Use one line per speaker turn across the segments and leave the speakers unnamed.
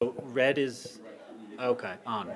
So red is, okay, on.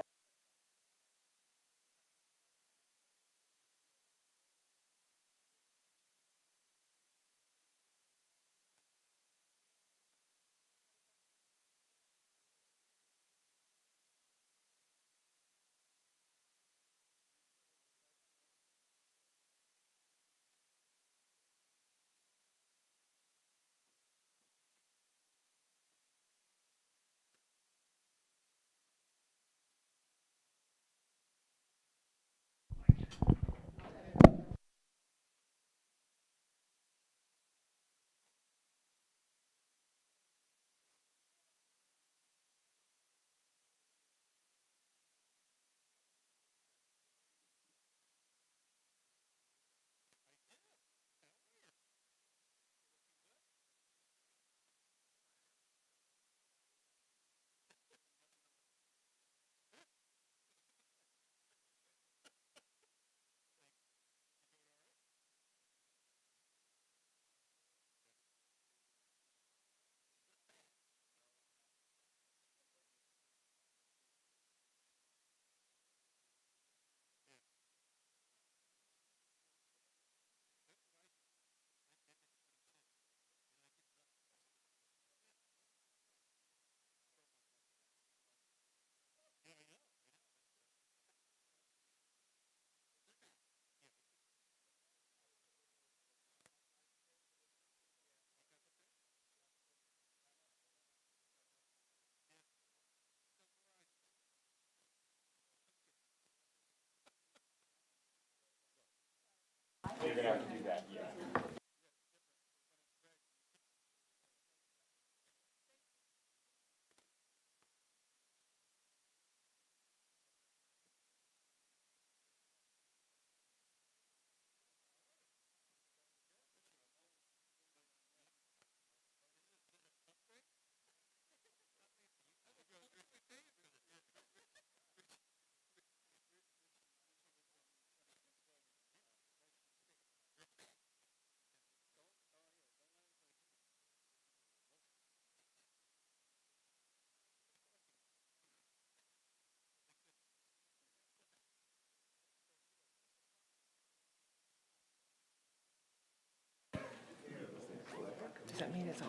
Does that mean it's on?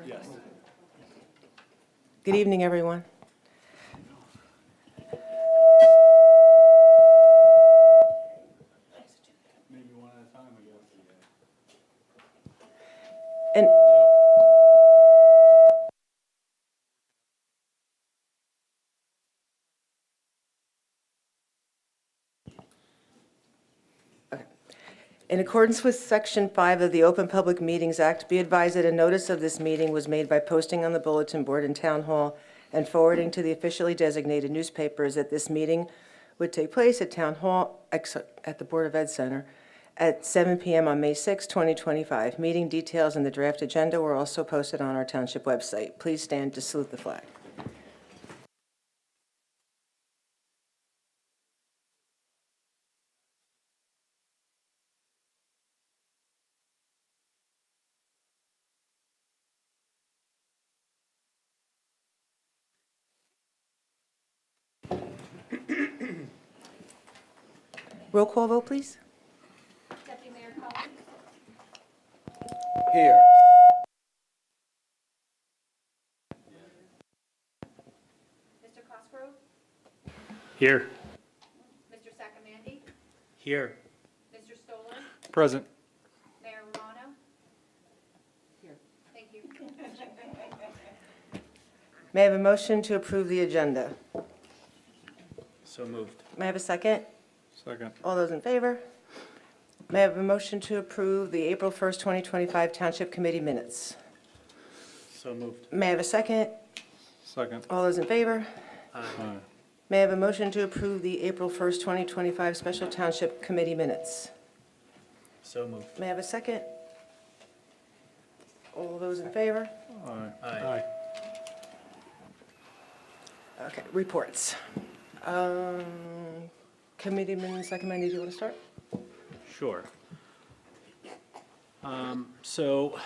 Yes. Good evening, everyone.
Maybe one at a time, I guess.
And in accordance with Section 5 of the Open Public Meetings Act, be advised that a notice of this meeting was made by posting on the bulletin board in Town Hall and forwarding to the officially designated newspapers that this meeting would take place at Town Hall, at the Board of Ed Center, at 7 p.m. on May 6, 2025. Meeting details and the draft agenda were also posted on our Township website. Please stand to salute the flag. Roll call vote, please.
Deputy Mayor Collins,
Here.
Mr. Cosgrove,
Here.
Mr. Sacamandi,
Here.
Mr. Stoller,
Present.
Mayor Romano.
Here.
Thank you.
May I have a motion to approve the agenda?
So moved.
May I have a second?
Second.
All those in favor? May I have a motion to approve the April 1st, 2025 Township Committee minutes?
So moved.
May I have a second?
Second.
All those in favor?
Aye.
Aye.
May I have a motion to approve the April 1st, 2025 Special Township Committee minutes?
So moved.
May I have a second? All those in favor?
Aye.
Aye.
Okay, reports. Committeeman Sacamandi, do you want to start?
Sure. So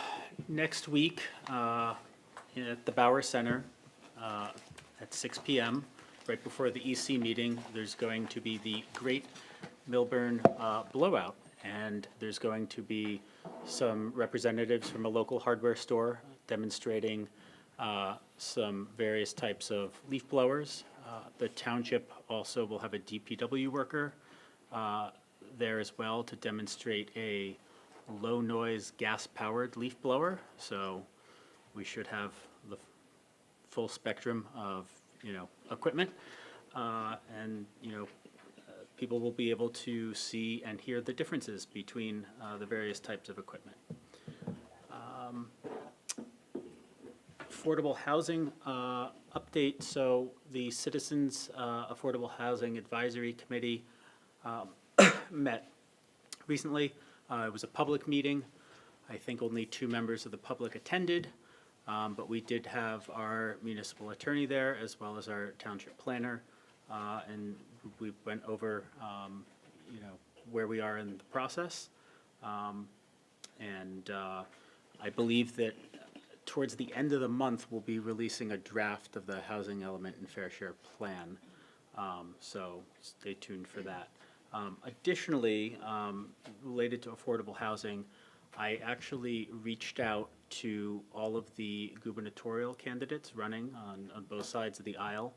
next week at the Bauer Center, at 6 PM. Right before the EC meeting, there's going to be the Great Milburn Blowout, and there's going to be some representatives from a local hardware store demonstrating some various types of leaf blowers. The township also will have a DPW worker there as well to demonstrate a low-noise gas-powered leaf blower. So we should have the full spectrum of, equipment. And, people will be able to see and hear the differences between the various types of equipment. Affordable housing update. So the Citizens Affordable Housing Advisory Committee met recently. It was a public meeting. I think only 2 members of the public attended, but we did have our municipal attorney there as well as our township planner, and we went over, where we are in the process. And I believe that towards the end of the month, we'll be releasing a draft of the housing element and fair share plan. So stay tuned for that. Additionally, related to affordable housing, I actually reached out to all of the gubernatorial candidates running on both sides of the aisle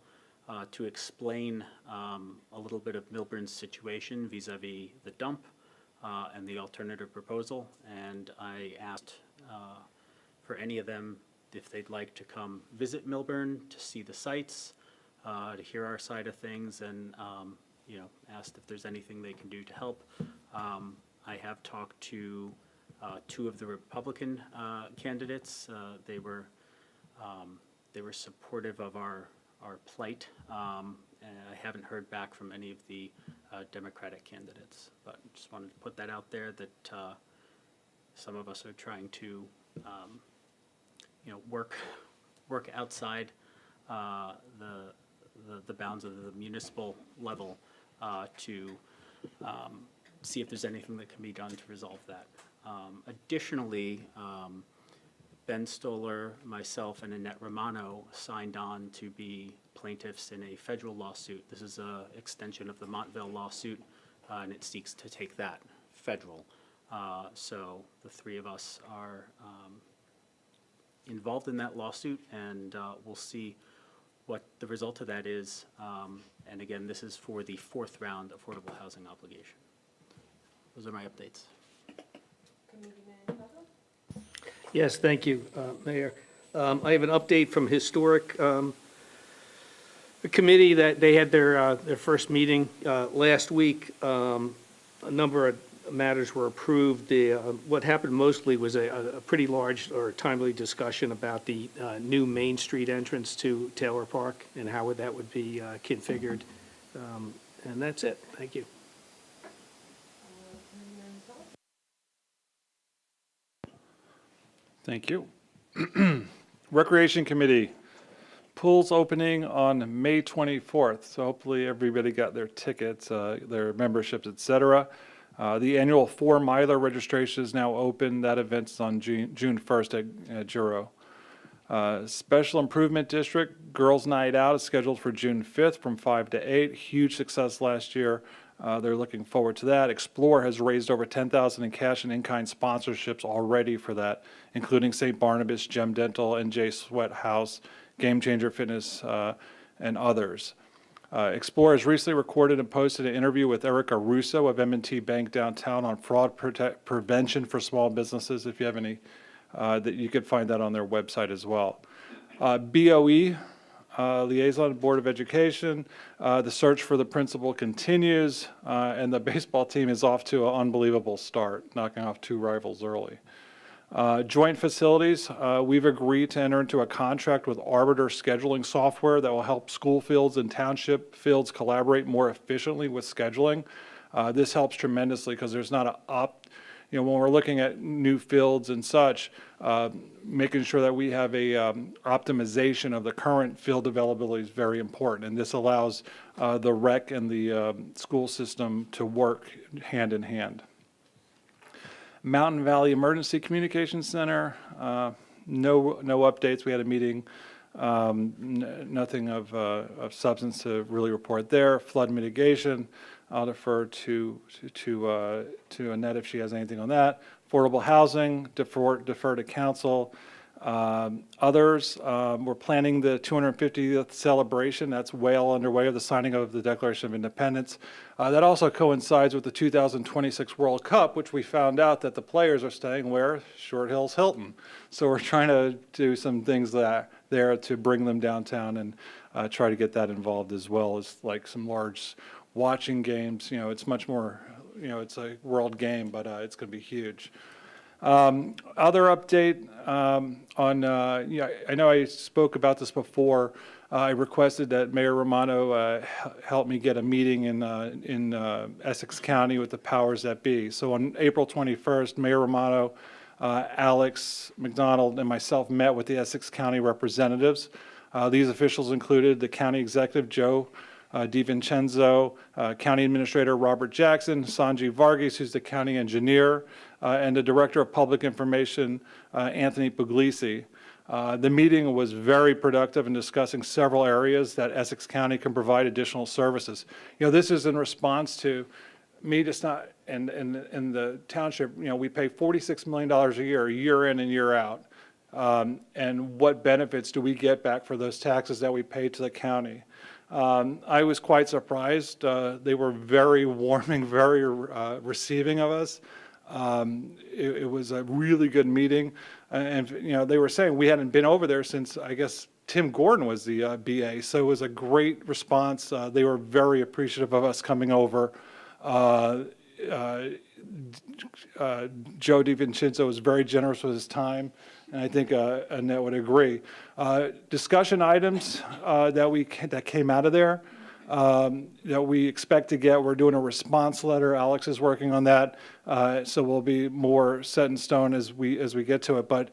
to explain a little bit of Milburn's situation vis-a-vis the dump and the alternative proposal. And I asked for any of them if they'd like to come visit Milburn to see the sites, to hear our side of things, and asked if there's anything they can do to help. I have talked to 2 of the Republican candidates. They were supportive of our plight, and I haven't heard back from any of the Democratic candidates. But just wanted to put that out there that some of us are trying to work outside the bounds of the municipal level to see if there's anything that can be done to resolve that. Additionally, Ben Stoller, myself, and Annette Romano signed on to be plaintiffs in a federal lawsuit. This is an extension of the Montville lawsuit, and it seeks to take that federal. So the 3 of us are involved in that lawsuit, and we'll see what the result of that is. And again, this is for the 4th round affordable housing obligation. Those are my updates.
Yes, thank you, Mayor. I have an update from Historic Committee that they had their first meeting last week. A number of matters were approved. What happened mostly was a pretty large or timely discussion about the new Main Street entrance to Taylor Park and how that would be configured. And that's it. Thank you.
Thank you. Recreation Committee, pool's opening on May 24th, so hopefully everybody got their tickets, their memberships, et cetera. The annual 4 miler registration is now open. That event's on June 1st at Juro. Special Improvement District Girls Night Out is scheduled for June 5th from 5 to 8. Huge success last year. They're looking forward to that. Explore has raised over $10,000 in cash and in-kind sponsorships already for that, including St. Barnabas, Gem Dental, NJ Sweat House, Game Changer Fitness, and others. Explore has recently recorded and posted an interview with Erica Russo of M&T Bank downtown on fraud prevention for small businesses. If you have any, that you could find that on their website as well. BOE. Liaison Board of Education, the search for the principal continues, and the baseball team is off to an unbelievable start, knocking off 2 rivals early. Joint facilities, we've agreed to enter into a contract with Arbiter scheduling software that will help school fields and township fields collaborate more efficiently with scheduling. This helps tremendously because there's not when we're looking at new fields and such, making sure that we have a optimization of the current field availability is very important. And this allows the rec and the school system to work hand in hand. Mountain Valley Emergency Communications Center, no updates. We had a meeting Nothing of substance to really report there. Flood mitigation, I'll defer to Annette if she has anything on that. Affordable housing, defer to council. Others, we're planning the 250th celebration. That's well underway of the signing of the Declaration of Independence. That also coincides with the 2026 World Cup, which we found out that the players are staying where? Short Hills Hilton. So we're trying to do some things there to bring them downtown and try to get that involved, as well as like some large watching games. You know, it's much more, you know, it's a world game, but it's going to be huge. Other update on, yeah, I know I spoke about this before. I requested that Mayor Romano help me get a meeting in Essex County with the powers that be. So on April 21st, Mayor Romano, Alex McDonald, and myself met with the Essex County representatives. These officials included the county executive, Joe DiVincenzo, County Administrator Robert Jackson, Sanjay Varghese, who's the county engineer, and the Director of Public Information, Anthony Puglisi. The meeting was very productive in discussing several areas that Essex County can provide additional services. You know, this is in response to me just not, in the township, you know, we pay $46 million a year in and year out. And what benefits do we get back for those taxes that we pay to the county? I was quite surprised. They were very warming, very receiving of us. It was a really good meeting. And, you know, they were saying we hadn't been over there since, I guess, Tim Gordon was the BA. So it was a great response. They were very appreciative of us coming over. Joe DiVincenzo was very generous with his time, and I think Annette would agree. Discussion items that came out of there that we expect to get. We're doing a response letter. Alex is working on that, so we'll be more set in stone as we get to it. But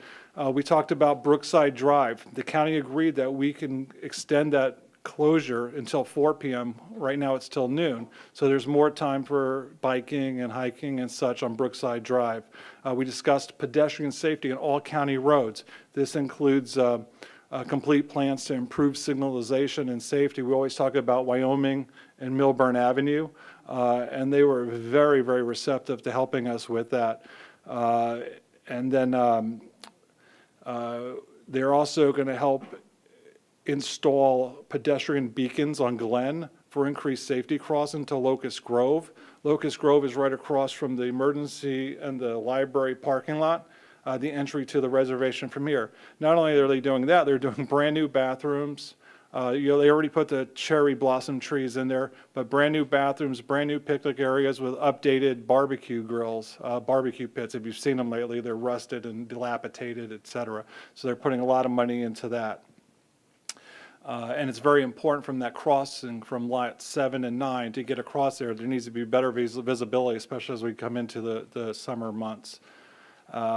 we talked about Brookside Drive. The county agreed that we can extend that closure until 4 p.m. Right now it's till noon. So there's more time for biking and hiking and such on Brookside Drive. We discussed pedestrian safety on all county roads. This includes complete plans to improve signalization and safety. We always talk about Wyoming and Milburn Avenue, and they were very, very receptive to helping us with that. And then they're also going to help install pedestrian beacons on Glen for increased safety crossing to Locust Grove. Locust Grove is right across from the emergency and the library parking lot, the entry to the reservation from here. Not only are they doing that, they're doing brand new bathrooms. You know, they already put the cherry blossom trees in there, but brand new bathrooms, brand new picnic areas with updated barbecue grills, barbecue pits. If you've seen them lately, they're rusted and dilapidated, et cetera. So they're putting a lot of money into that. And it's very important from that crossing from lot 7 and 9 to get across there. There needs to be better visibility, especially as we come into the summer months.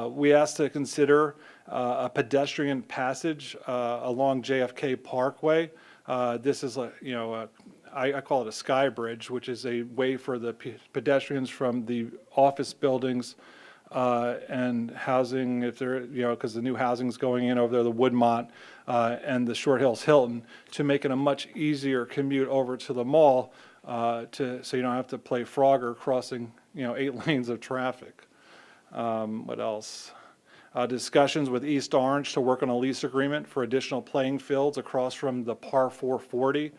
We asked to consider a pedestrian passage along JFK Parkway. This is, I call it a sky bridge, which is a way for the pedestrians from the office buildings and housing, if they're, because the new housing's going in over there, the Woodmont and the Short Hills Hilton, to make it a much easier commute over to the mall, so you don't have to play Frogger crossing, 8 lanes of traffic. What else? Discussions with East Orange to work on a lease agreement for additional playing fields across from the Par 440,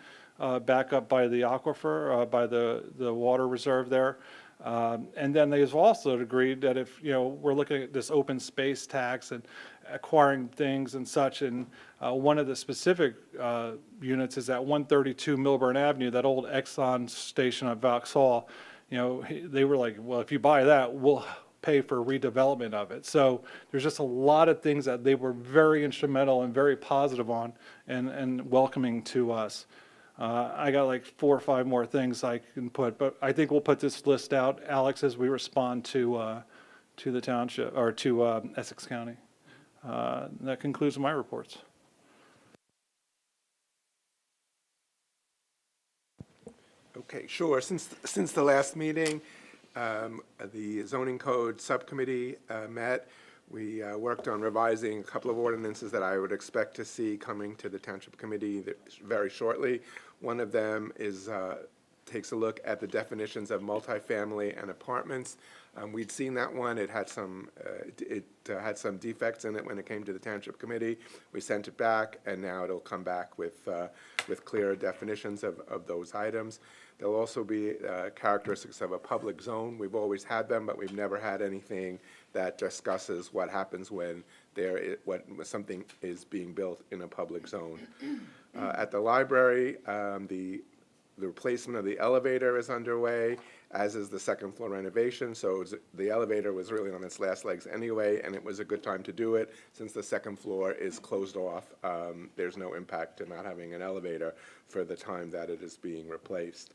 back up by the aquifer, by the water reserve there. And then they've also agreed that if, we're looking at this open space tax and acquiring things and such, and one of the specific units is at 132 Milburn Avenue, that old Exxon station at Vauxhall. They were like, well, if you buy that, we'll pay for redevelopment of it. So there's just a lot of things that they were very instrumental and very positive on and welcoming to us. I got like 4 or 5 more things I can put, but I think we'll put this list out, Alex, as we respond to the township, or to Essex County. That concludes my reports.
Okay, sure. Since the last meeting, the zoning code subcommittee met. We worked on revising a couple of ordinances that I would expect to see coming to the Township Committee very shortly. One of them is takes a look at the definitions of multifamily and apartments. We'd seen that one. It had some defects in it when it came to the Township Committee. We sent it back, and now it'll come back with clearer definitions of those items. There'll also be characteristics of a public zone. We've always had them, but we've never had anything that discusses what happens when when something is being built in a public zone. At the library, the replacement of the elevator is underway, as is the second floor renovation. So the elevator was really on its last legs anyway, and it was a good time to do it. Since the second floor is closed off, there's no impact to not having an elevator for the time that it is being replaced.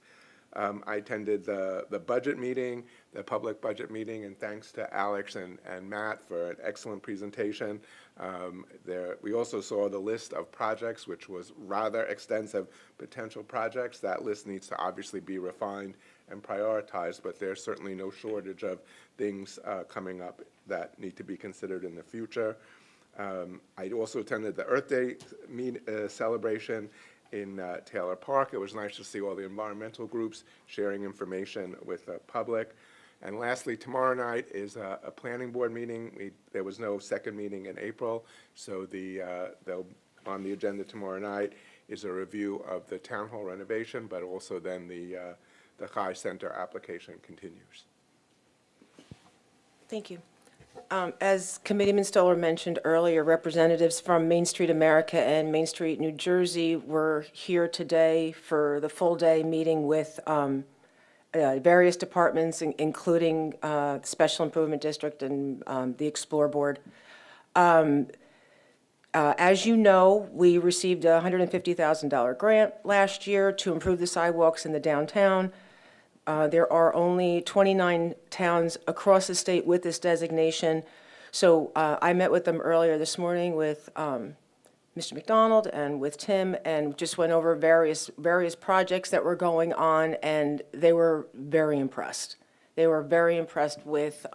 I attended the budget meeting, the public budget meeting, and thanks to Alex and Matt for an excellent presentation. We also saw the list of projects, which was rather extensive, potential projects. That list needs to obviously be refined and prioritized, but there's certainly no shortage of things coming up that need to be considered in the future. I also attended the Earth Day celebration in Taylor Park. It was nice to see all the environmental groups sharing information with the public. And lastly, tomorrow night is a planning board meeting. There was no second meeting in April, so on the agenda tomorrow night is a review of the town hall renovation, but also then the Chai Center application continues.
Thank you. As Committeeman Stoller mentioned earlier, representatives from Main Street America and Main Street New Jersey were here today for the full-day meeting with various departments, including Special Improvement District and the Explore Board. As you know, we received a $150,000 grant last year to improve the sidewalks in the downtown. There are only 29 towns across the state with this designation. So I met with them earlier this morning with Mr. McDonald and with Tim, and just went over various projects that were going on, and they were very impressed. They were very impressed with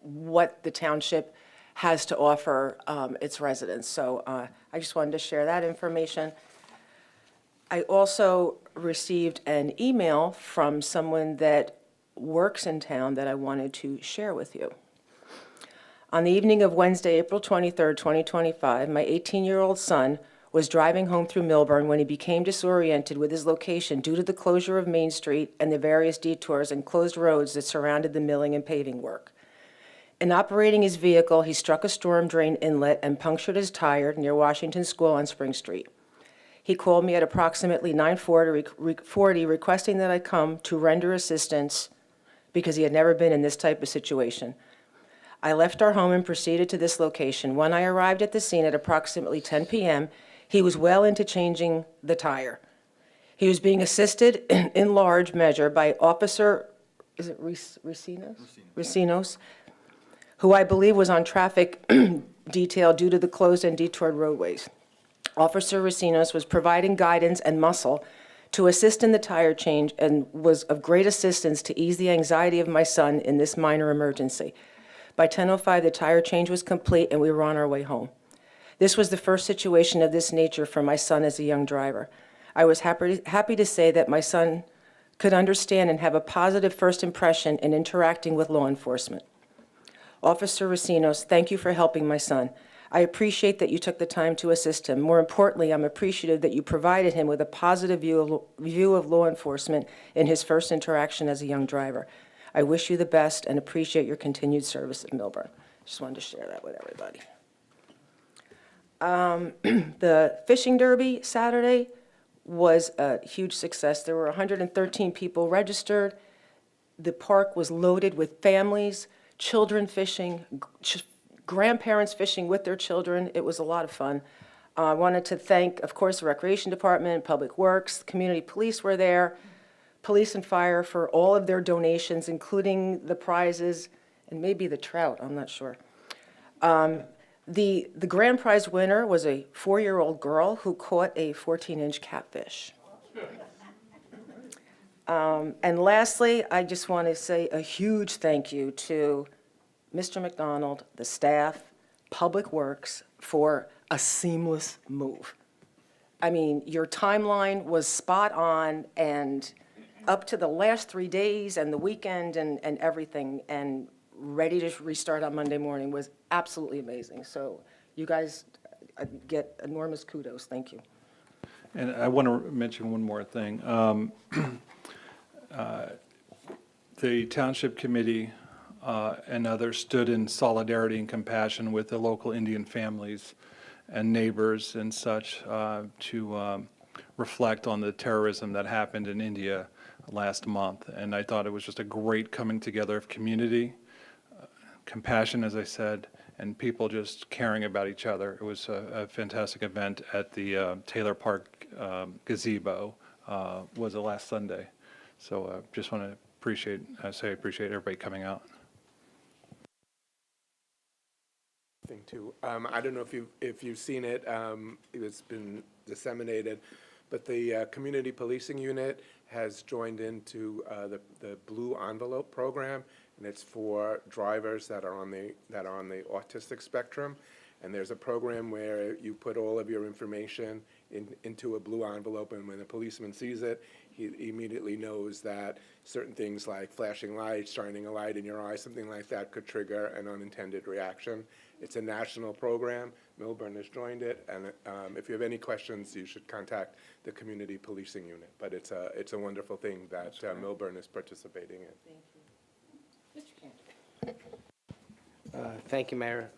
what the township has to offer its residents. So I just wanted to share that information. I also received an email from someone that works in town that I wanted to share with you. On the evening of Wednesday, April 23rd, 2025, my 18-year-old son was driving home through Millburn when he became disoriented with his location due to the closure of Main Street and the various detours and closed roads that surrounded the milling and paving work. In operating his vehicle, he struck a storm drain inlet and punctured his tire near Washington School on Spring Street. He called me at approximately 9:40 requesting that I come to render assistance because he had never been in this type of situation. I left our home and proceeded to this location. When I arrived at the scene at approximately 10 p.m., he was well into changing the tire. He was being assisted in large measure by Officer, is it Ricinos, who I believe was on traffic detail due to the closed and detoured roadways. Officer Ricinos was providing guidance and muscle to assist in the tire change and was of great assistance to ease the anxiety of my son in this minor emergency. By 10:05, the tire change was complete and we were on our way home. This was the first situation of this nature for my son as a young driver. I was happy to say that my son could understand and have a positive first impression in interacting with law enforcement. Officer Ricinos, thank you for helping my son. I appreciate that you took the time to assist him. More importantly, I'm appreciative that you provided him with a positive view of law enforcement in his first interaction as a young driver. I wish you the best and appreciate your continued service at Millburn. Just wanted to share that with everybody. The fishing derby Saturday was a huge success. There were 113 people registered. The park was loaded with families, children fishing, grandparents fishing with their children. It was a lot of fun. I wanted to thank, of course, the Recreation Department, Public Works, community police were there, police and fire for all of their donations, including the prizes and maybe the trout, I'm not sure. The grand prize winner was a 4-year-old girl who caught a 14-inch catfish. And lastly, I just want to say a huge thank you to Mr. McDonald, the staff, Public Works for a seamless move. I mean, your timeline was spot on and up to the last 3 days and the weekend and everything, and ready to restart on Monday morning was absolutely amazing. So you guys get enormous kudos. Thank you.
And I want to mention one more thing. The Township Committee and others stood in solidarity and compassion with the local Indian families and neighbors and such to reflect on the terrorism that happened in India last month. And I thought it was just a great coming together of community, compassion, as I said, and people just caring about each other. It was a fantastic event at the Taylor Park gazebo, was it last Sunday. So just want to appreciate everybody coming out.
Thing too. I don't know if you've seen it. It's been disseminated, but the community policing unit has joined into the Blue Envelope program, and it's for drivers that are on the autistic spectrum. And there's a program where you put all of your information into a blue envelope, and when a policeman sees it, he immediately knows that certain things like flashing lights, shining a light in your eye, something like that could trigger an unintended reaction. It's a national program. Milburn has joined it, and if you have any questions, you should contact the community policing unit. But it's a wonderful thing that Milburn is participating in.
Thank you. Mr. Cantor.
Thank you, Mayor.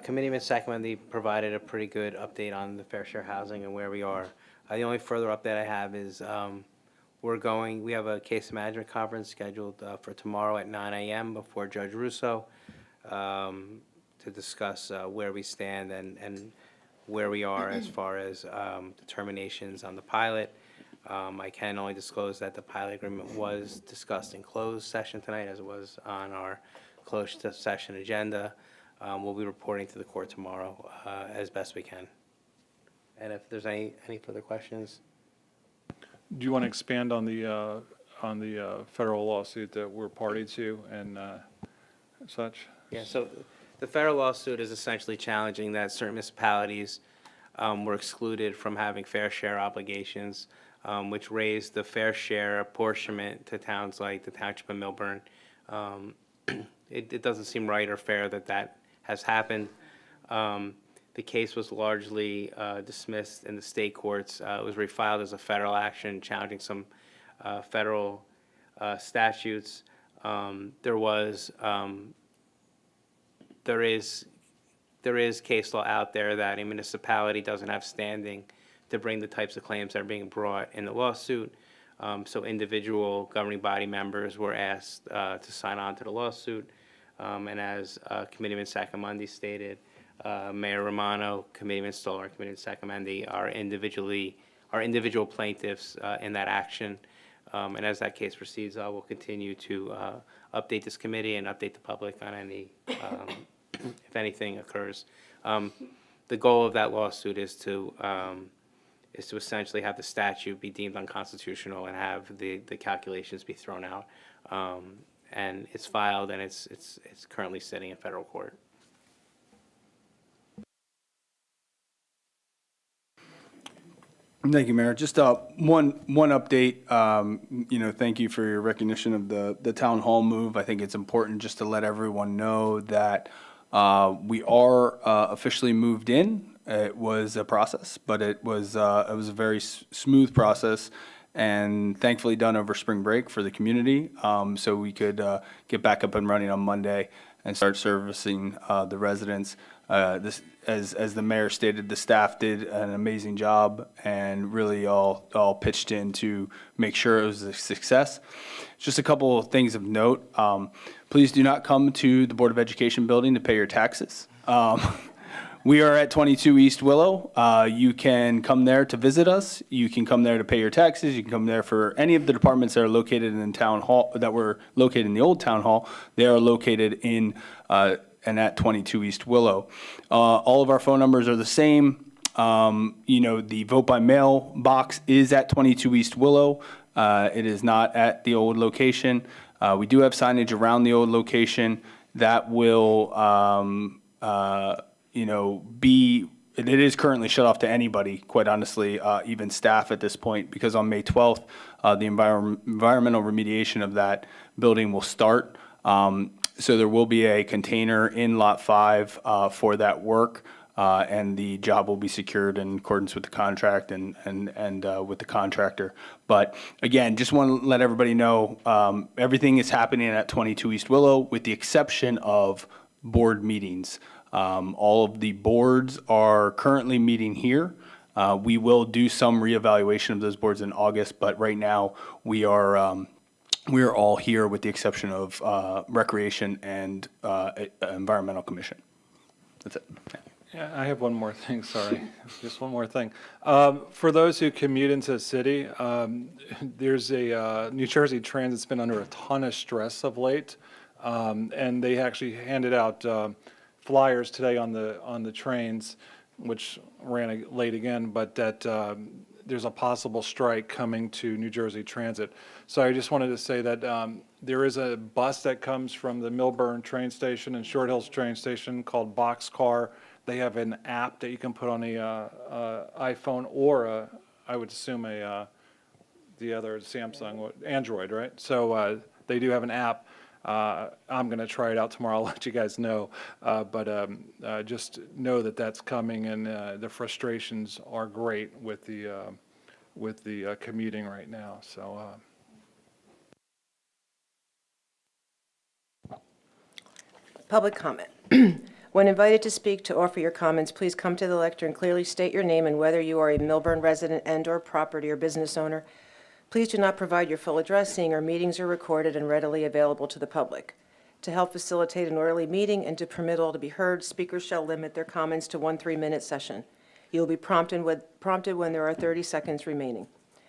Committeeman Saccomandi provided a pretty good update on the fair share housing and where we are. The only further update I have is we have a case management conference scheduled for tomorrow at 9 a.m. before Judge Russo to discuss where we stand and where we are as far as determinations on the pilot. I can only disclose that the pilot agreement was discussed in closed session tonight, as it was on our closed session agenda. We'll be reporting to the court tomorrow as best we can. And if there's any further questions.
Do you want to expand on the federal lawsuit that we're party to and such?
Yeah, so the federal lawsuit is essentially challenging that certain municipalities were excluded from having fair share obligations, which raised the fair share apportionment to towns like the Township of Milburn. It doesn't seem right or fair that has happened. The case was largely dismissed in the state courts. It was refiled as a federal action challenging some federal statutes. There is case law out there that a municipality doesn't have standing to bring the types of claims that are being brought in the lawsuit. So individual governing body members were asked to sign on to the lawsuit. And as Committeeman Saccomandi stated, Mayor Romano, Committeeman Stoller, Committeeman Saccomandi are individual plaintiffs in that action. And as that case proceeds, I will continue to update this committee and update the public on any, if anything occurs. The goal of that lawsuit is to essentially have the statute be deemed unconstitutional and have the calculations be thrown out. And it's filed and it's currently sitting in federal court.
Thank you, Mayor. Just one update. Thank you for your recognition of the town hall move. I think it's important just to let everyone know that we are officially moved in. It was a process, but it was a very smooth process, and thankfully done over spring break for the community, so we could get back up and running on Monday and start servicing the residents. As the mayor stated, the staff did an amazing job and really all pitched in to make sure it was a success. Just a couple of things of note. Please do not come to the Board of Education building to pay your taxes. We are at 22 East Willow. You can come there to visit us. You can come there to pay your taxes. You can come there for any of the departments that are located in town hall, that were located in the old town hall. They are located in and at 22 East Willow. All of our phone numbers are the same. The vote by mail box is at 22 East Willow. It is not at the old location. We do have signage around the old location that will, it is currently shut off to anybody, quite honestly, even staff at this point, because on May 12th, the environmental remediation of that building will start. So there will be a container in Lot 5 for that work, and the job will be secured in accordance with the contract and with the contractor. But again, just want to let everybody know, everything is happening at 22 East Willow, with the exception of board meetings. All of the boards are currently meeting here. We will do some reevaluation of those boards in August, but right now we are all here with the exception of Recreation and Environmental Commission. That's it.
Yeah, I have one more thing, sorry, just one more thing. For those who commute into the city, there's a New Jersey Transit's been under a ton of stress of late, and they actually handed out flyers today on the trains, which ran late again, but that there's a possible strike coming to New Jersey Transit. So I just wanted to say that there is a bus that comes from the Millburn train station and Short Hills train station called Boxcar. They have an app that you can put on the iPhone or I would assume the other Samsung, Android, right? So they do have an app. I'm going to try it out tomorrow. I'll let you guys know. But just know that that's coming, and the frustrations are great with the commuting right now. So.
Public comment. When invited to speak to offer your comments, please come to the lectern and clearly state your name and whether you are a Millburn resident and/or property or business owner. Please do not provide your full address, seeing our meetings are recorded and readily available to the public. To help facilitate an orderly meeting and to permit all to be heard, speakers shall limit their comments to 1 3-minute session. You will be prompted when there are 30 seconds remaining.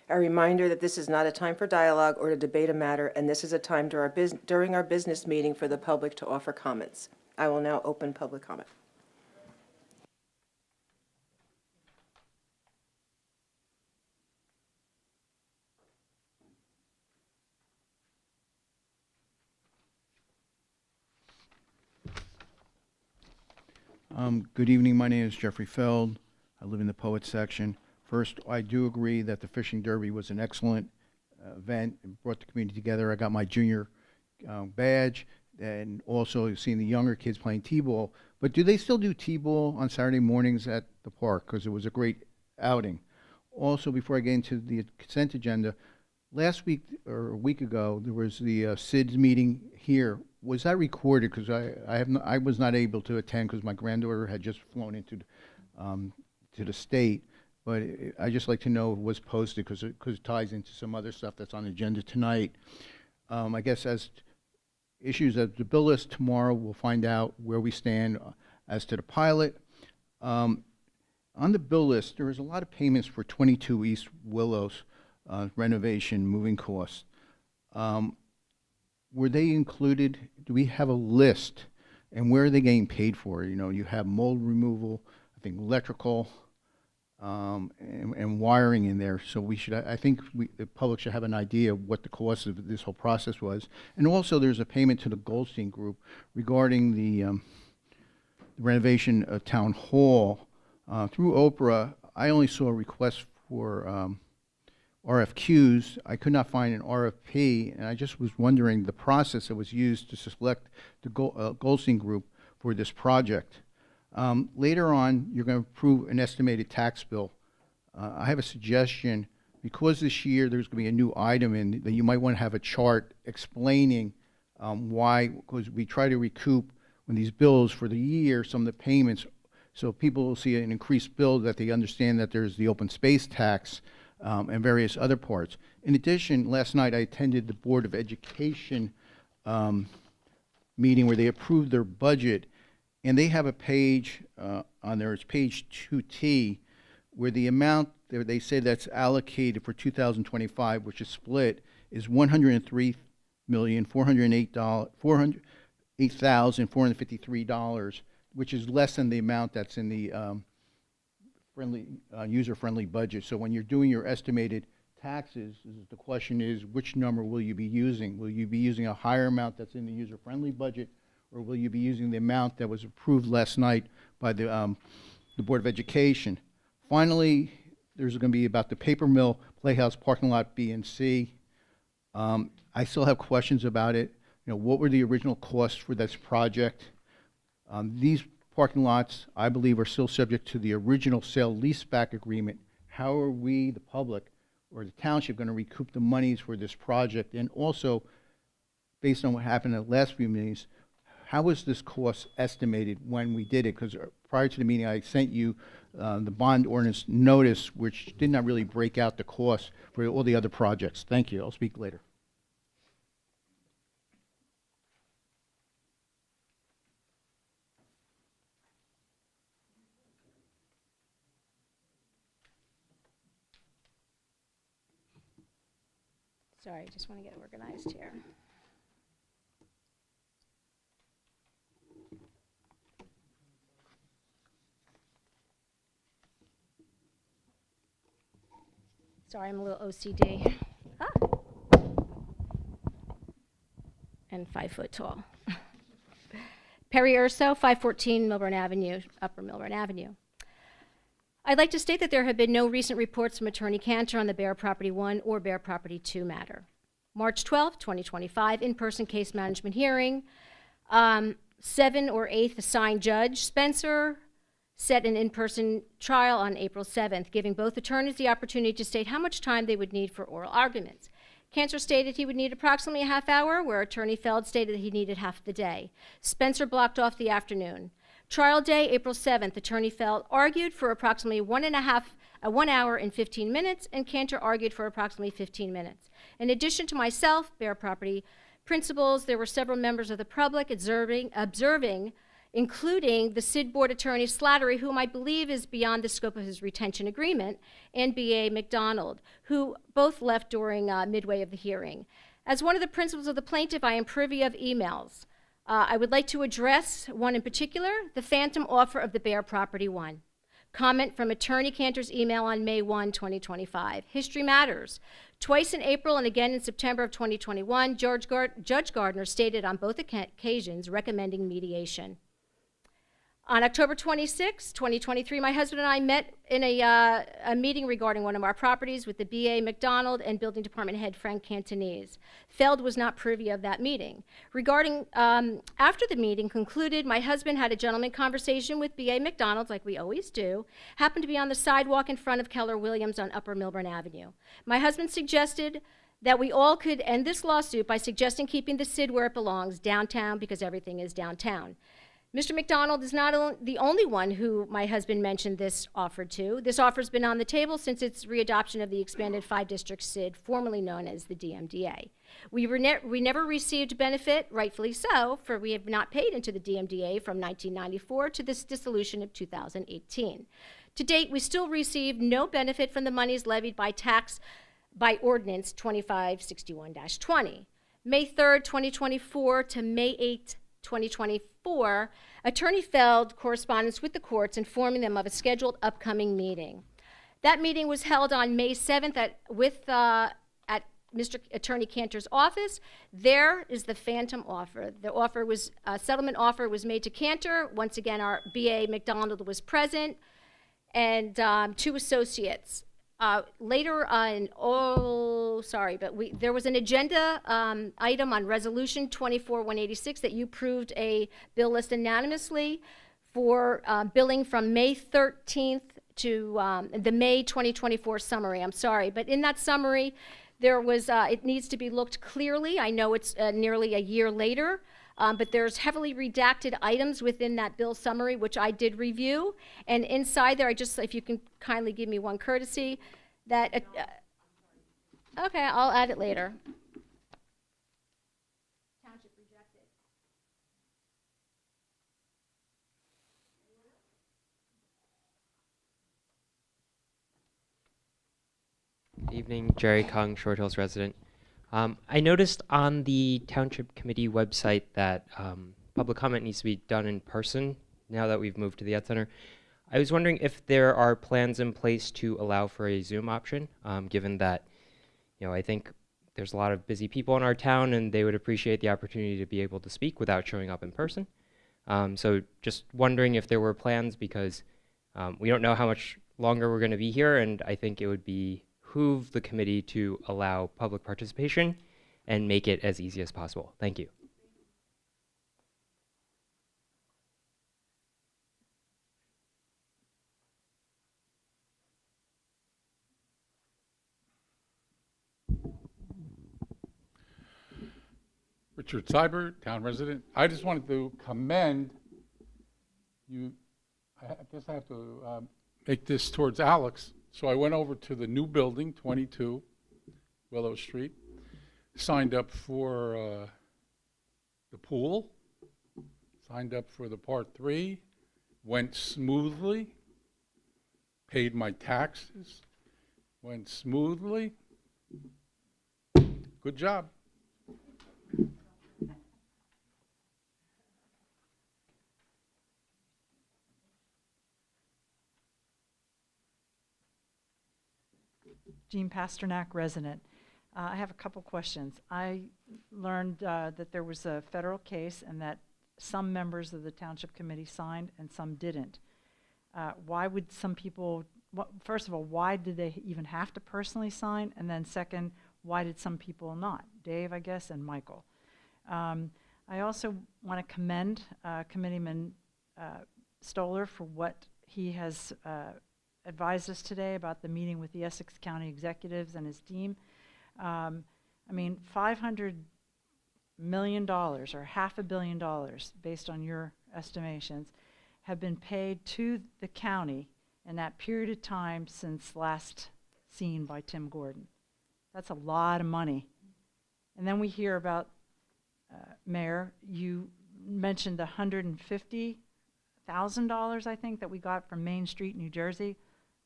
A reminder that this is not a time for dialogue or to debate a matter, and this is a time during our business meeting for the public to offer comments. I will now open public comment.
Good evening. My name is Jeffrey Feld. I live in the Poets section. First, I do agree that the Fishing Derby was an excellent event and brought the community together. I got my junior badge, and also seeing the younger kids playing T-ball. But do they still do T-ball on Saturday mornings at the park? Because it was a great outing. Also, before I get into the consent agenda, last week or a week ago, there was the SIDS meeting here. Was that recorded? Because I was not able to attend because my granddaughter had just flown into to the state. But I just like to know if it was posted because it ties into some other stuff that's on the agenda tonight. I guess as issues of the bill list tomorrow, we'll find out where we stand as to the pilot. On the bill list, there is a lot of payments for 22 East Willows renovation moving costs. Were they included? Do we have a list? And where are they getting paid for? You know, you have mold removal, I think electrical, and wiring in there. So we should, I think the public should have an idea of what the cost of this whole process was. And also there's a payment to the Goldstein Group regarding the renovation of Town Hall. Through Oprah, I only saw a request for RFQs. I could not find an RFP, and I just was wondering the process that was used to select the Goldstein Group for this project. Later on, you're going to approve an estimated tax bill. I have a suggestion. Because this year there's going to be a new item in, that you might want to have a chart explaining why, because we try to recoup when these bills for the year, some of the payments, so people will see an increased bill that they understand that there's the open space tax and various other parts. In addition, last night I attended the Board of Education meeting where they approved their budget, and they have a page on there, it's page 2T, where the amount they say that's allocated for 2025, which is split, is $103,408,453, which is less than the amount that's in the user-friendly budget. So when you're doing your estimated taxes, the question is, which number will you be using? Will you be using a higher amount that's in the user-friendly budget, or will you be using the amount that was approved last night by the Board of Education? Finally, there's going to be about the paper mill playhouse parking lot B and C. I still have questions about it. You know, what were the original costs for this project? These parking lots, I believe, are still subject to the original sale leaseback agreement. How are we, the public, or the township, going to recoup the monies for this project? And also, based on what happened in the last few meetings, how was this cost estimated when we did it? Because prior to the meeting, I sent you the bond ordinance notice, which did not really break out the cost for all the other projects. Thank you. I'll speak later.
Sorry, I just want to get organized here. Sorry, I'm a little OCD. Ah. And 5 foot tall. Perry Urso, 514 Milburn Avenue, Upper Milburn Avenue. I'd like to state that there have been no recent reports from Attorney Cantor on the Bear Property 1 or Bear Property 2 matter. March 12, 2025, in-person case management hearing. 7 or 8th assigned judge, Spencer, set an in-person trial on April 7th, giving both attorneys the opportunity to state how much time they would need for oral arguments. Cantor stated he would need approximately a half hour, where Attorney Feld stated that he needed half the day. Spencer blocked off the afternoon. Trial day, April 7th, Attorney Feld argued for approximately 1 hour and 15 minutes, and Cantor argued for approximately 15 minutes. In addition to myself, Bear Property principals, there were several members of the public observing, including the SID Board Attorney Slattery, whom I believe is beyond the scope of his retention agreement, and B.A. McDonald, who both left during midway of the hearing. As one of the principals of the plaintiff, I am privy of emails. I would like to address one in particular, the phantom offer of the Bear Property 1. Comment from Attorney Cantor's email on May 1, 2025. History matters. Twice in April and again in September of 2021, Judge Gardner stated on both occasions recommending mediation. On October 26, 2023, my husband and I met in a meeting regarding one of our properties with the B.A. McDonald and Building Department head Frank Cantonese. Feld was not privy of that meeting. Regarding, after the meeting concluded, my husband had a gentleman conversation with B.A. McDonald, like we always do, happened to be on the sidewalk in front of Keller Williams on Upper Milburn Avenue. My husband suggested that we all could end this lawsuit by suggesting keeping the SID where it belongs, downtown, because everything is downtown. Mr. McDonald is not the only one who my husband mentioned this offer to. This offer has been on the table since its readoption of the expanded 5-district SID, formerly known as the DMDA. We never received benefit, rightfully so, for we have not paid into the DMDA from 1994 to this dissolution of 2018. To date, we still receive no benefit from the monies levied by ordinance 2561-20. May 3rd, 2024 to May 8th, 2024, Attorney Feld correspondence with the courts informing them of a scheduled upcoming meeting. That meeting was held on May 7th at Mr. Attorney Cantor's office. There is the phantom offer. The offer was, settlement offer was made to Cantor. Once again, our B.A. McDonald was present, and 2 associates. Later on, there was an agenda item on Resolution 24-186 that you approved a bill list unanimously for billing from May 13th to the May 2024 summary. I'm sorry, but in that summary, there was, it needs to be looked clearly. I know it's nearly a year later, but there's heavily redacted items within that bill summary, which I did review. And inside there, if you can kindly give me one courtesy, that, okay, I'll add it later. Township rejected.
Evening, Jerry Kung, Short Hills resident. I noticed on the Township Committee website that public comment needs to be done in person now that we've moved to the Ed Center. I was wondering if there are plans in place to allow for a Zoom option, given that I think there's a lot of busy people in our town, and they would appreciate the opportunity to be able to speak without showing up in person. So just wondering if there were plans, because we don't know how much longer we're going to be here, and I think it would behoove the committee to allow public participation and make it as easy as possible. Thank you.
Richard Seibert, town resident. I just wanted to commend you. I guess I have to make this towards Alex. So I went over to the new building, 22 Willow Street, signed up for the pool, signed up for the Part 3, went smoothly, paid my taxes, went smoothly. Good job.
Jean Pasternak, resident. I have a couple questions. I learned that there was a federal case and that some members of the Township Committee signed and some didn't. Why would some people, first of all, why did they even have to personally sign? And then second, why did some people not? Dave, I guess, and Michael. I also want to commend Committeeman Stoller for what he has advised us today about the meeting with the Essex County executives and his team. I mean, $500 million or $500 million, based on your estimations, have been paid to the county in that period of time since last seen by Tim Gordon. That's a lot of money. And then we hear about, Mayor, you mentioned the $150,000, I think, that we got from Main Street, New Jersey.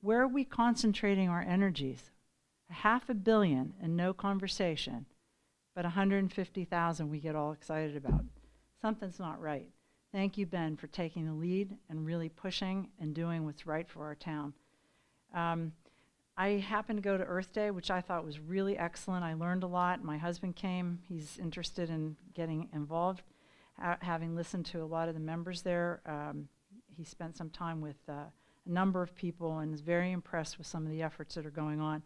Where are we concentrating our energies? $500 million and no conversation, but $150,000 we get all excited about. Something's not right. Thank you, Ben, for taking the lead and really pushing and doing what's right for our town. I happened to go to Earth Day, which I thought was really excellent. I learned a lot. My husband came. He's interested in getting involved. Having listened to a lot of the members there, he spent some time with a number of people and is very impressed with some of the efforts that are going on.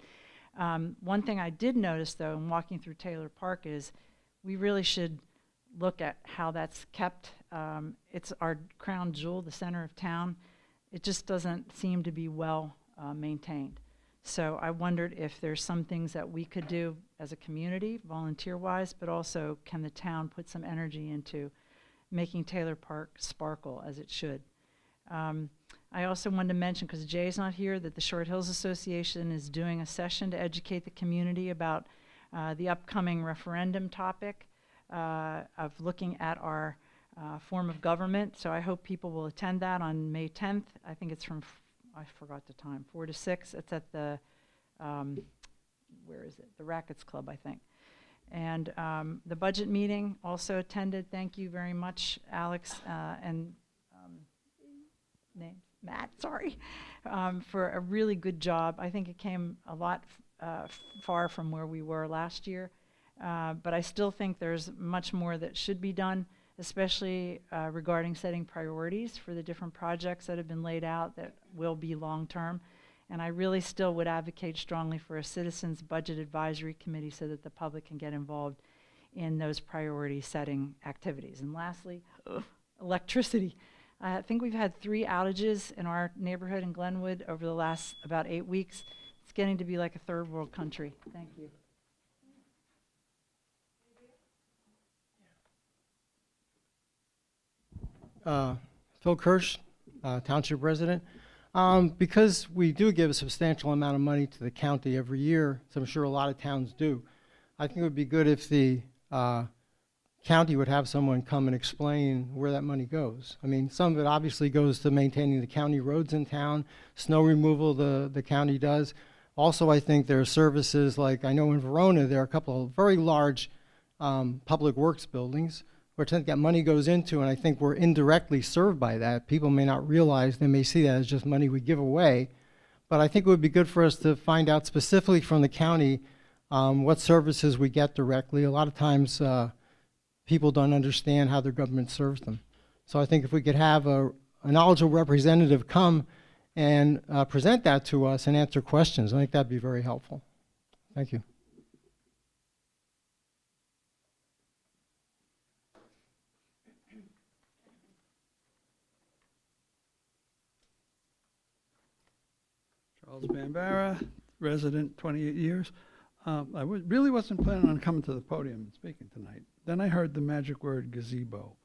One thing I did notice, though, in walking through Taylor Park is we really should look at how that's kept. It's our crown jewel, the center of town. It just doesn't seem to be well maintained. So I wondered if there's some things that we could do as a community, volunteer-wise, but also can the town put some energy into making Taylor Park sparkle as it should. I also wanted to mention, because Jay's not here, that the Short Hills Association is doing a session to educate the community about the upcoming referendum topic of looking at our form of government. So I hope people will attend that on May 10th. I think it's from, I forgot the time, 4 to 6. It's at the, where is it? The Rackets Club, I think. And the budget meeting also attended. Thank you very much, Alex, and Matt, sorry, for a really good job. I think it came a lot far from where we were last year, but I still think there's much more that should be done, especially regarding setting priorities for the different projects that have been laid out that will be long-term. And I really still would advocate strongly for a Citizens Budget Advisory Committee so that the public can get involved in those priority-setting activities. And lastly, electricity. I think we've had 3 outages in our neighborhood in Glenwood over the last about 8 weeks. It's getting to be like a third world country. Thank you.
Phil Kirsch, Township resident. Because we do give a substantial amount of money to the county every year, as I'm sure a lot of towns do, I think it would be good if the county would have someone come and explain where that money goes. I mean, some of it obviously goes to maintaining the county roads in town, snow removal the county does. Also, I think there are services like, I know in Verona, there are a couple of very large public works buildings which I think that money goes into, and I think we're indirectly served by that. People may not realize, they may see that as just money we give away, but I think it would be good for us to find out specifically from the county what services we get directly. A lot of times, people don't understand how their government serves them. So I think if we could have a knowledgeable representative come and present that to us and answer questions, I think that'd be very helpful. Thank you.
Charles Bambara, resident, 28 years. Really wasn't planning on coming to the podium and speaking tonight. Then I heard the magic word gazebo.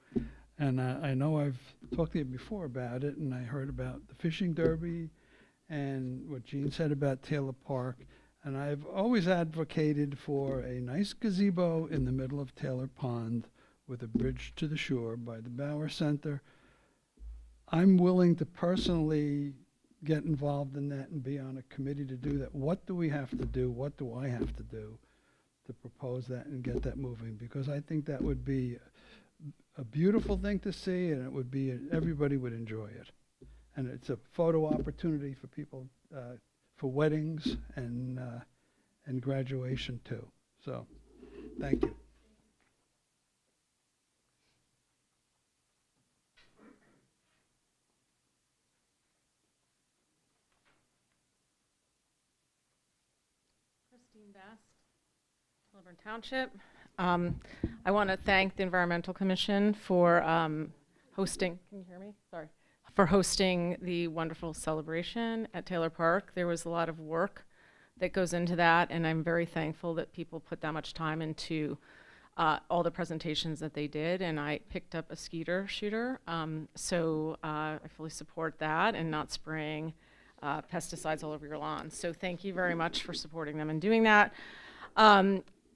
And I know I've talked to you before about it, and I heard about the fishing derby and what Gene said about Taylor Park. And I've always advocated for a nice gazebo in the middle of Taylor Pond with a bridge to the shore by the Bauer Center. I'm willing to personally get involved in that and be on a committee to do that. What do we have to do? What do I have to do to propose that and get that moving? Because I think that would be a beautiful thing to see, and it would be, everybody would enjoy it. And it's a photo opportunity for people, for weddings and graduation too. So, thank you.
Melbourne Township. I want to thank the Environmental Commission for hosting, can you hear me? Sorry. For hosting the wonderful celebration at Taylor Park. There was a lot of work that goes into that, and I'm very thankful that people put that much time into all the presentations that they did, and I picked up a skeeter shooter, so I fully support that and not spraying pesticides all over your lawn. So thank you very much for supporting them and doing that.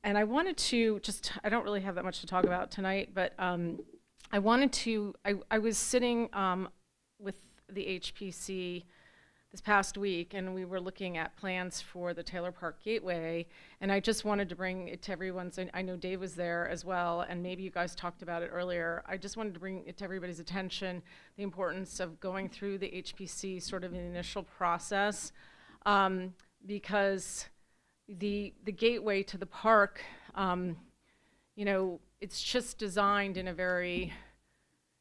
And I wanted to just, I don't really have that much to talk about tonight, but I wanted to, I was sitting with the HPC this past week, and we were looking at plans for the Taylor Park Gateway, and I just wanted to bring it to everyone's, I know Dave was there as well, and maybe you guys talked about it earlier. I just wanted to bring it to everybody's attention, the importance of going through the HPC sort of an initial process, because the gateway to the park, you know, it's just designed in a very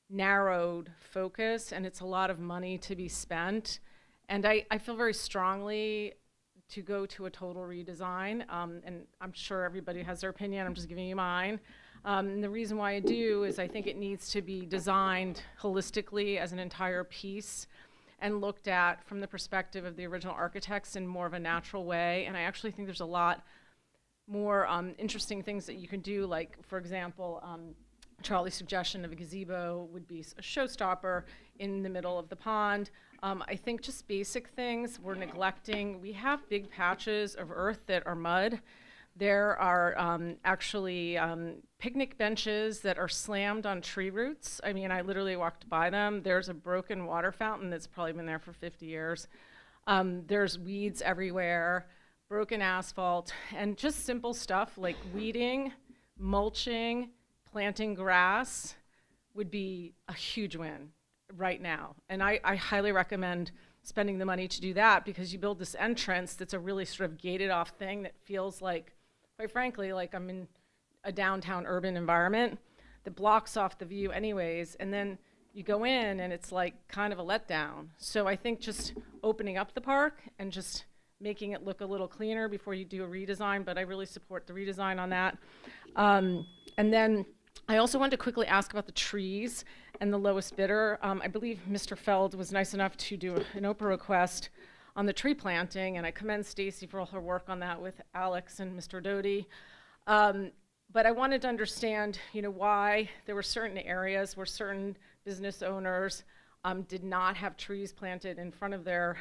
narrowed focus, and it's a lot of money to be spent. And I feel very strongly to go to a total redesign, and I'm sure everybody has their opinion, I'm just giving you mine. And the reason why I do is I think it needs to be designed holistically as an entire piece and looked at from the perspective of the original architects in more of a natural way. And I actually think there's a lot more interesting things that you can do, like, for example, Charlie's suggestion of a gazebo would be a showstopper in the middle of the pond. I think just basic things we're neglecting. We have big patches of earth that are mud. There are actually picnic benches that are slammed on tree roots. I mean, I literally walked by them. There's a broken water fountain that's probably been there for 50 years. There's weeds everywhere, broken asphalt, and just simple stuff like weeding, mulching, planting grass would be a huge win right now. And I highly recommend spending the money to do that, because you build this entrance that's a really sort of gated off thing that feels like, quite frankly, like I'm in a downtown urban environment that blocks off the view anyways, and then you go in and it's like kind of a letdown. So I think just opening up the park and just making it look a little cleaner before you do a redesign, but I really support the redesign on that. And then I also wanted to quickly ask about the trees and the lowest bidder. I believe Mr. Feld was nice enough to do an Oprah request on the tree planting, and I commend Stacy for all her work on that with Alex and Mr. Doty. But I wanted to understand, you know, why there were certain areas where certain business owners did not have trees planted in front of their,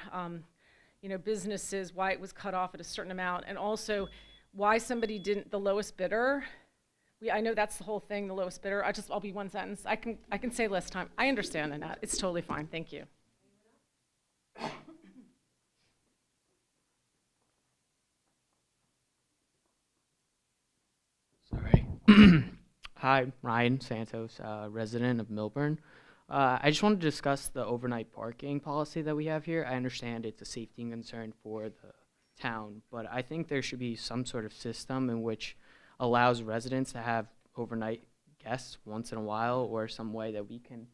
you know, businesses, why it was cut off at a certain amount, and also why somebody didn't, the lowest bidder. I know that's the whole thing, the lowest bidder. I'll be one sentence. I can say less time. I understand, Annette. It's totally fine. Thank you.
Sorry. Hi, Ryan Santos, resident of Milburn. I just wanted to discuss the overnight parking policy that we have here. I understand it's a safety concern for the town, but I think there should be some sort of system in which allows residents to have overnight guests once in a while, or some way that we can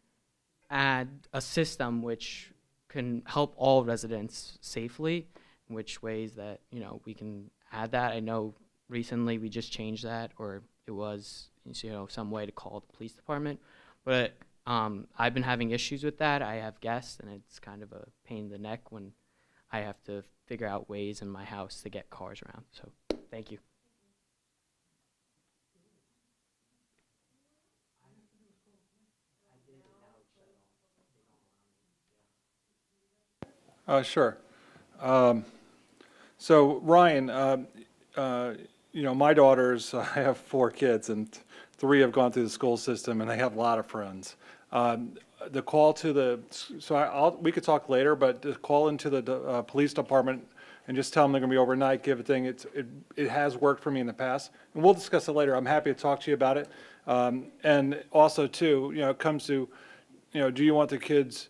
add a system which can help all residents safely, in which ways that, you know, we can add that. I know recently we just changed that, or it was, you know, some way to call the police department, but I've been having issues with that. I have guests, and it's kind of a pain in the neck when I have to figure out ways in my house to get cars around. So, thank you.
Sure. So Ryan, you know, my daughters, I have 4 kids, and 3 have gone through the school system, and they have a lot of friends. The call to the, so we could talk later, but the call into the police department and just tell them they're going to be overnight, give a thing, it has worked for me in the past. And we'll discuss it later. I'm happy to talk to you about it. And also, too, you know, it comes to, you know, do you want the kids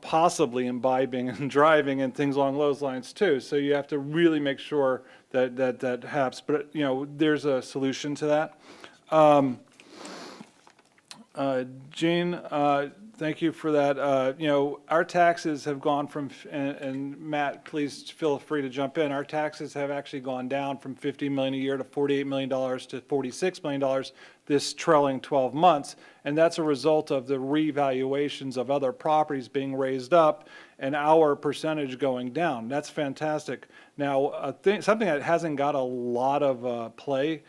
possibly imbibing and driving and things along those lines too. So you have to really make sure that happens. But, you know, there's a solution to that. Jean, thank you for that. You know, our taxes have gone from, and Matt, please feel free to jump in. Our taxes have actually gone down from $50 million a year to $48 million to $46 million this trailing 12 months. And that's a result of the revaluations of other properties being raised up and our percentage going down. That's fantastic. Now, something that hasn't got a lot of play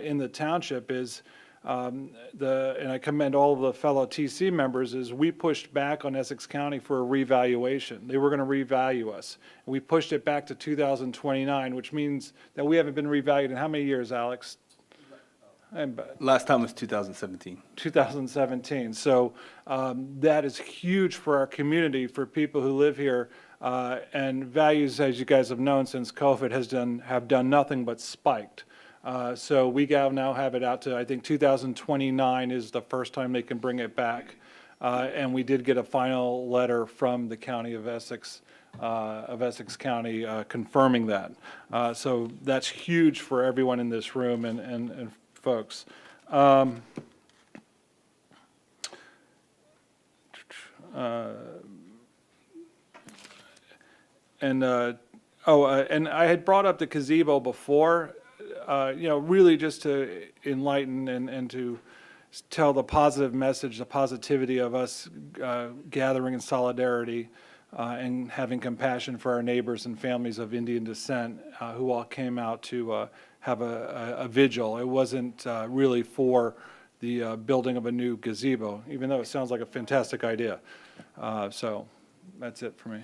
in the township is, and I commend all of the fellow TC members, is we pushed back on Essex County for a revaluation. They were going to revalue us. And we pushed it back to 2029, which means that we haven't been revalued in how many years, Alex?
Last time was 2017.
2017. So that is huge for our community, for people who live here. And values, as you guys have known since COVID, have done nothing but spiked. So we now have it out to, I think 2029 is the first time they can bring it back. And we did get a final letter from the County of Essex County confirming that. So that's huge for everyone in this room and folks. And I had brought up the gazebo before, you know, really just to enlighten and to tell the positive message, the positivity of us gathering in solidarity and having compassion for our neighbors and families of Indian descent who all came out to have a vigil. It wasn't really for the building of a new gazebo, even though it sounds like a fantastic idea. So that's it for me.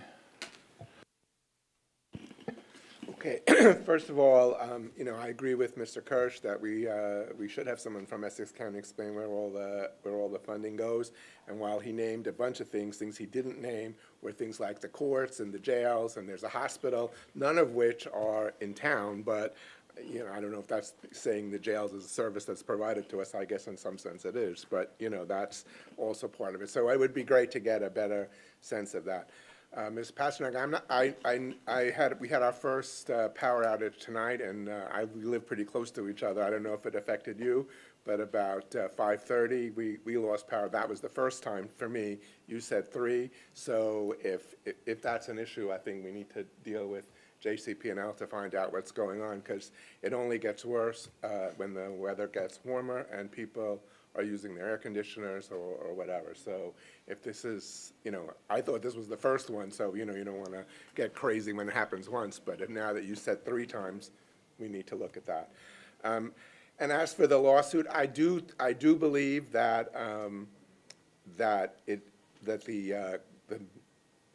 Okay, first of all, you know, I agree with Mr. Kirsch that we should have someone from Essex County explain where all the funding goes. And while he named a bunch of things he didn't name were things like the courts and the jails, and there's a hospital, none of which are in town. But you know, I don't know if that's saying the jails is a service that's provided to us. I guess in some sense it is, but you know, that's also part of it. So it would be great to get a better sense of that. Ms. Pasternak, we had our first power outage tonight, and we live pretty close to each other. I don't know if it affected you, but about 5:30 we lost power. That was the first time for me. You said 3, so if that's an issue, I think we need to deal with JCP&L to find out what's going on, because it only gets worse when the weather gets warmer and people are using their air conditioners or whatever. So if this is, you know, I thought this was the first one, so, you know, you don't want to get crazy when it happens once, but if now that you said 3 times, we need to look at that. And as for the lawsuit, I do believe that the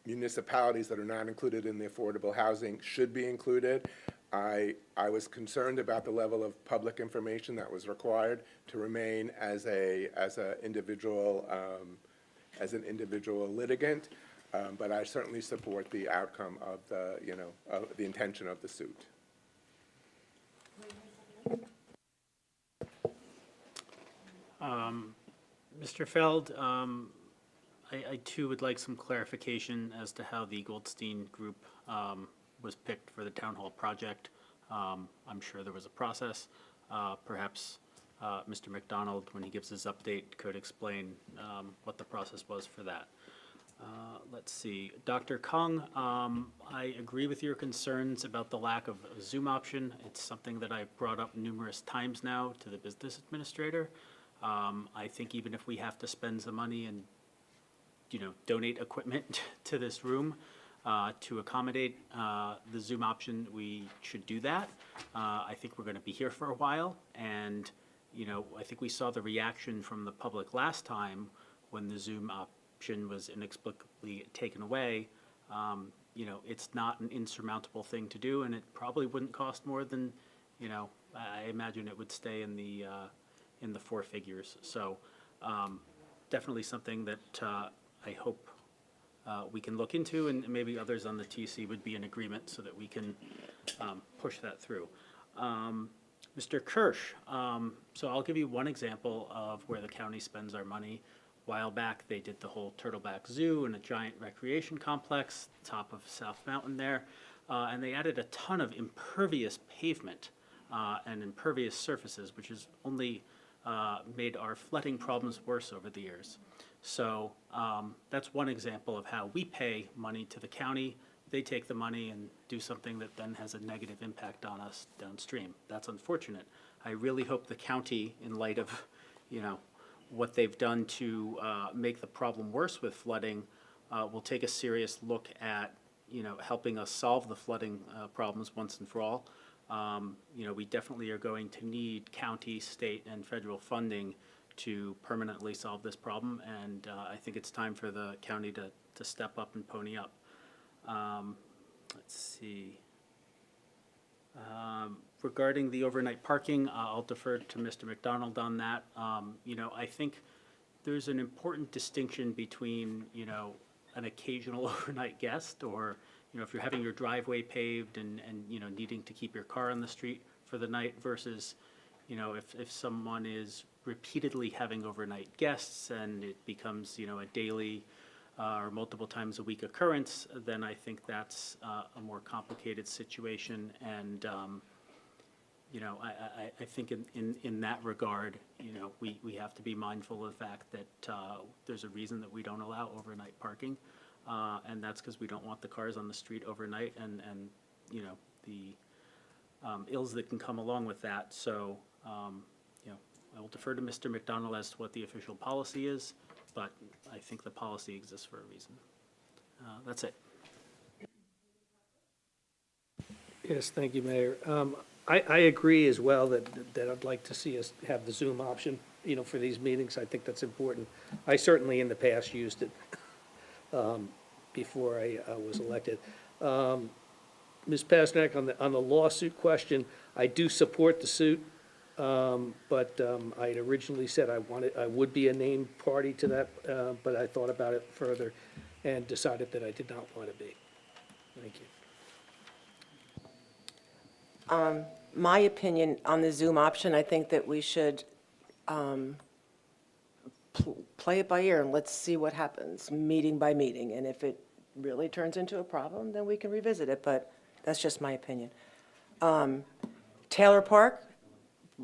municipalities that are not included in the affordable housing should be included. I was concerned about the level of public information that was required to remain as an individual litigant, but I certainly support the outcome of the intention of the suit.
Mr. Feld, I too would like some clarification as to how the Goldstein Group was picked for the town hall project. I'm sure there was a process. Perhaps Mr. McDonald, when he gives his update, could explain what the process was for that. Let's see, Dr. Kung, I agree with your concerns about the lack of a Zoom option. It's something that I've brought up numerous times now to the business administrator. I think even if we have to spend some money and, donate equipment to this room to accommodate the Zoom option, we should do that. I think we're going to be here for a while, and, I think we saw the reaction from the public last time when the Zoom option was inexplicably taken away. It's not an insurmountable thing to do, and it probably wouldn't cost more than, I imagine it would stay in the four figures. So definitely something that I hope we can look into, and maybe others on the TC would be in agreement so that we can push that through. Mr. Kirsch, so I'll give you one example of where the county spends our money. A while back, they did the whole Turtleback Zoo and a giant recreation complex, top of South Mountain there, and they added a ton of impervious pavement and impervious surfaces, which has only made our flooding problems worse over the years. So that's one example of how we pay money to the county. They take the money and do something that then has a negative impact on us downstream. That's unfortunate. I really hope the county, in light of, what they've done to make the problem worse with flooding, will take a serious look at, helping us solve the flooding problems once and for all. We definitely are going to need county, state, and federal funding to permanently solve this problem, and I think it's time for the county to step up and pony up. Let's see. Regarding the overnight parking, I'll defer to Mr. McDonald on that. I think there's an important distinction between, an occasional overnight guest, or, if you're having your driveway paved and needing to keep your car on the street for the night versus, if someone is repeatedly having overnight guests and it becomes, a daily or multiple times a week occurrence, then I think that's a more complicated situation. And, I think in that regard, we have to be mindful of the fact that there's a reason that we don't allow overnight parking. And that's because we don't want the cars on the street overnight and the ills that can come along with that. So, I will defer to Mr. McDonald as to what the official policy is, but I think the policy exists for a reason. That's it.
Yes, thank you, Mayor. I agree as well that I'd like to see us have the Zoom option, for these meetings. I think that's important. I certainly in the past used it before I was elected. Ms. Pasternak, on the lawsuit question, I do support the suit, but I had originally said I would be a named party to that, but I thought about it further and decided that I did not want to be. Thank you.
My opinion on the Zoom option, I think that we should play it by ear and let's see what happens, meeting by meeting. And if it really turns into a problem, then we can revisit it, but that's just my opinion. Taylor Park,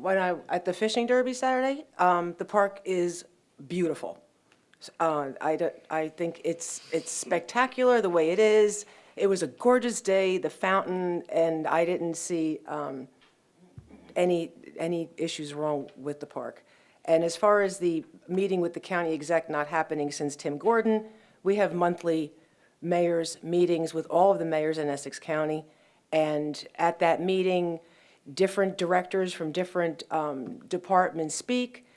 at the fishing derby Saturday, the park is beautiful. I think it's spectacular the way it is. It was a gorgeous day, the fountain, and I didn't see any issues wrong with the park. And as far as the meeting with the county exec not happening since Tim Gordon, we have monthly mayors' meetings with all of the mayors in Essex County. And at that meeting, different directors from different departments speak.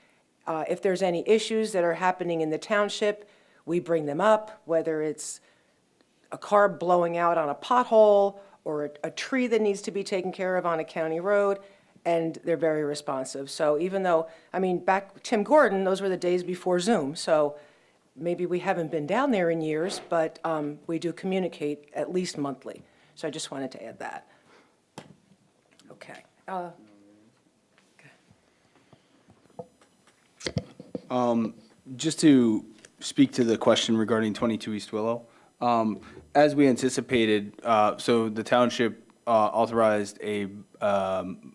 If there's any issues that are happening in the township, we bring them up, whether it's a car blowing out on a pothole or a tree that needs to be taken care of on a county road, and they're very responsive. So even though, back Tim Gordon, those were the days before Zoom, so maybe we haven't been down there in years, but we do communicate at least monthly. So I just wanted to add that. Okay.
Just to speak to the question regarding 22 East Willow, as we anticipated, so the township authorized a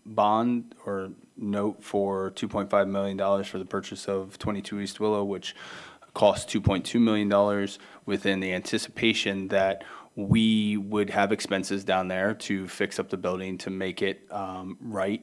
bond or note for $2.5 million for the purchase of 22 East Willow, which cost $2.2 million, within the anticipation that we would have expenses down there to fix up the building to make it right.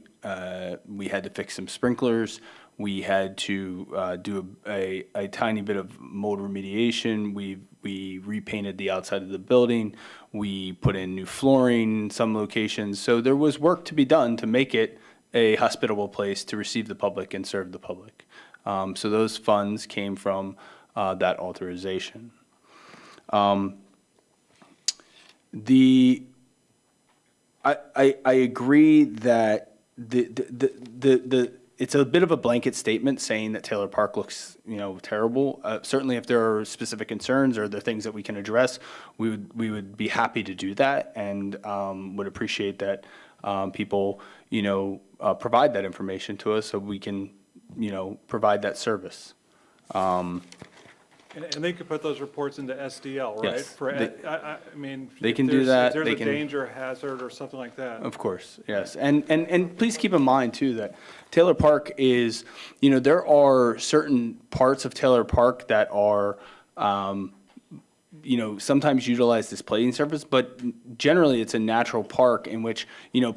We had to fix some sprinklers. We had to do a tiny bit of mold remediation. We repainted the outside of the building. We put in new flooring in some locations. So there was work to be done to make it a hospitable place to receive the public and serve the public. So those funds came from that authorization. I agree that it's a bit of a blanket statement saying that Taylor Park looks, terrible. Certainly, if there are specific concerns or there are things that we can address, we would be happy to do that, and would appreciate that people, provide that information to us so we can, provide that service.
And they could put those reports into SDL, right?
Yes,
I mean,
they
if
can do that,
If there's
they
a
can-
danger, hazard, or something like that.
Of course, yes. And please keep in mind, too, that Taylor Park is, there are certain parts of Taylor Park that are, sometimes utilize this plating surface, but generally it's a natural park in which,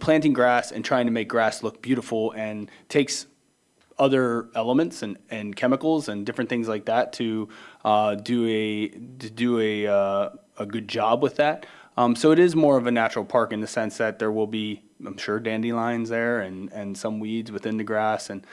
planting grass and trying to make grass look beautiful and takes other elements and chemicals and different things like that to do a good job with that. So it is more of a natural park in the sense that there will be, I'm sure, dandelions there and some weeds within the grass. And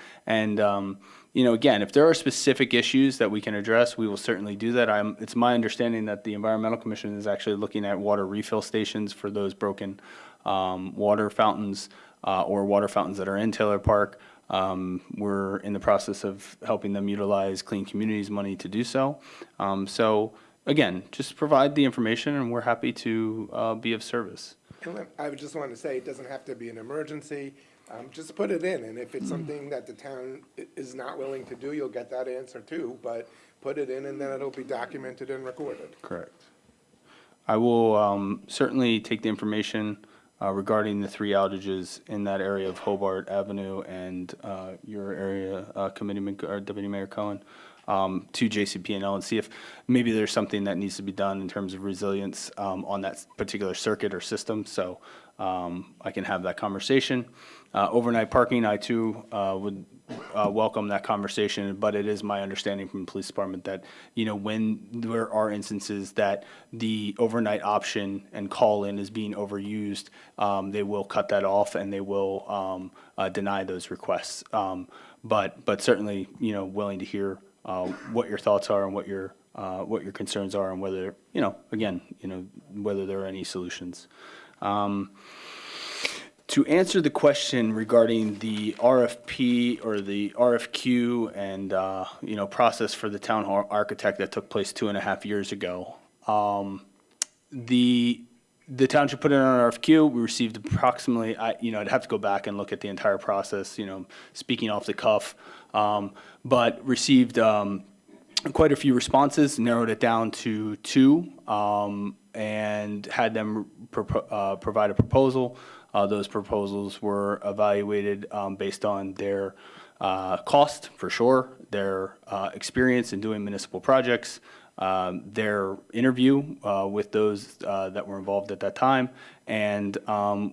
again, if there are specific issues that we can address, we will certainly do that. It's my understanding that the Environmental Commission is actually looking at water refill stations for those broken water fountains or water fountains that are in Taylor Park. We're in the process of helping them utilize Clean Communities money to do so. So again, just provide the information and we're happy to be of service.
I would just want to say, it doesn't have to be an emergency. Just put it in, and if it's something that the town is not willing to do, you'll get that answer too. But put it in, and then it'll be documented and recorded.
Correct. I will certainly take the information regarding the 3 outages in that area of Hobart Avenue and your area, Deputy Mayor Cohen, to JCP&L and see if maybe there's something that needs to be done in terms of resilience on that particular circuit or system. So I can have that conversation. Overnight parking, I too would welcome that conversation, but it is my understanding from the police department that, when there are instances that the overnight option and call-in is being overused, they will cut that off and they will deny those requests. But certainly, willing to hear what your thoughts are and what your concerns are and whether, whether there are any solutions. To answer the question regarding the RFP or the RFQ and, process for the town hall architect that took place 2.5 years ago, the township put in an RFQ. We received approximately, I'd have to go back and look at the entire process, speaking off the cuff, but received quite a few responses, narrowed it down to 2, and had them provide a proposal. Those proposals were evaluated based on their cost, for sure, their experience in doing municipal projects, their interview with those that were involved at that time, and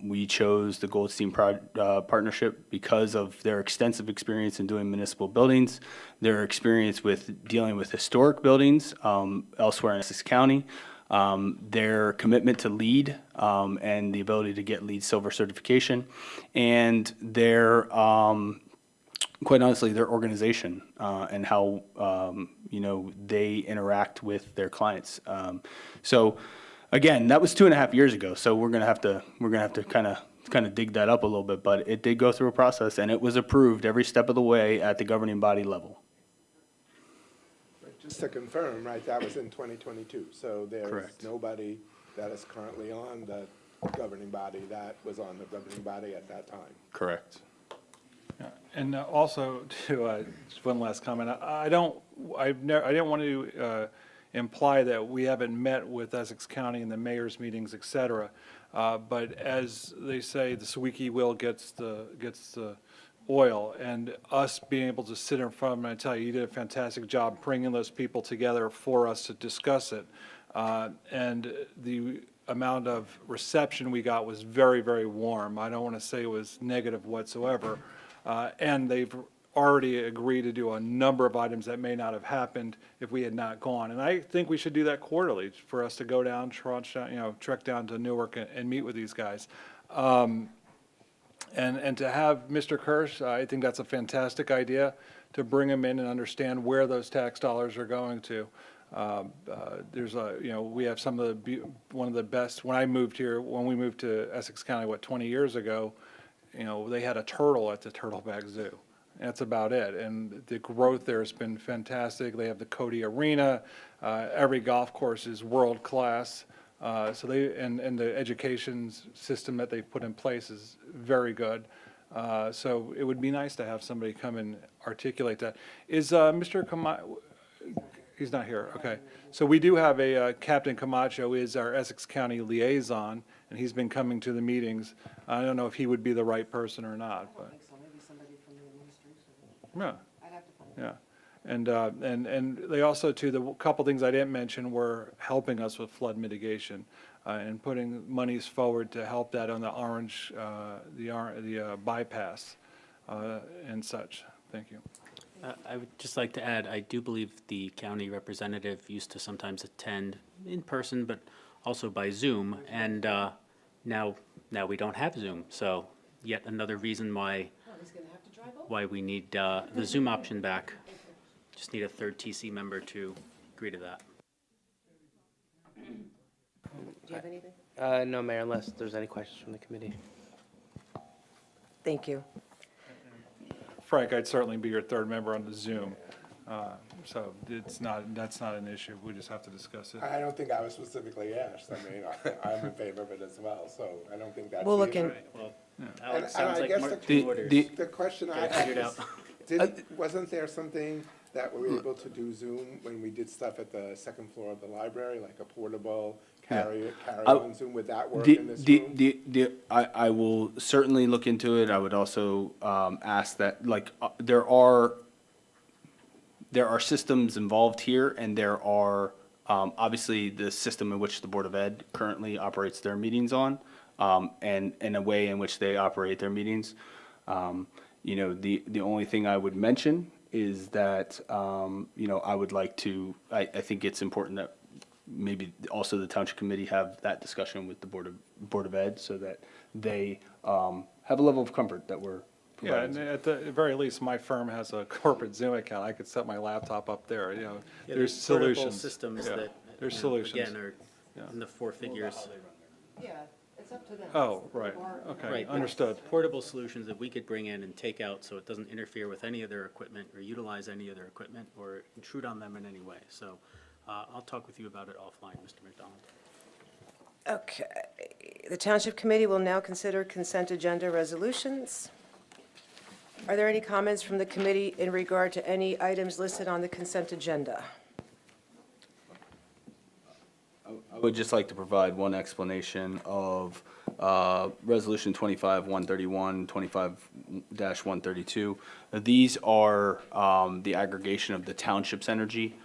we chose the Goldstein partnership because of their extensive experience in doing municipal buildings, their experience with dealing with historic buildings elsewhere in Essex County, their commitment to LEED and the ability to get LEED Silver certification, and their, quite honestly, their organization and how they interact with their clients. So, again, that was 2.5 years ago. So we're gonna have to kind of dig that up a little bit, but it did go through a process and it was approved every step of the way at the governing body level.
Just to confirm, right, that was in 2022, so there's
Correct.
nobody that is currently on the governing body that was on the governing body at that time.
Correct.
Yeah, and also to just one last comment, I didn't want to imply that we haven't met with Essex County in the mayor's meetings, et cetera. But as they say, the squeaky wheel gets the oil, and us being able to sit in front of them, I tell you did a fantastic job bringing those people together for us to discuss it. And the amount of reception we got was very, very warm. I don't want to say it was negative whatsoever. And they've already agreed to do a number of items that may not have happened if we had not gone. And I think we should do that quarterly for us to go down, trek down to Newark and meet with these guys. And to have Mr. Kirsch, I think that's a fantastic idea, to bring him in and understand where those tax dollars are going to. There's we have some of one of the best, when we moved to Essex County, 20 years ago, they had a turtle at the Turtleback Zoo. That's about it. And the growth there has been fantastic. They have the Cody Arena. Every golf course is world class. So and the education system that they've put in place is very good. So it would be nice to have somebody come and articulate that. Is Mr. Camacho, he's not here, okay. So we do have a, Captain Camacho is our Essex County liaison, and he's been coming to the meetings. I don't know if he would be the right person or not, but. Yeah. Yeah. And they also, too, the couple things I didn't mention were helping us with flood mitigation and putting monies forward to help that on the the bypass and such. Thank you.
I would just like to add, I do believe the county representative used to sometimes attend in person, but also by Zoom, and now we don't have Zoom, so yet another reason why we need the Zoom option back. Just need a third TC member to agree to that.
Do you have anything?
No, Mayor, unless there's any questions from the committee.
Thank you.
Frank, I'd certainly be your third member on the Zoom. So that's not an issue. We just have to discuss it.
I don't think I was specifically asked. I mean, I'm in favor of it as well, so I don't think that's.
We'll look
the
in.
issue.
Well,
And
sounds
I
like
guess
marching orders.
the question I
Gotta figure
have
it
is, wasn't there something that we were able to do Zoom when we did stuff at the second floor of the library, like a portable carry-on Zoom? Would that work in this room?
I will certainly look into it. I would also ask that, there are systems involved here, and there are obviously the system in which the Board of Ed currently operates their meetings on, and a way in which they operate their meetings. The only thing I would mention is that, I would like to, I think it's important that maybe also the Township Committee have that discussion with the Board of Ed, so that they have a level of comfort that we're
Yeah,
providing.
and at the very least, my firm has a corporate Zoom account. I could set my laptop up there,
Yeah,
there's
portable
solutions.
systems
Yeah,
that,
there's
you know,
solutions.
again, are in the four figures.
Yeah, it's up to them.
Oh, right, okay,
Right, but
understood.
portable solutions that we could bring in and take out so it doesn't interfere with any of their equipment or utilize any of their equipment or intrude on them in any way. So I'll talk with you about it offline, Mr. McDonald.
Okay. The Township Committee will now consider consent agenda resolutions. Are there any comments from the committee in regard to any items listed on the consent agenda?
I would just like to provide one explanation of Resolution 25-131, 25-132. These are the aggregation of the township's energy,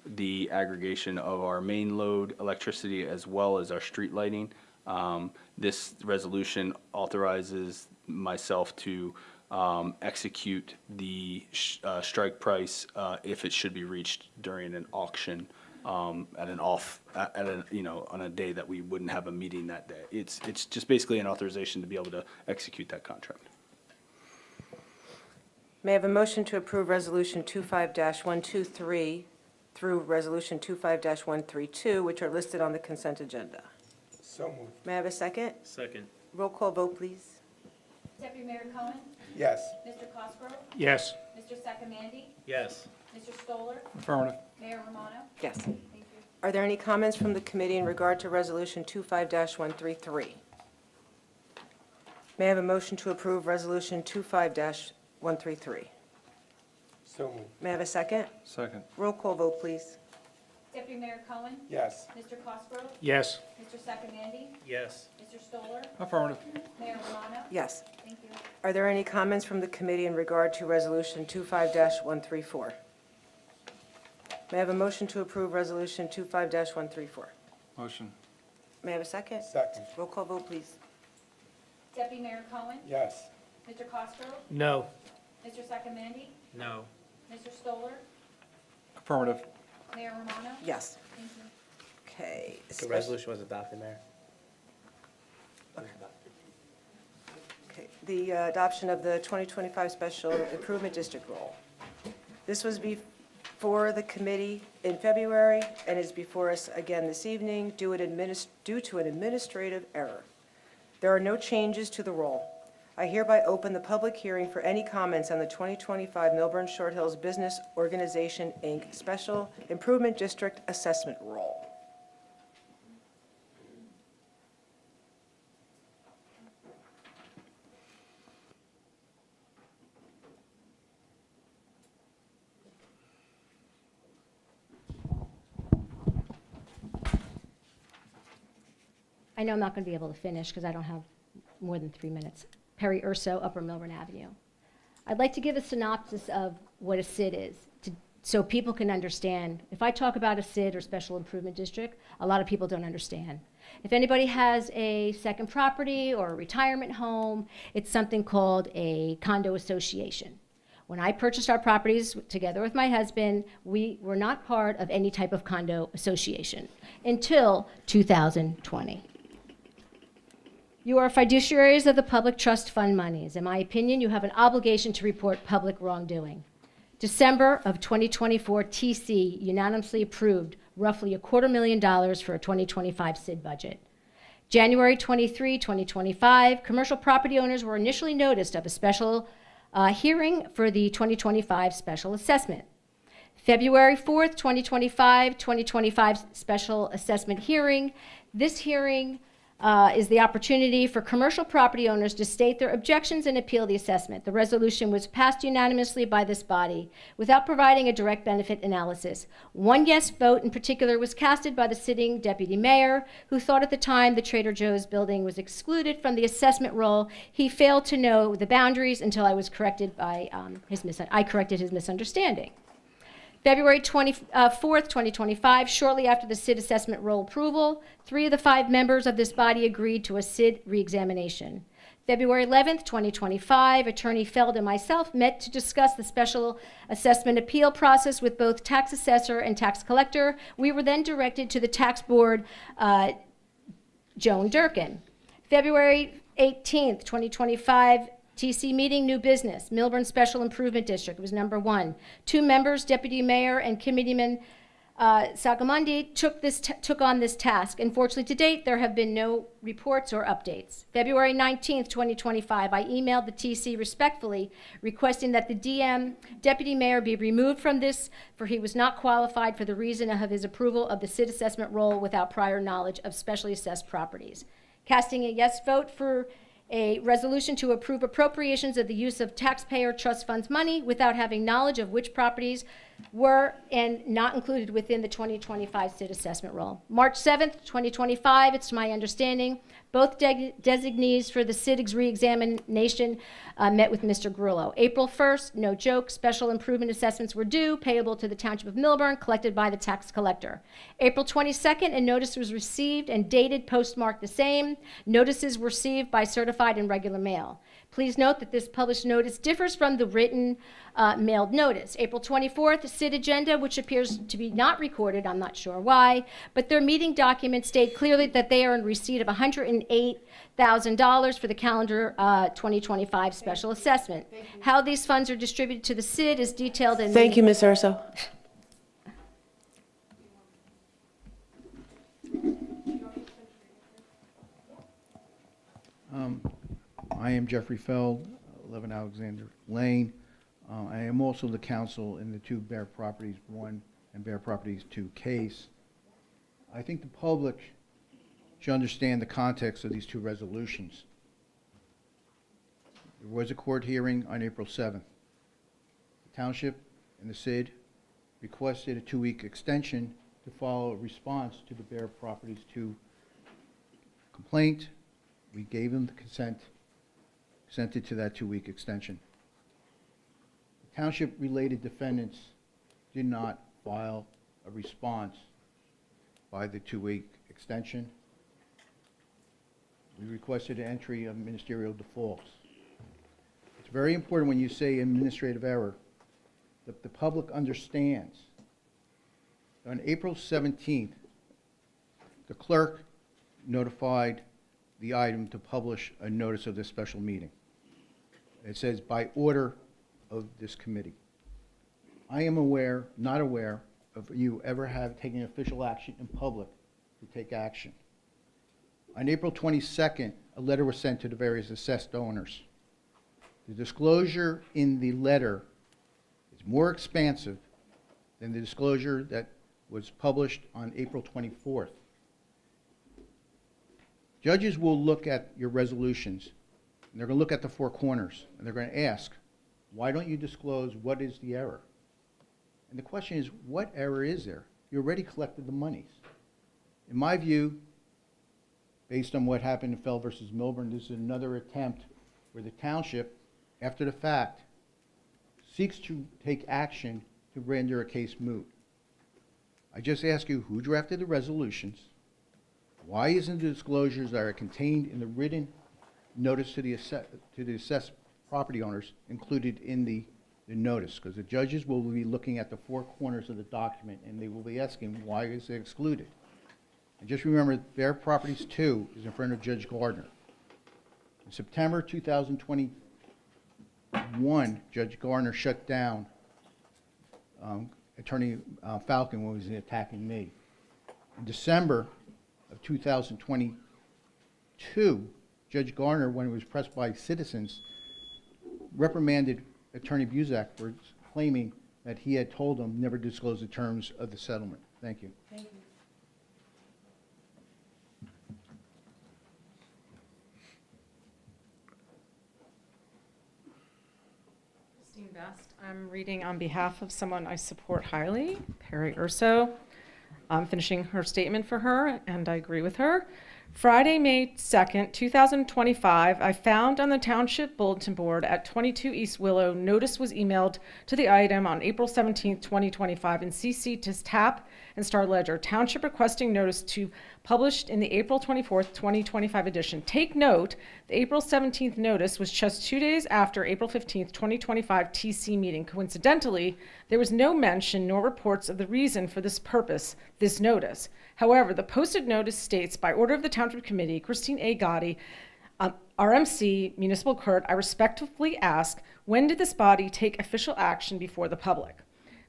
the aggregation of our main load electricity, as well as our street lighting. This resolution authorizes myself to execute the strike price if it should be reached during an auction on a day that we wouldn't have a meeting that day. It's just basically an authorization to be able to execute that contract.
May I have a motion to approve Resolution 25-123 through Resolution 25-132, which are listed on the consent agenda?
So moved.
May I have a second?
Second.
Roll call vote, please.
Deputy Mayor Cohen?
Yes.
Mr. Cosgrove?
Yes.
Mr. Sacamandi?
Yes.
Mr. Stoller?
Affirmative.
Mayor Romano?
Yes.
Thank you.
Are there any comments from the committee in regard to Resolution 25-133? May I have a motion to approve Resolution 25-133?
So moved.
May I have a second?
Second.
Roll call vote, please.
Deputy Mayor Cohen?
Yes.
Mr. Cosgrove?
Yes.
Mr. Sakamandy?
Yes.
Mr. Stoller?
Affirmative.
Mayor Romano?
Yes.
Thank you.
Are there any comments from the committee in regard to Resolution 25-134? May I have a motion to approve Resolution 25-134?
Motion.
May I have a second?
Second.
Roll call vote, please.
Deputy Mayor Cohen?
Yes.
Mr. Cosgrove?
No.
Mr. Sakamandy?
No.
Mr. Stoller?
Affirmative.
Mayor Romano?
Yes.
Thank you.
Okay.
The resolution was adopted, Mayor.
Okay, the adoption of the 2025 Special Improvement District Rule. This was before the committee in February and is before us again this evening due to an administrative error. There are no changes to the role. I hereby open the public hearing for any comments on the 2025 Milburn Short Hills Business Organization, Inc. Special Improvement District Assessment Role.
I know I'm not going to be able to finish because I don't have more than 3 minutes. Perry Urso, Upper Milburn Avenue. I'd like to give a synopsis of what a SID is, so people can understand. If I talk about a SID or Special Improvement District, a lot of people don't understand. If anybody has a second property or a retirement home, it's something called a condo association. When I purchased our properties together with my husband, we were not part of any type of condo association until 2020. You are fiduciaries of the public trust fund monies. In my opinion, you have an obligation to report public wrongdoing. December of 2024, TC unanimously approved roughly $250,000 for a 2025 SID budget. January 23, 2025, commercial property owners were initially noticed of a special hearing for the 2025 special assessment. February 4th, 2025 special assessment hearing. This hearing is the opportunity for commercial property owners to state their objections and appeal the assessment. The resolution was passed unanimously by this body without providing a direct benefit analysis. One yes vote in particular was casted by the sitting deputy mayor, who thought at the time the Trader Joe's building was excluded from the assessment roll. He failed to know the boundaries until I was corrected by I corrected his misunderstanding. February 24th, 2025, shortly after the SID assessment roll approval, 3 of the 5 members of this body agreed to a SID reexamination. February 11th, 2025, Attorney Feld and myself met to discuss the special assessment appeal process with both tax assessor and tax collector. We were then directed to the tax board, Joan Durkin. February 18th, 2025, TC meeting, new business, Milburn Special Improvement District was number 1. 2 members, Deputy Mayor and Committeeman Sakamundi, took on this task. Unfortunately, to date, there have been no reports or updates. February 19th, 2025, I emailed the TC respectfully requesting that the Deputy Mayor, be removed from this, for he was not qualified for the reason of his approval of the SID assessment roll without prior knowledge of specially assessed properties. Casting a yes vote for a resolution to approve appropriations of the use of taxpayer trust funds money without having knowledge of which properties were and not included within the 2025 SID assessment roll. March 7th, 2025, it's my understanding, both designees for the SID reexamination met with Mr. Grillo. April 1st, no joke, special improvement assessments were due, payable to the Township of Milburn, collected by the tax collector. April 22nd, a notice was received and dated, postmarked the same. Notices were received by certified and regular mail. Please note that this published notice differs from the written mailed notice. April 24th, SID agenda, which appears to be not recorded, I'm not sure why, but their meeting documents state clearly that they are in receipt of $108,000 for the calendar 2025 special assessment. How these funds are distributed to the SID is detailed in
Thank you, Ms. Urso.
I am Jeffrey Feld, 11 Alexander Lane. I am also the counsel in the 2 Bear Properties 1 and Bear Properties 2 case. I think the public should understand the context of these 2 resolutions. There was a court hearing on April 7th. The Township and the SID requested a 2-week extension to file a response to the Bear Properties 2 complaint. We gave them the consented to that 2-week extension. Township-related defendants did not file a response by the 2-week extension. We requested an entry of ministerial defaults. It's very important when you say administrative error that the public understands. On April 17th, the clerk notified the item to publish a notice of this special meeting. It says, by order of this committee. I am not aware of you ever have taken official action in public to take action. On April 22nd, a letter was sent to the various assessed owners. The disclosure in the letter is more expansive than the disclosure that was published on April 24th. Judges will look at your resolutions, and they're going to look at the four corners, and they're going to ask, why don't you disclose what is the error? And the question is, what error is there? You already collected the monies. In my view, based on what happened in Fell versus Milburn, this is another attempt where the township, after the fact, seeks to take action to render a case moot. I just ask you, who drafted the resolutions? Why isn't the disclosures that are contained in the written notice to the assessed property owners included in the notice? Because the judges will be looking at the four corners of the document and they will be asking, why is it excluded? And just remember, Bear Properties 2 is in front of Judge Gardner. In September 2021, Judge Gardner shut down Attorney Falcon when he was attacking me. In December of 2022, Judge Garner, when he was pressed by citizens, reprimanded Attorney Buzak for claiming that he had told him never to disclose the terms of the settlement. Thank you.
Thank you.
Christine Best. I'm reading on behalf of someone I support highly, Perry Urso. I'm finishing her statement for her, and I agree with her. Friday, May 2nd, 2025, I found on the Township Bulletin Board at 22 East Willow, notice was emailed to the item on April 17th, 2025, and CC to TAP and Star Ledger. Township requesting notice to published in the April 24th, 2025 edition. Take note, the April 17th notice was just 2 days after April 15th, 2025 TC meeting. Coincidentally, there was no mention nor reports of the reason for this purpose, this notice. However, the posted notice states, by order of the Township Committee, Christine A. Gotti, RMC, Municipal Court, I respectfully ask, when did this body take official action before the public?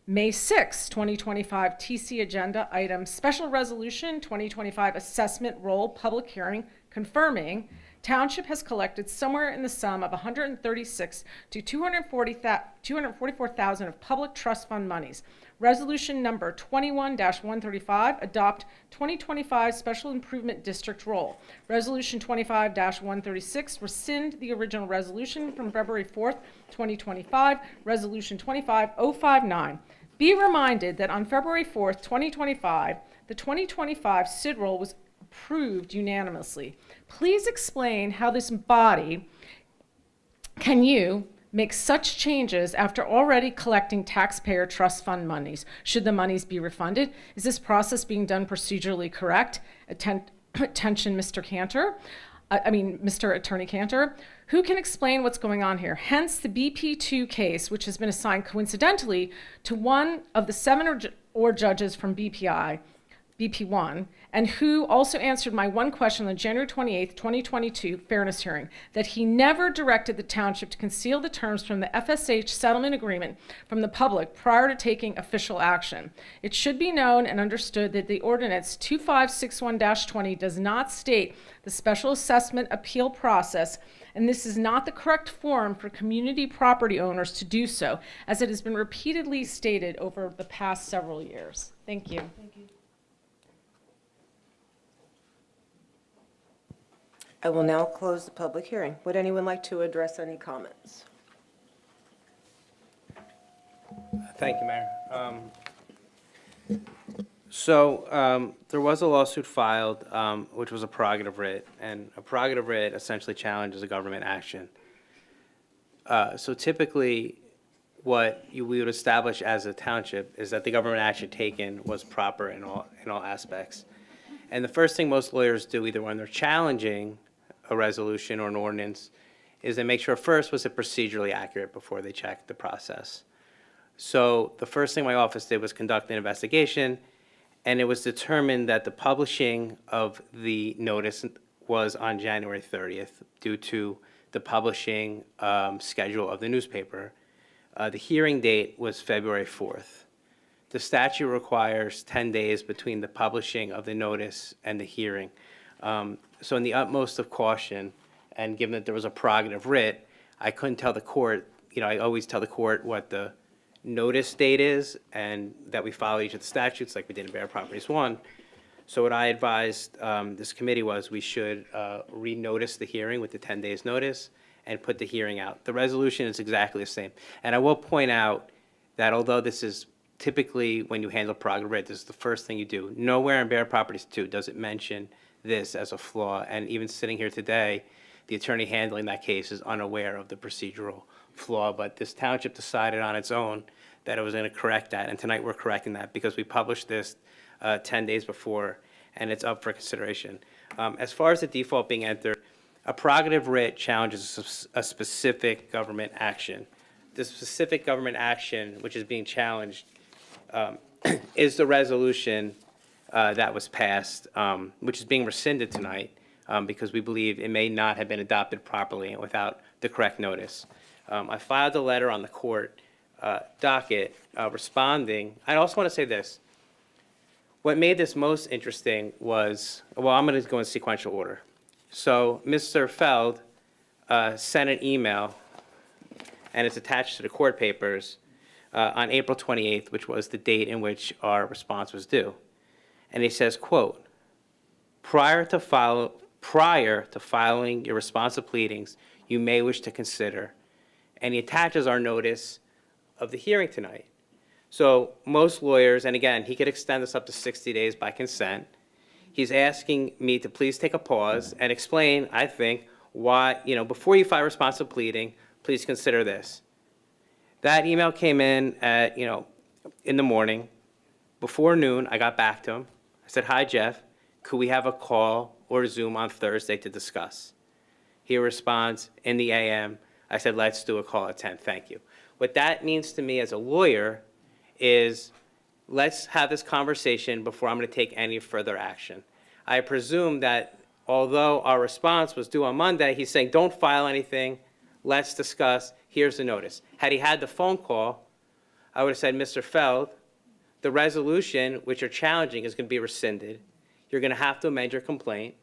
May 6, 2025 TC agenda item, special resolution 2025 assessment roll public hearing confirming Township has collected somewhere in the sum of $136,000 to $244,000 of public trust fund monies. Resolution number 21-135, adopt 2025 Special Improvement District roll. Resolution 25-136, rescind the original resolution from February 4th, 2025. Resolution 25059. Be reminded that on February 4th, 2025, the 2025 SID roll was approved unanimously. Please explain how this body can make such changes after already collecting taxpayer trust fund monies? Should the monies be refunded? Is this process being done procedurally correct? Attention, Mr. Mr. Attorney Cantor. Who can explain what's going on here? Hence the BP2 case, which has been assigned coincidentally to one of the 7 or judges from BP1, and who also answered my one question on January 28th, 2022 fairness hearing, that he never directed the Township to conceal the terms from the FSH settlement agreement from the public prior to taking official action. It should be known and understood that the ordinance 2561-20 does not state the special assessment appeal process, and this is not the correct forum for community property owners to do so, as it has been repeatedly stated over the past several years. Thank you.
Thank you. I will now close the public hearing. Would anyone like to address any comments?
Thank you, Mayor. So there was a lawsuit filed, which was a prerogative writ, and a prerogative writ essentially challenges a government action. So typically, what we would establish as a township is that the government action taken was proper in all aspects. And the first thing most lawyers do, either when they're challenging a resolution or an ordinance, is they make sure first was it procedurally accurate before they check the process. So the first thing my office did was conduct an investigation, and it was determined that the publishing of the notice was on January 30th due to the publishing schedule of the newspaper. The hearing date was February 4th. The statute requires 10 days between the publishing of the notice and the hearing. So in the utmost of caution, and given that there was a prerogative writ, I couldn't tell the court, I always tell the court what the notice date is and that we follow each of the statutes like we did in Bear Properties 1. So what I advised this committee was we should renotice the hearing with the 10 days notice and put the hearing out. The resolution is exactly the same. And I will point out that although this is typically when you handle prerogative writ, this is the first thing you do. Nowhere in Bear Properties 2 does it mention this as a flaw. And even sitting here today, the attorney handling that case is unaware of the procedural flaw. But this township decided on its own that it was going to correct that. And tonight we're correcting that because we published this 10 days before, and it's up for consideration. As far as the default being entered, a prerogative writ challenges a specific government action. The specific government action which is being challenged is the resolution that was passed, which is being rescinded tonight because we believe it may not have been adopted properly and without the correct notice. I filed a letter on the court docket responding. I also want to say this. What made this most interesting was, well, I'm going to go in sequential order. So Mr. Feld sent an email, and it's attached to the court papers, on April 28th, which was the date in which our response was due. And he says, quote, prior to filing your responsive pleadings, you may wish to consider. And he attaches our notice of the hearing tonight. So most lawyers, and again, he could extend this up to 60 days by consent. He's asking me to please take a pause and explain, I think, why, before you file responsive pleading, please consider this. That email came in at, in the morning. Before noon, I got back to him. I said, hi, Jeff. Could we have a call or Zoom on Thursday to discuss? He responds, in the AM. I said, let's do a call at 10. Thank you. What that means to me as a lawyer is let's have this conversation before I'm going to take any further action. I presume that although our response was due on Monday, he's saying, don't file anything. Let's discuss. Here's the notice. Had he had the phone call, I would have said, Mr. Feld, the resolution which you're challenging is going to be rescinded. You're going to have to amend your complaint.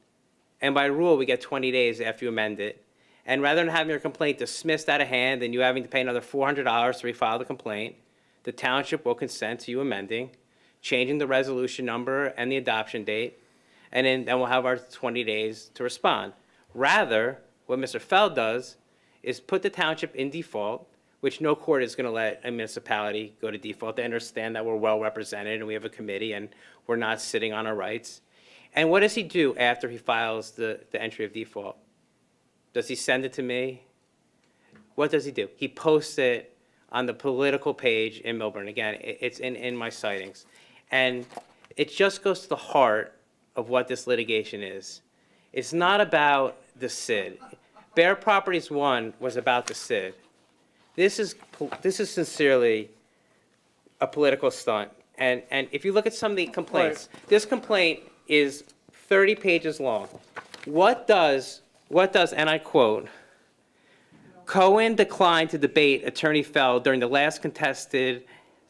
And by rule, we get 20 days after you amend it. And rather than having your complaint dismissed out of hand and you having to pay another $400 to refile the complaint, the township will consent to you amending, changing the resolution number and the adoption date, and then we'll have our 20 days to respond. Rather, what Mr. Feld does is put the township in default, which no court is going to let a municipality go to default. They understand that we're well represented and we have a committee and we're not sitting on our rights. And what does he do after he files the entry of default? Does he send it to me? What does he do? He posts it on the political page in Milburn. Again, it's in my sightings. And it just goes to the heart of what this litigation is. It's not about the SID. Bear Properties 1 was about the SID. This is sincerely a political stunt. And if you look at some of the complaints, this complaint is 30 pages long. What does, and I quote, Cohen declined to debate Attorney Feld during the last contested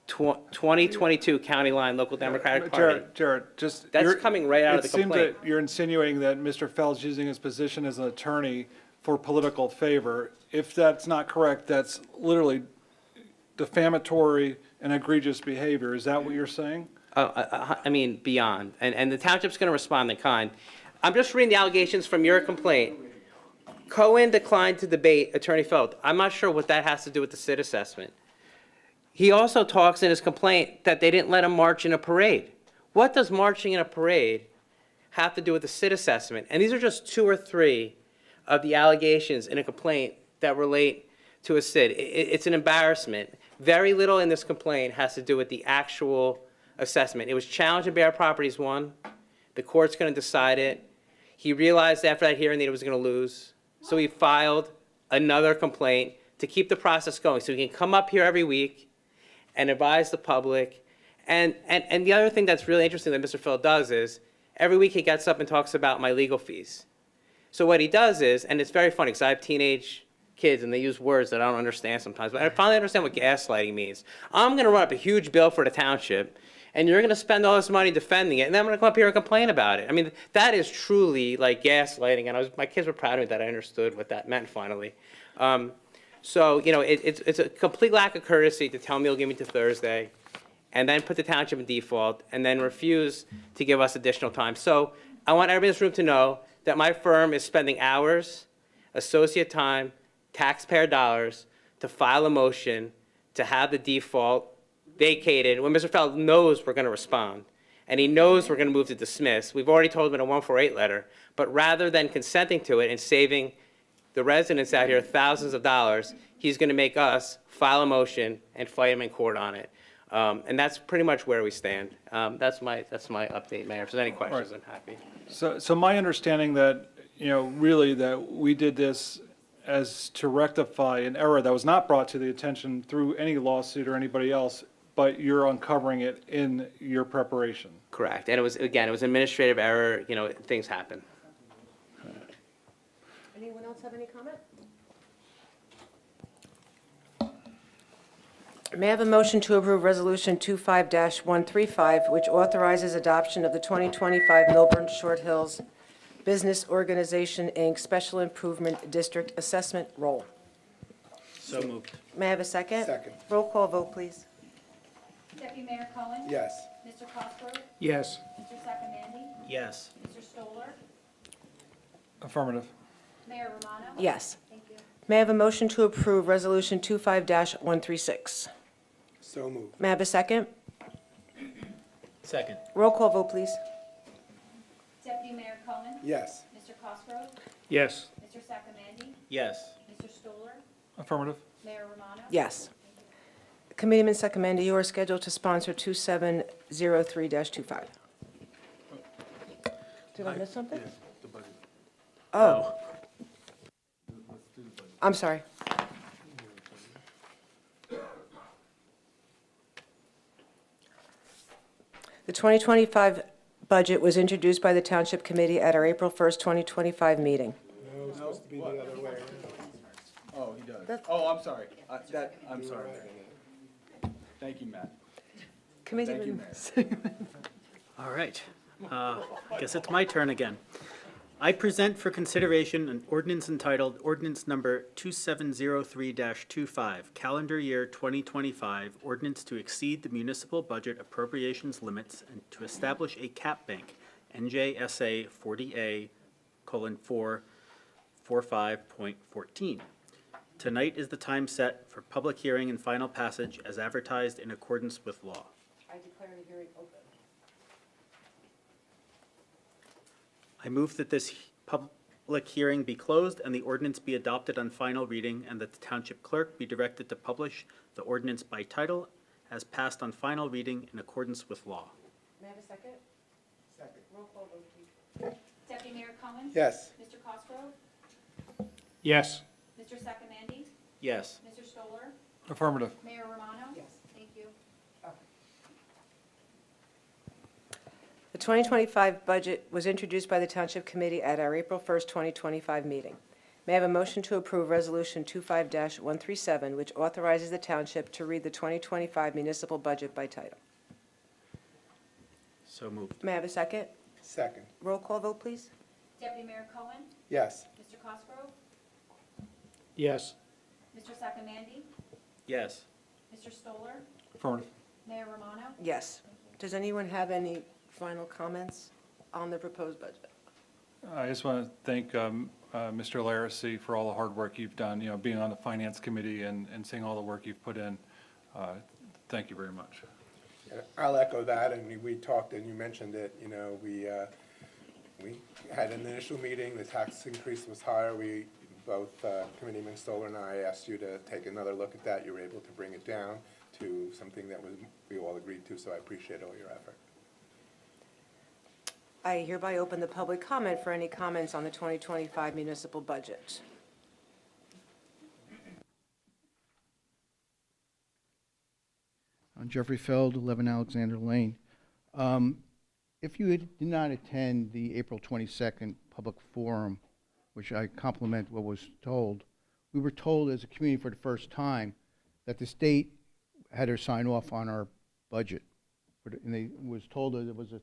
2022 county line local Democratic Party.
Jared, just.
That's coming right out of the complaint.
It seems that you're insinuating that Mr. Feld's using his position as an attorney for political favor. If that's not correct, that's literally defamatory and egregious behavior. Is that what you're saying?
I mean, beyond. And the township's going to respond in kind. I'm just reading the allegations from your complaint. Cohen declined to debate Attorney Feld. I'm not sure what that has to do with the SID assessment. He also talks in his complaint that they didn't let him march in a parade. What does marching in a parade have to do with the SID assessment? And these are just 2 or 3 of the allegations in a complaint that relate to a SID. It's an embarrassment. Very little in this complaint has to do with the actual assessment. It was challenged in Bear Properties 1. The court's going to decide it. He realized after that hearing that he was going to lose, so he filed another complaint to keep the process going, so he can come up here every week and advise the public. And the other thing that's really interesting that Mr. Phil does is, every week he gets up and talks about my legal fees. So what he does is, and it's very funny because I have teenage kids and they use words that I don't understand sometimes, but I finally understand what gaslighting means. I'm going to run up a huge bill for the township, and you're going to spend all this money defending it, and then I'm going to come up here and complain about it. I mean, that is truly like gaslighting, and my kids were proud of me that I understood what that meant finally. So, you know, it's a complete lack of courtesy to tell me he'll give me to Thursday, and then put the township in default, and then refuse to give us additional time. So I want everybody in this room to know that my firm is spending hours, associate time, taxpayer dollars to file a motion to have the default vacated when Mr. Feld knows we're going to respond, and he knows we're going to move to dismiss. We've already told him in a 148 letter, but rather than consenting to it and saving the residents out here thousands of dollars, he's going to make us file a motion and fight him in court on it. And that's pretty much where we stand. That's my update, Mayor. If there's any questions, I'm happy.
So my understanding that, you know, really that we did this as to rectify an error that was not brought to the attention through any lawsuit or anybody else, but you're uncovering it in your preparation.
Correct. And it was administrative error. You know, things happen.
Anyone else have any comment? May I have a motion to approve Resolution 25-135, which authorizes adoption of the 2025 Milburn Short Hills Business Organization, Inc. Special Improvement District Assessment Roll?
So moved.
May I have a second?
Second.
Roll call vote, please.
Deputy Mayor Cohen?
Yes.
Mr. Cosgrove?
Yes.
Mr. Sacramandi?
Yes.
Mr. Stoller?
Affirmative.
Mayor Romano?
Yes.
Thank you.
May I have a motion to approve Resolution 25-136?
So moved.
May I have a second?
Second.
Roll call vote, please.
Deputy Mayor Cohen?
Yes.
Mr. Cosgrove?
Yes.
Mr. Sacramandi?
Yes.
Mr. Stoller?
Affirmative.
Mayor Romano?
Yes. Committeeman Sacramandi, you are scheduled to sponsor 2703-25. Did I miss something? Oh. I'm sorry. The 2025 budget was introduced by the Township Committee at our April 1st, 2025 meeting.
No, it's supposed to be the other way.
Oh, he does. Oh, I'm sorry. I'm sorry. Thank you, Matt.
Committeeman.
All right. I guess it's my turn again. I present for consideration an ordinance entitled Ordinance Number 2703-25, Calendar Year 2025, Ordinance to exceed the municipal budget appropriations limits and to establish a cap bank, NJSA 40A:445.14. Tonight is the time set for public hearing and final passage as advertised in accordance with law.
I declare the hearing open.
I move that this public hearing be closed and the ordinance be adopted on final reading, and that the township clerk be directed to publish the ordinance by title as passed on final reading in accordance with law.
May I have a second?
Second.
Roll call vote, please.
Deputy Mayor Cohen?
Yes.
Mr. Cosgrove?
Yes.
Mr. Sacramandi?
Yes.
Mr. Stoller?
Affirmative.
Mayor Romano?
Yes.
Thank you.
The 2025 budget was introduced by the Township Committee at our April 1st, 2025 meeting. May I have a motion to approve Resolution 25-137, which authorizes the Township to read the 2025 municipal budget by title?
So moved.
May I have a second?
Second.
Roll call vote, please.
Deputy Mayor Cohen?
Yes.
Mr. Cosgrove?
Yes.
Mr. Sacramandi?
Yes.
Mr. Stoller?
Affirmative.
Mayor Romano?
Yes. Does anyone have any final comments on the proposed budget?
I just want to thank Mr. Laracy for all the hard work you've done, you know, being on the Finance Committee and seeing all the work you've put in. Thank you very much.
I'll echo that, and we talked, and you mentioned it, we had an initial meeting, the tax increase was higher, both Committeeman Stoller and I asked you to take another look at that, you were able to bring it down to something that we all agreed to, so I appreciate all your effort.
I hereby open the public comment for any comments on the 2025 municipal budget.
Jeffrey Feld, 11 Alexander Lane. If you did not attend the April 22nd public forum, which I compliment what was told, we were told as a community for the first time that the state had to sign off on our budget. And they was told that it was a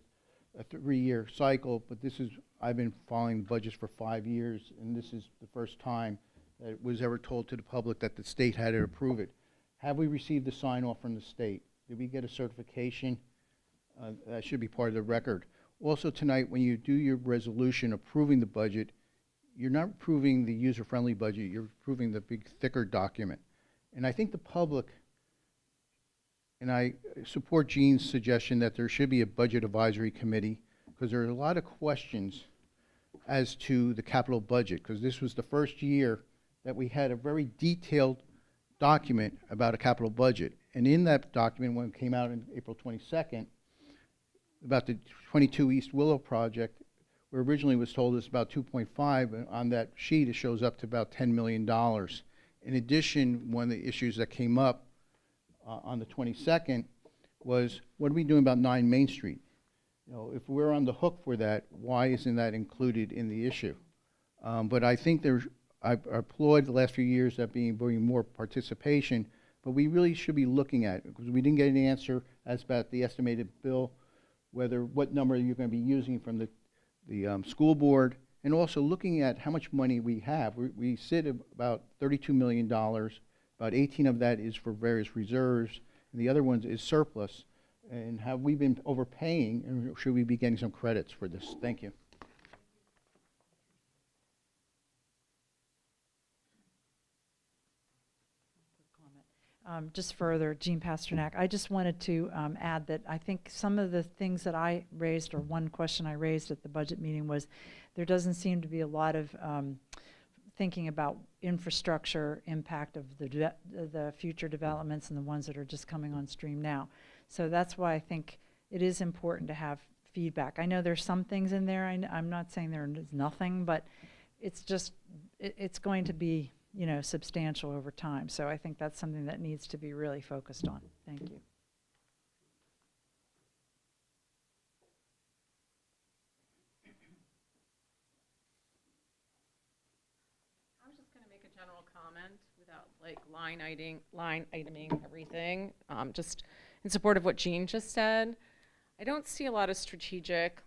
3-year cycle, but I've been following budgets for 5 years, and this is the first time that it was ever told to the public that the state had to approve it. Have we received a sign-off from the state? Did we get a certification? That should be part of the record. Also tonight, when you do your resolution approving the budget, you're not approving the user-friendly budget, you're approving the big, thicker document. And I think the public, and I support Gene's suggestion that there should be a budget advisory committee, because there are a lot of questions as to the capital budget, because this was the first year that we had a very detailed document about a capital budget. And in that document, when it came out on April 22nd, about the 22 East Willow project, where originally was told us about 2.5, and on that sheet it shows up to about $10 million. In addition, one of the issues that came up on the 22nd was, what are we doing about 9 Main Street? If we're on the hook for that, why isn't that included in the issue? But I think I applaud the last few years that bringing more participation, but we really should be looking at it, because we didn't get an answer as about the estimated bill, what number you're going to be using from the school board, and also looking at how much money we have. We sit at about $32 million, about 18 of that is for various reserves, and the other ones is surplus. And have we been overpaying, and should we be getting some credits for this? Thank you.
Just further, Jean Pasternak, I just wanted to add that I think some of the things that I raised, or one question I raised at the budget meeting, was there doesn't seem to be a lot of thinking about infrastructure impact of the future developments and the ones that are just coming on stream now. So that's why I think it is important to have feedback. I know there's some things in there, I'm not saying there is nothing, but it's just, it's going to be substantial over time. So I think that's something that needs to be really focused on. Thank you.
I was just going to make a general comment without line iteming everything. Just in support of what Jean just said, I don't see a lot of strategic,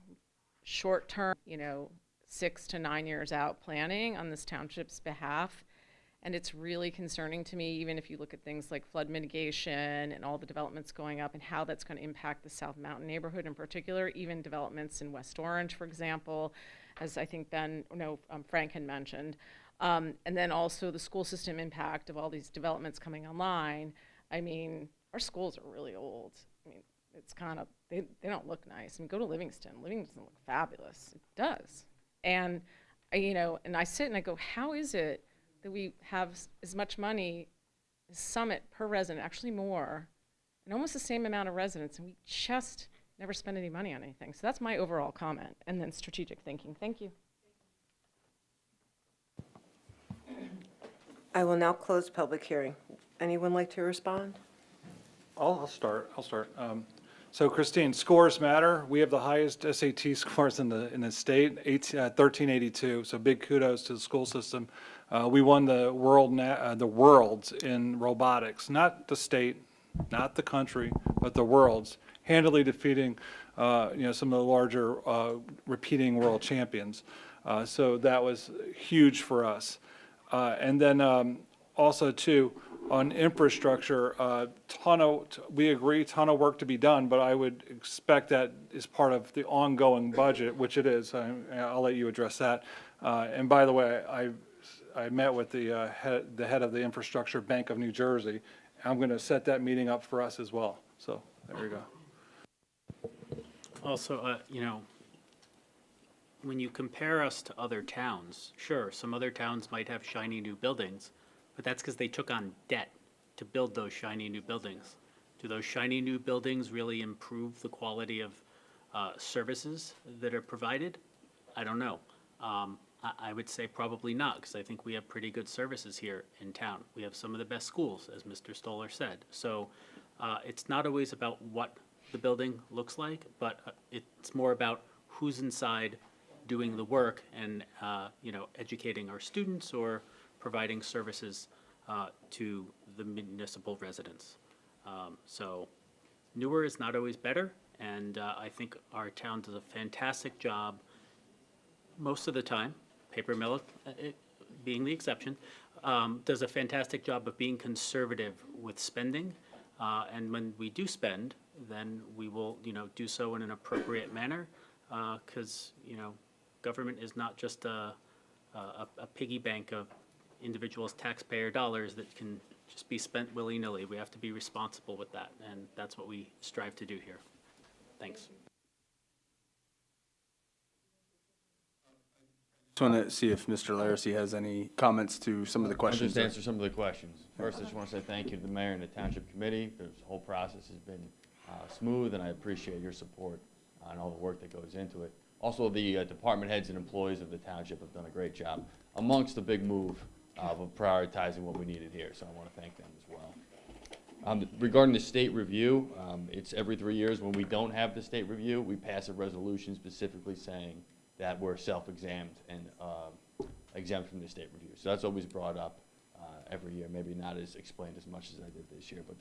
short-term, 6 to 9 years out planning on this township's behalf. And it's really concerning to me, even if you look at things like flood mitigation and all the developments going up and how that's going to impact the South Mountain neighborhood in particular, even developments in West Orange, for example, as I think Frank had mentioned. And then also the school system impact of all these developments coming online. I mean, our schools are really old. I mean, it's kind of, they don't look nice. I mean, go to Livingston. Livingston looks fabulous. It does. And, and I sit and I go, how is it that we have as much money as Summit per resident, actually more, and almost the same amount of residents, and we just never spend any money on anything. So that's my overall comment, and then strategic thinking. Thank you.
I will now close public hearing. Anyone like to respond?
I'll start. So Christine, scores matter. We have the highest SAT scores in the state, 1382. So big kudos to the school system. We won the worlds in robotics, not the state, not the country, but the worlds, handily defeating some of the larger repeating world champions. So that was huge for us. And then also too, on infrastructure, we agree, ton of work to be done, but I would expect that is part of the ongoing budget, which it is. I'll let you address that. And by the way, I met with the head of the Infrastructure Bank of New Jersey. I'm going to set that meeting up for us as well. So there you go.
Also, when you compare us to other towns, sure, some other towns might have shiny new buildings, but that's because they took on debt to build those shiny new buildings. Do those shiny new buildings really improve the quality of services that are provided? I don't know. I would say probably not, because I think we have pretty good services here in town. We have some of the best schools, as Mr. Stoller said. So it's not always about what the building looks like, but it's more about who's inside doing the work and, educating our students or providing services to the municipal residents. So newer is not always better, and I think our town does a fantastic job most of the time. Paper Mill being the exception, does a fantastic job of being conservative with spending. And when we do spend, then we will, do so in an appropriate manner, because, government is not just a piggy bank of individuals' taxpayer dollars that can just be spent willy-nilly. We have to be responsible with that, and that's what we strive to do here. Thanks.
Just want to see if Mr. Laracy has any comments to some of the
I'll
questions.
just answer some of the questions. First, I just want to say thank you to the mayor and the township committee. This whole process has been smooth, and I appreciate your support and all the work that goes into it. Also, the department heads and employees of the township have done a great job amongst the big move of prioritizing what we needed here, so I want to thank them as well. Regarding the state review, it's every 3 years. When we don't have the state review, we pass a resolution specifically saying that we're self-examined and exempt from the state review. So that's always brought up every year, maybe not as explained as much as I did this year. But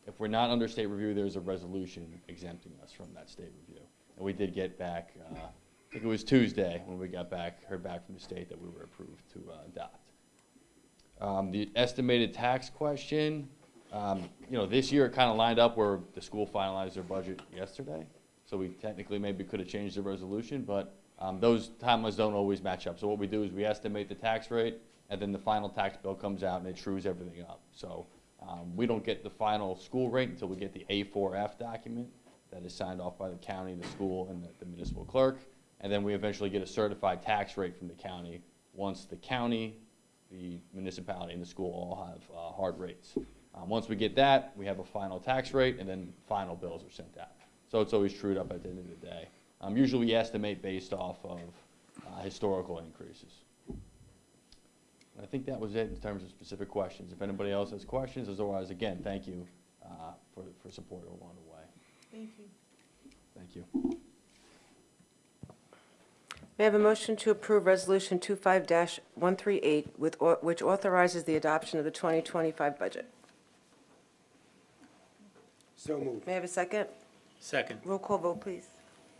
if we're not under state review, there's a resolution exempting us from that state review. And we did get back, I think it was Tuesday when we heard back from the state that we were approved to adopt. The estimated tax question, this year it kind of lined up where the school finalized their budget yesterday. So we technically maybe could have changed the resolution, but those timelines don't always match up. So what we do is we estimate the tax rate, and then the final tax bill comes out and it trues everything up. So we don't get the final school rate until we get the A4F document that is signed off by the county, the school, and the municipal clerk. And then we eventually get a certified tax rate from the county once the county, the municipality, and the school all have hard rates. Once we get that, we have a final tax rate, and then final bills are sent out. So it's always trued up at the end of the day. Usually we estimate based off of historical increases. And I think that was it in terms of specific questions. If anybody else has questions, otherwise, again, thank you for support along the way.
Thank you.
Thank you.
May I have a motion to approve Resolution 25-138, which authorizes the adoption of the 2025 budget?
So moved.
May I have a second?
Second.
Roll call vote, please.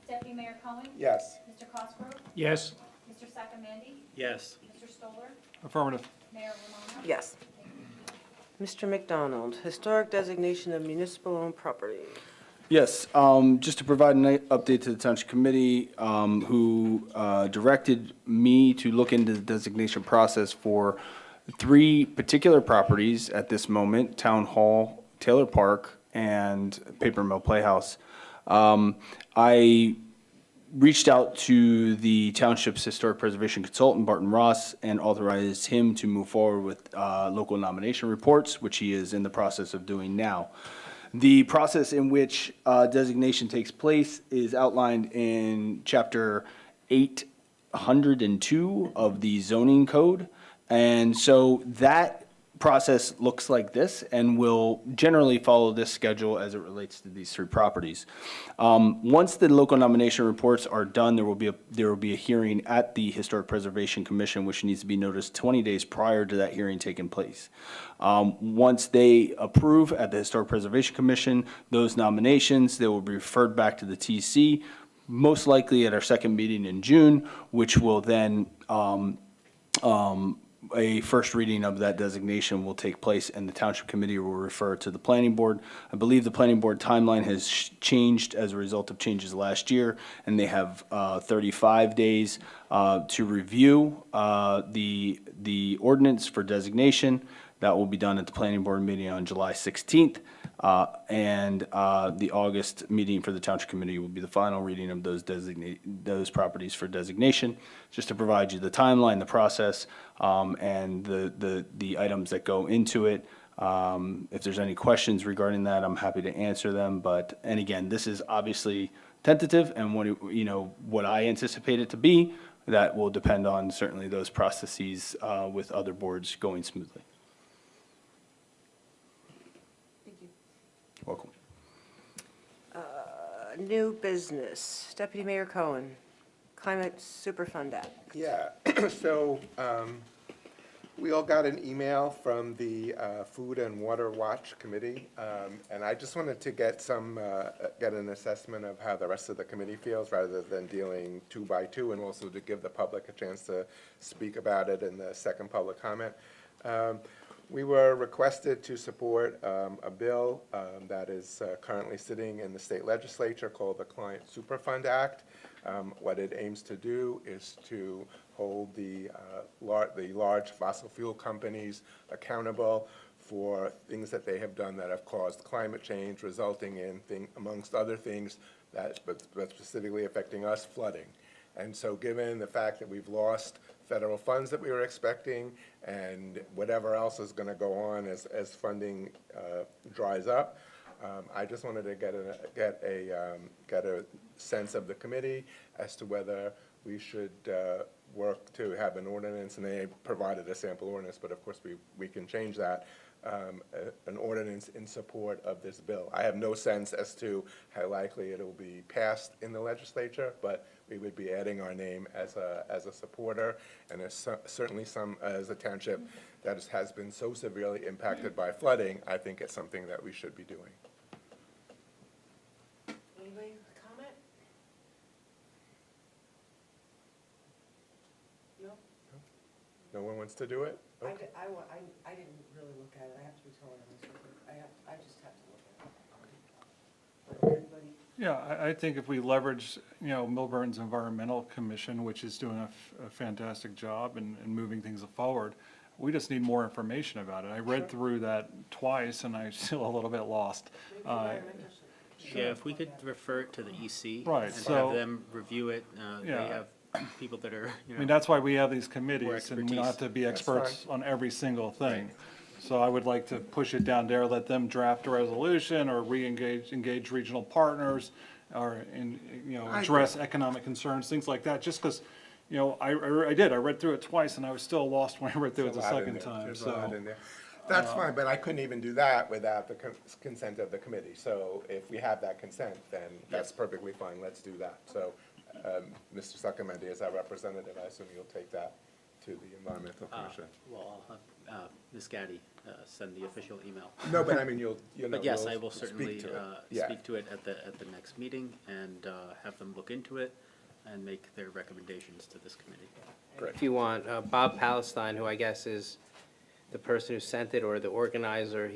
Deputy Mayor Cohen?
Yes.
Mr. Cosgrove?
Yes.
Mr. Sacramandi?
Yes.
Mr. Stoller?
Affirmative.
Mayor Romano?
Yes. Mr. McDonald, historic designation of municipal-owned property.
Yes, just to provide an update to the Township Committee, who directed me to look into the designation process for 3 particular properties at this moment: Town Hall, Taylor Park, and Paper Mill Playhouse. I reached out to the Township's historic preservation consultant, Barton Ross, and authorized him to move forward with local nomination reports, which he is in the process of doing now. The process in which designation takes place is outlined in Chapter 802 of the zoning code. And so that process looks like this and will generally follow this schedule as it relates to these 3 properties. Once the local nomination reports are done, there will be a hearing at the Historic Preservation Commission, which needs to be noticed 20 days prior to that hearing taking place. Once they approve at the Historic Preservation Commission those nominations, they will be referred back to the TC, most likely at our second meeting in June, which will then a first reading of that designation will take place, and the Township Committee will refer to the Planning Board. I believe the Planning Board timeline has changed as a result of changes last year, and they have 35 days to review the ordinance for designation. That will be done at the Planning Board meeting on July 16th. And the August meeting for the Township Committee will be the final reading of those properties for designation, just to provide you the timeline, the process, and the items that go into it. If there's any questions regarding that, I'm happy to answer them. And again, this is obviously tentative, and what I anticipate it to be, that will depend on certainly those processes with other boards going smoothly.
Thank you.
Welcome.
New business, Deputy Mayor Cohen, Climate Superfund Act.
Yeah, so we all got an email from the Food and Water Watch Committee, and I just wanted to get an assessment of how the rest of the committee feels, rather than dealing 2 by 2, and also to give the public a chance to speak about it in the second public comment. We were requested to support a bill that is currently sitting in the state legislature called the Climate Superfund Act. What it aims to do is to hold the large fossil fuel companies accountable for things that they have done that have caused climate change, resulting in, amongst other things, but specifically affecting us, flooding. And so given the fact that we've lost federal funds that we were expecting, and whatever else is going to go on as funding dries up, I just wanted to get a sense of the committee as to whether we should work to have an ordinance, and they provided a sample ordinance, but of course we can change that, an ordinance in support of this bill. I have no sense as to how likely it will be passed in the legislature, but we would be adding our name as a supporter, and certainly as a township that has been so severely impacted by flooding, I think it's something that we should be doing.
Anybody comment? No?
No one wants to do it?
I
Okay.
didn't really look at it, I have to be totally honest with you. I just have to look at it. But everybody?
Yeah, I think if we leverage, Milburn's Environmental Commission, which is doing a fantastic job in moving things forward, we just need more information about it. I read through that twice, and I'm still a little bit lost.
Yeah, if we could refer it to the EC.
Right,
And
so-
have them review it. They
Yeah.
have people that are,
I mean, that's why we have these committees, and we don't have
expertise.
to be
That's
experts on every single thing. So I would like to push it down there, let them draft a resolution, or engage regional partners, or, address economic concerns, things like that, just because, I read through it twice, and I was still lost when I read through it the second time,
There's a lot
so.
in there. That's fine, but I couldn't even do that without the consent of the committee. So if we have that consent, then that's perfectly fine, let's do that. So, Mr. Suckermandy, as our representative, I assume you'll take that to the Environmental Commission.
Well, I'll have Ms. Gaddy send the official email.
No, but I mean,
But yes, I will
you'll
certainly
speak to it. Yeah.
speak to it at the next meeting, and have them look into it and make their recommendations to this committee.
Great.
If you want, Bob Palestine, who I guess is the person who sent it, or the organizer,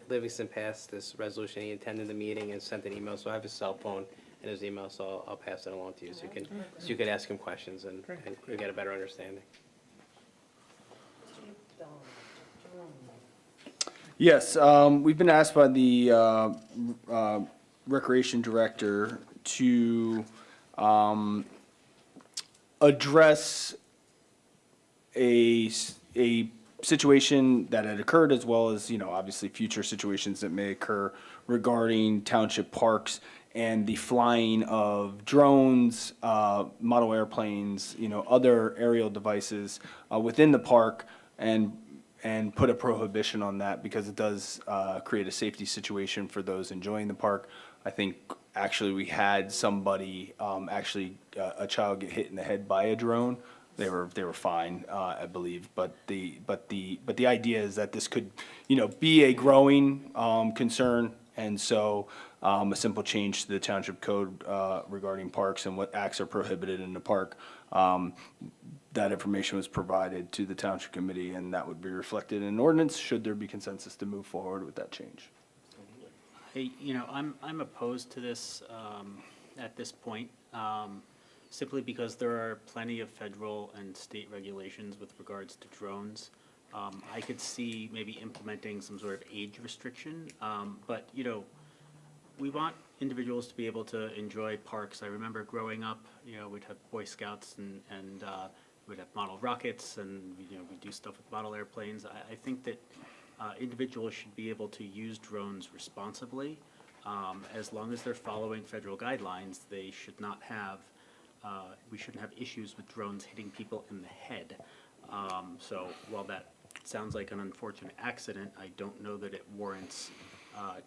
Livingston passed this resolution, he attended the meeting and sent an email, so I have his cell phone and his email, so I'll pass it along to you, so you could ask him questions and you'll get a better understanding.
Yes, we've been asked by the Recreation Director to address a situation that had occurred, as well as, obviously future situations that may occur regarding township parks and the flying of drones, model airplanes, other aerial devices within the park, and put a prohibition on that, because it does create a safety situation for those enjoying the park. I think actually we had somebody, a child get hit in the head by a drone. They were fine, I believe, but the idea is that this could, be a growing concern, and so a simple change to the township code regarding parks and what acts are prohibited in the park. That information was provided to the Township Committee, and that would be reflected in an ordinance, should there be consensus to move forward with that change.
Hey, I'm opposed to this at this point, simply because there are plenty of federal and state regulations with regards to drones. I could see maybe implementing some sort of age restriction, but, we want individuals to be able to enjoy parks. I remember growing up, we'd have Boy Scouts and we'd have model rockets and, we do stuff with model airplanes. I think that individuals should be able to use drones responsibly. As long as they're following federal guidelines, they should not have, we shouldn't have issues with drones hitting people in the head. So while that sounds like an unfortunate accident, I don't know that it warrants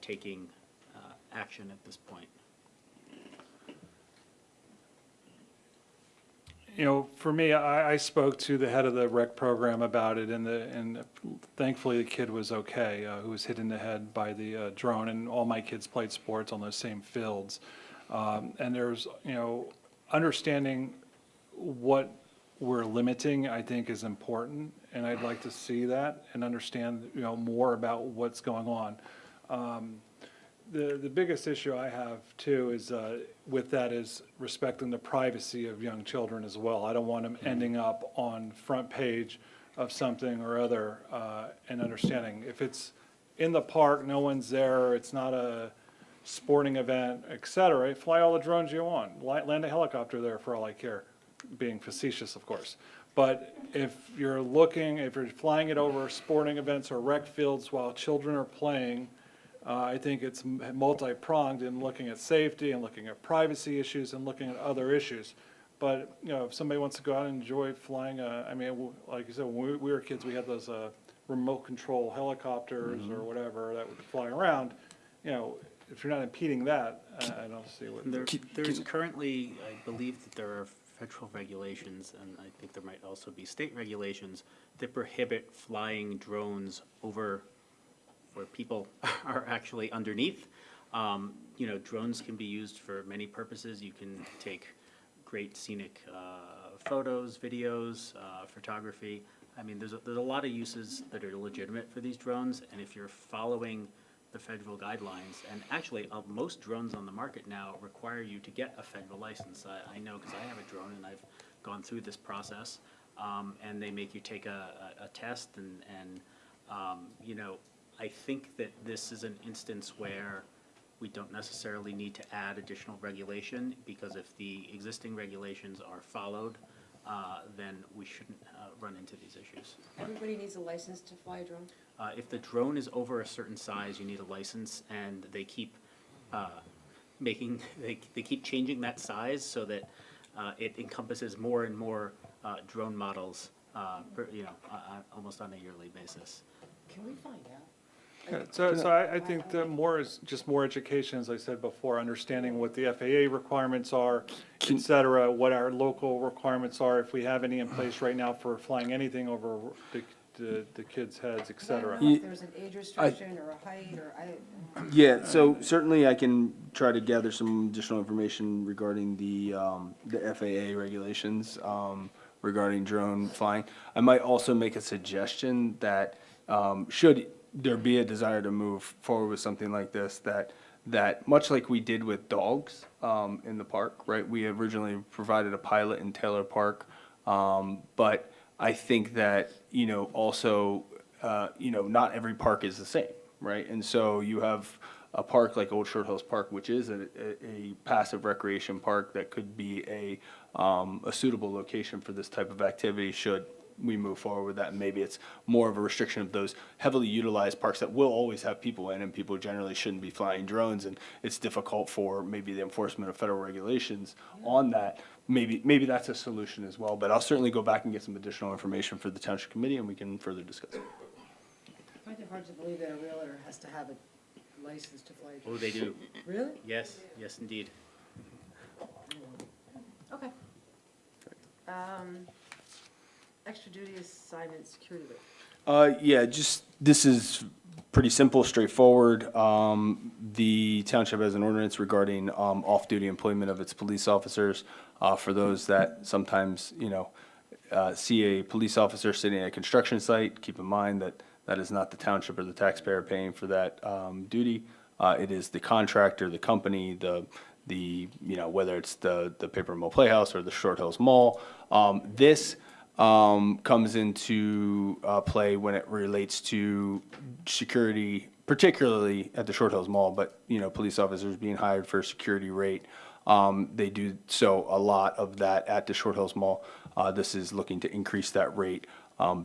taking action at this point.
For me, I spoke to the head of the rec program about it, and thankfully the kid was okay, who was hit in the head by the drone, and all my kids played sports on those same fields. And there's, understanding what we're limiting, I think, is important, and I'd like to see that and understand, more about what's going on. The biggest issue I have too is with that is respecting the privacy of young children as well. I don't want them ending up on front page of something or other, and understanding if it's in the park, no one's there, it's not a sporting event, etc. Fly all the drones you want, land a helicopter there for all I care, being facetious of course. But if you're flying it over sporting events or rec fields while children are playing, I think it's multi-pronged in looking at safety and looking at privacy issues and looking at other issues. But, if somebody wants to go out and enjoy flying, like you said, when we were kids, we had those remote control helicopters or whatever that would fly around. If you're not impeding that, I don't see what.
There's currently, I believe that there are federal regulations, and I think there might also be state regulations that prohibit flying drones over where people are actually underneath. Drones can be used for many purposes. You can take great scenic photos, videos, photography. There's a lot of uses that are legitimate for these drones, and if you're following the federal guidelines, and actually most drones on the market now require you to get a federal license. I know because I have a drone and I've gone through this process, and they make you take a test, and I think that this is an instance where we don't necessarily need to add additional regulation, because if the existing regulations are followed, then we shouldn't run into these issues.
Everybody needs a license to fly a drone?
If the drone is over a certain size, you need a license, and they keep they keep changing that size so that it encompasses more and more drone models, almost on a yearly basis.
Can we find out?
So I think that more is just more education, as I said before, understanding what the FAA requirements are, et cetera, what our local requirements are, if we have any in place right now for flying anything over the kids' heads, et cetera.
I don't know if there's an age restriction or a height, or
Yeah, so certainly I can try to gather some additional information regarding the FAA regulations regarding drone flying. I might also make a suggestion that should there be a desire to move forward with something like this, that much like we did with dogs in the park, right? We originally provided a pilot in Taylor Park, but I think that, also, not every park is the same, right? And so you have a park like Old Short Hills Park, which is a passive recreation park that could be a suitable location for this type of activity should we move forward with that. And maybe it's more of a restriction of those heavily utilized parks that will always have people in, and people generally shouldn't be flying drones, and it's difficult for maybe the enforcement of federal regulations on that. Maybe that's a solution as well, but I'll certainly go back and get some additional information for the Township Committee, and we can further discuss it.
I find it hard to believe that a realtor has to have a license to fly a drone.
Oh, they do.
Really?
Yes, indeed.
Okay. Extra duty assignment security lift.
Yeah, this is pretty simple, straightforward. The township has an ordinance regarding off-duty employment of its police officers. For those that sometimes, see a police officer sitting at a construction site, keep in mind that that is not the township or the taxpayer paying for that duty. It is the contractor, the company, whether it's the Paper Mill Playhouse or the Short Hills Mall. This comes into play when it relates to security, particularly at the Short Hills Mall, but, police officers being hired for a security rate. They do so a lot of that at the Short Hills Mall. This is looking to increase that rate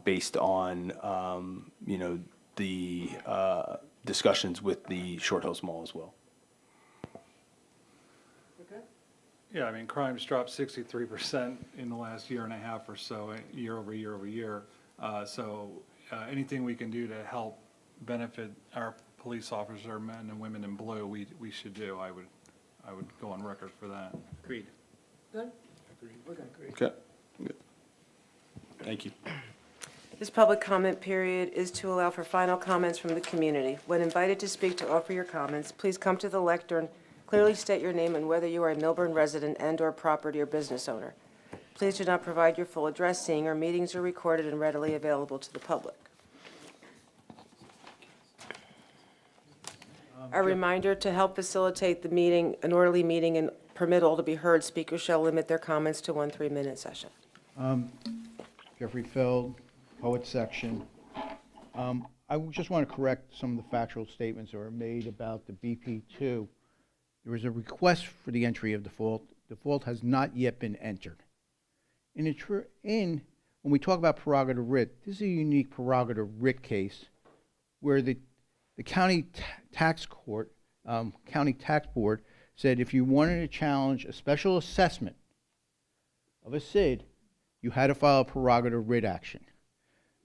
based on, the discussions with the Short Hills Mall as well.
Yeah, I mean, crime's dropped 63% in the last year and a half or so, year over year over year. So anything we can do to help benefit our police officer, men and women in blue, we should do. I would go on record for that.
Agreed.
Good?
Okay. Good. Thank you.
This public comment period is to allow for final comments from the community. When invited to speak to offer your comments, please come to the lectern, clearly state your name and whether you are a Millburn resident and/or property or business owner. Please do not provide your full address, seeing our meetings are recorded and readily available to the public. A reminder, to help facilitate the meeting, an orderly meeting and permit all to be heard, speakers shall limit their comments to 1 3-minute session.
Jeffrey Feld, Poet Section. I just want to correct some of the factual statements that were made about the BP2. There was a request for the entry of default. Default has not yet been entered. When we talk about prerogative writ, this is a unique prerogative writ case where the county tax court, county tax board said if you wanted to challenge a special assessment of a SID, you had to file a prerogative writ action.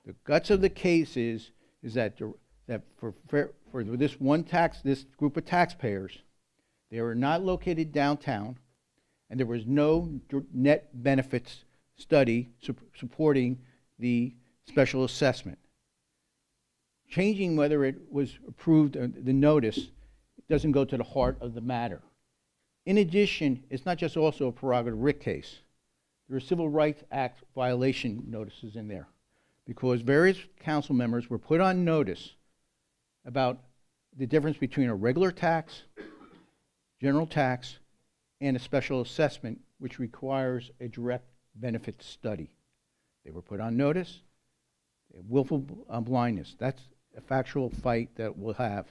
The guts of the case is that for this group of taxpayers, they were not located downtown, and there was no net benefits study supporting the special assessment. Changing whether it was approved, the notice, doesn't go to the heart of the matter. In addition, it's not just also a prerogative writ case. There are Civil Rights Act violation notices in there because various council members were put on notice about the difference between a regular tax, general tax, and a special assessment, which requires a direct benefit study. They were put on notice. Willful blindness. That's a factual fight that we'll have.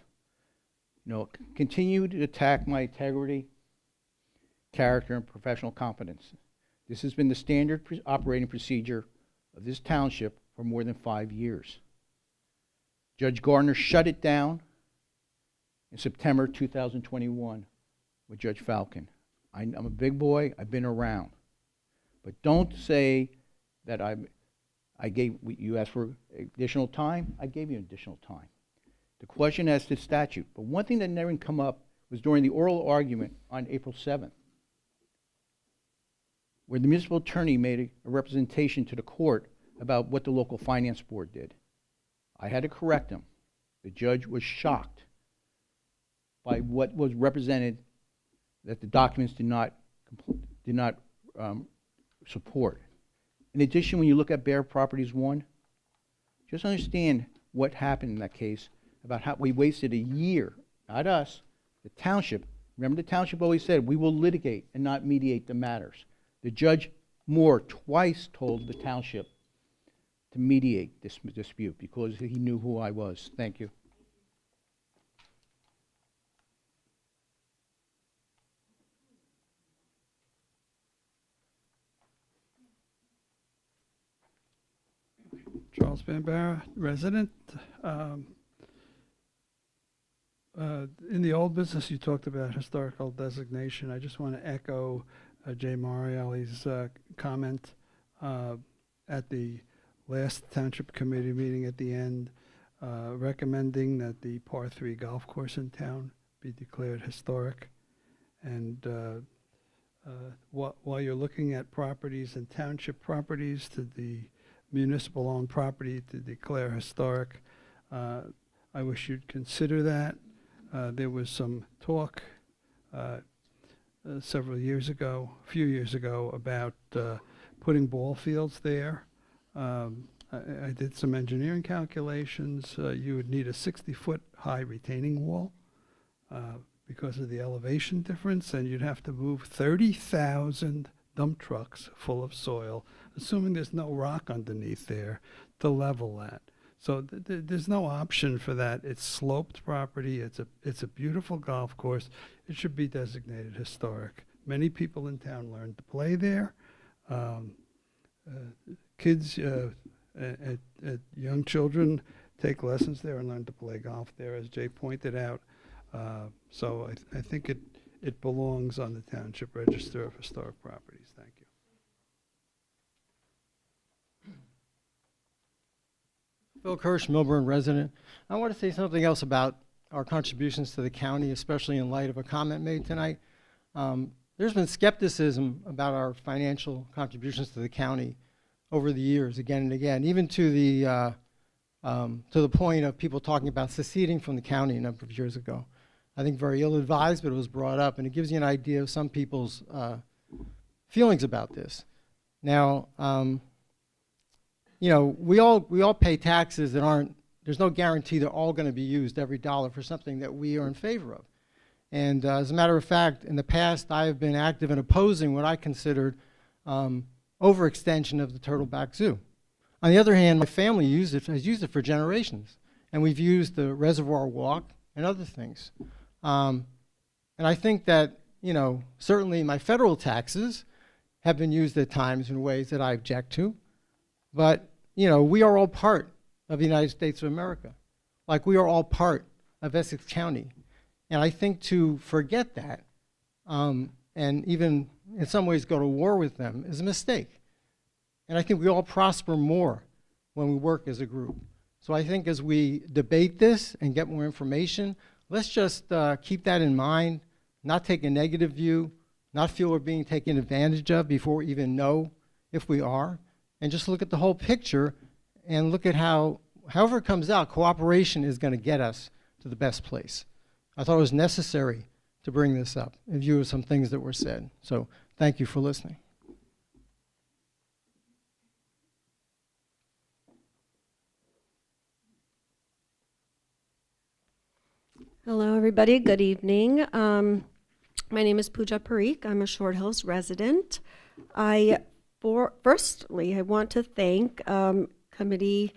Continue to attack my integrity, character, and professional competence. This has been the standard operating procedure of this township for more than 5 years. Judge Gardner shut it down in September 2021 with Judge Falcon. I'm a big boy. I've been around. But don't say that you asked for additional time. I gave you additional time. The question as to statute. But one thing that never come up was during the oral argument on April 7th, where the municipal attorney made a representation to the court about what the local finance board did. I had to correct him. The judge was shocked by what was represented that the documents did not support. In addition, when you look at Bear Properties 1, just understand what happened in that case, about how we wasted a year, not us, the township. Remember, the township always said, we will litigate and not mediate the matters. The Judge Moore twice told the township to mediate this dispute because he knew who I was. Thank you.
Charles Bambara, resident. In the old business, you talked about historical designation. I just want to echo Jay Marielli's comment at the last Township Committee meeting at the end, recommending that the Par 3 golf course in town be declared historic. And while you're looking at properties and township properties to the municipal-owned property to declare historic, I wish you'd consider that. There was some talk a few years ago, about putting ball fields there. I did some engineering calculations. You would need a 60-foot high retaining wall because of the elevation difference, and you'd have to move 30,000 dump trucks full of soil, assuming there's no rock underneath there to level that. So there's no option for that. It's sloped property. It's a beautiful golf course. It should be designated historic. Many people in town learn to play there. Kids, young children take lessons there and learn to play golf there, as Jay pointed out. So I think it belongs on the Township Register of Historic Properties. Thank you.
Phil Kirsch, Milburn resident. I want to say something else about our contributions to the county, especially in light of a comment made tonight. There's been skepticism about our financial contributions to the county over the years, again and again, even to the point of people talking about seceding from the county a number of years ago. I think very ill-advised, but it was brought up, and it gives you an idea of some people's feelings about this. Now, you know, we all pay taxes that aren't, there's no guarantee they're all going to be used, every dollar, for something that we are in favor of. And as a matter of fact, in the past, I have been active in opposing what I considered overextension of the Turtleback Zoo. On the other hand, my family has used it for generations, and we've used the Reservoir Walk and other things. And I think that, you know, certainly my federal taxes have been used at times in ways that I object to. But, you know, we are all part of the United States of America. Like, we are all part of Essex County. And I think to forget that, and even in some ways go to war with them, is a mistake. And I think we all prosper more when we work as a group. So I think as we debate this and get more information, let's just keep that in mind, not take a negative view, not feel we're being taken advantage of before we even know if we are, and just look at the whole picture and look at how, however it comes out, cooperation is going to get us to the best place. I thought it was necessary to bring this up in view of some things that were said. So thank you for listening.
Hello, everybody. Good evening. My name is Pooja Parikh. I'm a Short Hills resident. Firstly, I want to thank committeemen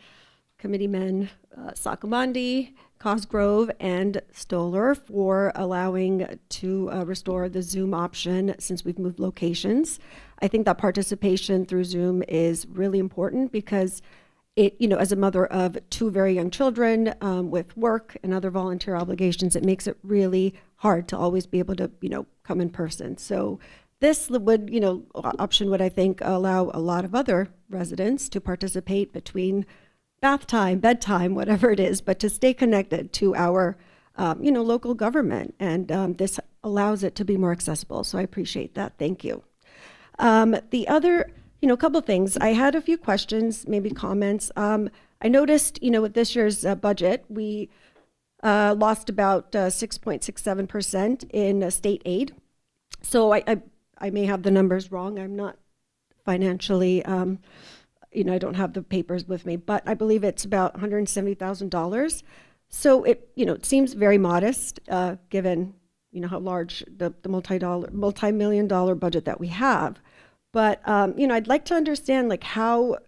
Sakamandi, Cosgrove, and Stoller for allowing to restore the Zoom option since we've moved locations. I think that participation through Zoom is really important because it, you know, as a mother of two very young children with work and other volunteer obligations, it makes it really hard to always be able to, you know, come in person. So this would, you know, option would, I think, allow a lot of other residents to participate between bath time, bedtime, whatever it is, but to stay connected to our, you know, local government. And this allows it to be more accessible. So I appreciate that. Thank you. The other, you know, a couple of things. I had a few questions, maybe comments. I noticed, you know, with this year's budget, we lost about 6.67% in state aid. So I may have the numbers wrong. I'm not financially, you know, I don't have the papers with me, but I believe it's about $170,000. So it, you know, it seems very modest given, you know, how large the multi-million-dollar budget that we have. But, you know, I'd like to understand, like, how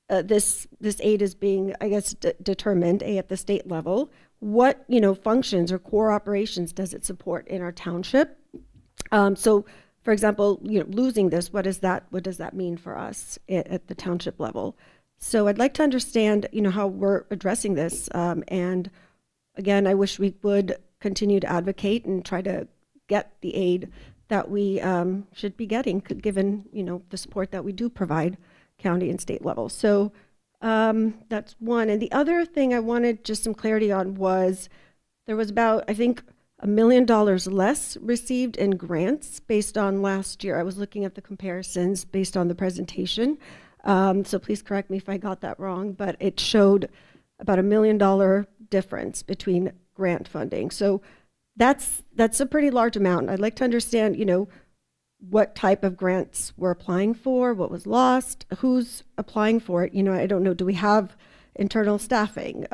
this aid is being, I guess, determined, at the state level. What, you know, functions or core operations does it support in our township? So, for example, you know, losing this, what does that mean for us at the township level? So I'd like to understand, you know, how we're addressing this. And again, I wish we would continue to advocate and try to get the aid that we should be getting, given, you know, the support that we do provide county and state level. So that's one. And the other thing I wanted just some clarity on was there was about, I think, $1 million less received in grants based on last year. I was looking at the comparisons based on the presentation. So please correct me if I got that wrong, but it showed about $1 million difference between grant funding. So that's a pretty large amount. I'd like to understand, you know, what type of grants we're applying for, what was lost, who's applying for it. You know, I don't know, do we have internal staffing?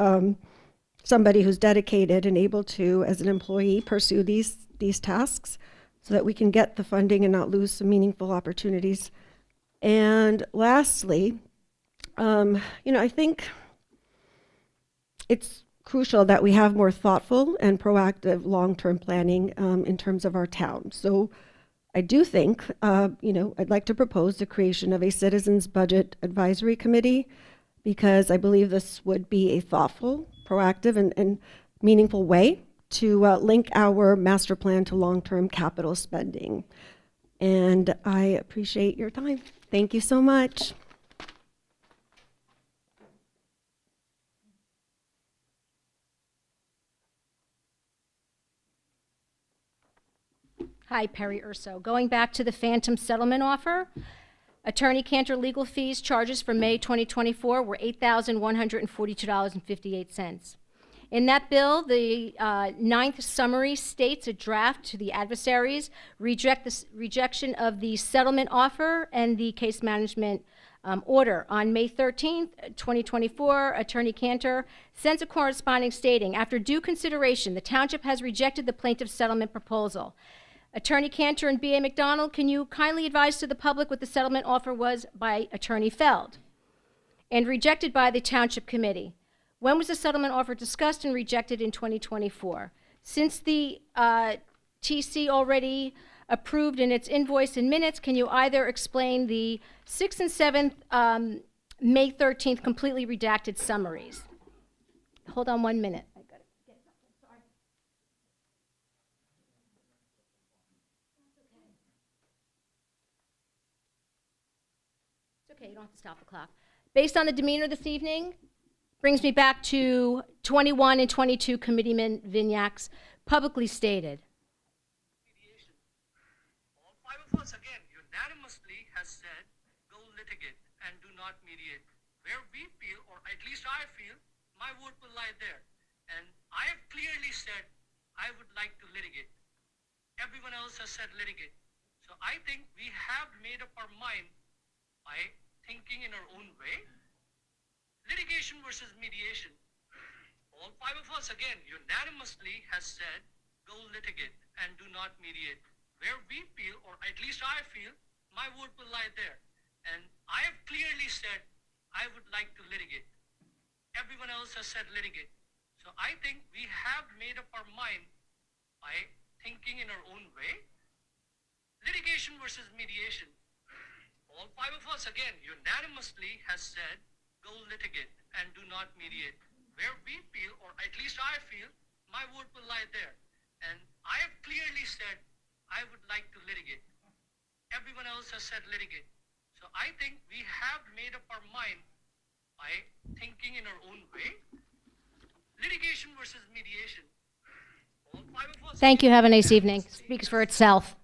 Somebody who's dedicated and able to, as an employee, pursue these tasks. so that we can get the funding and not lose some meaningful opportunities. And lastly, I think it's crucial that we have more thoughtful and proactive long-term planning in terms of our town. So I do think, I'd like to propose the creation of a Citizens Budget Advisory Committee, because I believe this would be a thoughtful, proactive, and meaningful way to link our master plan to long-term capital spending. And I appreciate your time. Thank you so much.
Hi, Perry Urso. Going back to the phantom settlement offer, Attorney Cantor legal fees charges for May 2024 were $8,142.58. In that bill, the ninth summary states a draft to the adversaries rejection of the settlement offer and the case management order. On May 13th, 2024, Attorney Cantor sends a correspondence stating, after due consideration, the township has rejected the plaintiff's settlement proposal. Attorney Cantor and B.A. McDonald, can you kindly advise to the public what the settlement offer was by Attorney Feld and rejected by the Township Committee? When was the settlement offer discussed and rejected in 2024? Since the TC already approved in its invoice and minutes, can you either explain the 6th and 7th May 13th completely redacted summaries? Hold on 1 minute. Okay, you don't have to stop the clock. Based on the demeanor this evening, brings me back to 21 and 22 Committeeman Vignac's publicly stated.
All five of us, again, unanimously has said, go litigate and do not mediate. Where we feel, or at least I feel, my vote will lie there. And I have clearly said I would like to litigate. Everyone else has said litigate. So I think we have made up our mind by thinking in our own way. Litigation versus mediation. All five of us, again, unanimously has said, go litigate and do not mediate. Where we feel, or at least I feel, my vote will lie there. And I have clearly said I would like to litigate. Everyone else has said litigate. So I think we have made up our mind by thinking in our own way. Litigation versus mediation. All five of us, again, unanimously has said, go litigate and do not mediate. Where we feel, or at least I feel, my vote will lie there. And I have clearly said I would like to litigate. Everyone else has said litigate. So I think we have made up our mind by thinking in our own way. Litigation versus mediation. All five of us.
Thank you. Have a nice evening. Speaks for itself.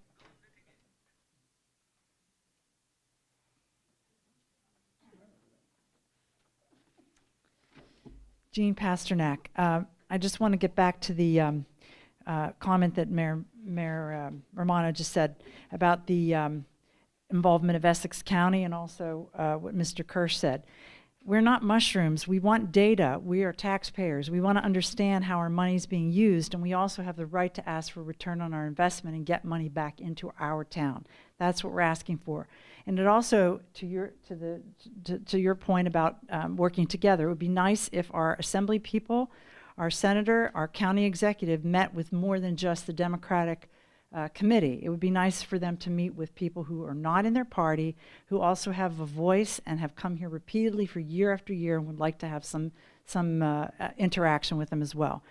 Jean Pasternak. I just want to get back to the comment that Mayor Romano just said about the involvement of Essex County and also what Mr. Kirsch said. We're not mushrooms. We want data. We are taxpayers. We want to understand how our money is being used, and we also have the right to ask for return on our investment and get money back into our town. That's what we're asking for. And it also, to your point about working together, it would be nice if our assembly people, our senator, our county executive met with more than just the Democratic committee. It would be nice for them to meet with people who are not in their party, who also have a voice and have come here repeatedly for year after year and would like to have some interaction with them as well.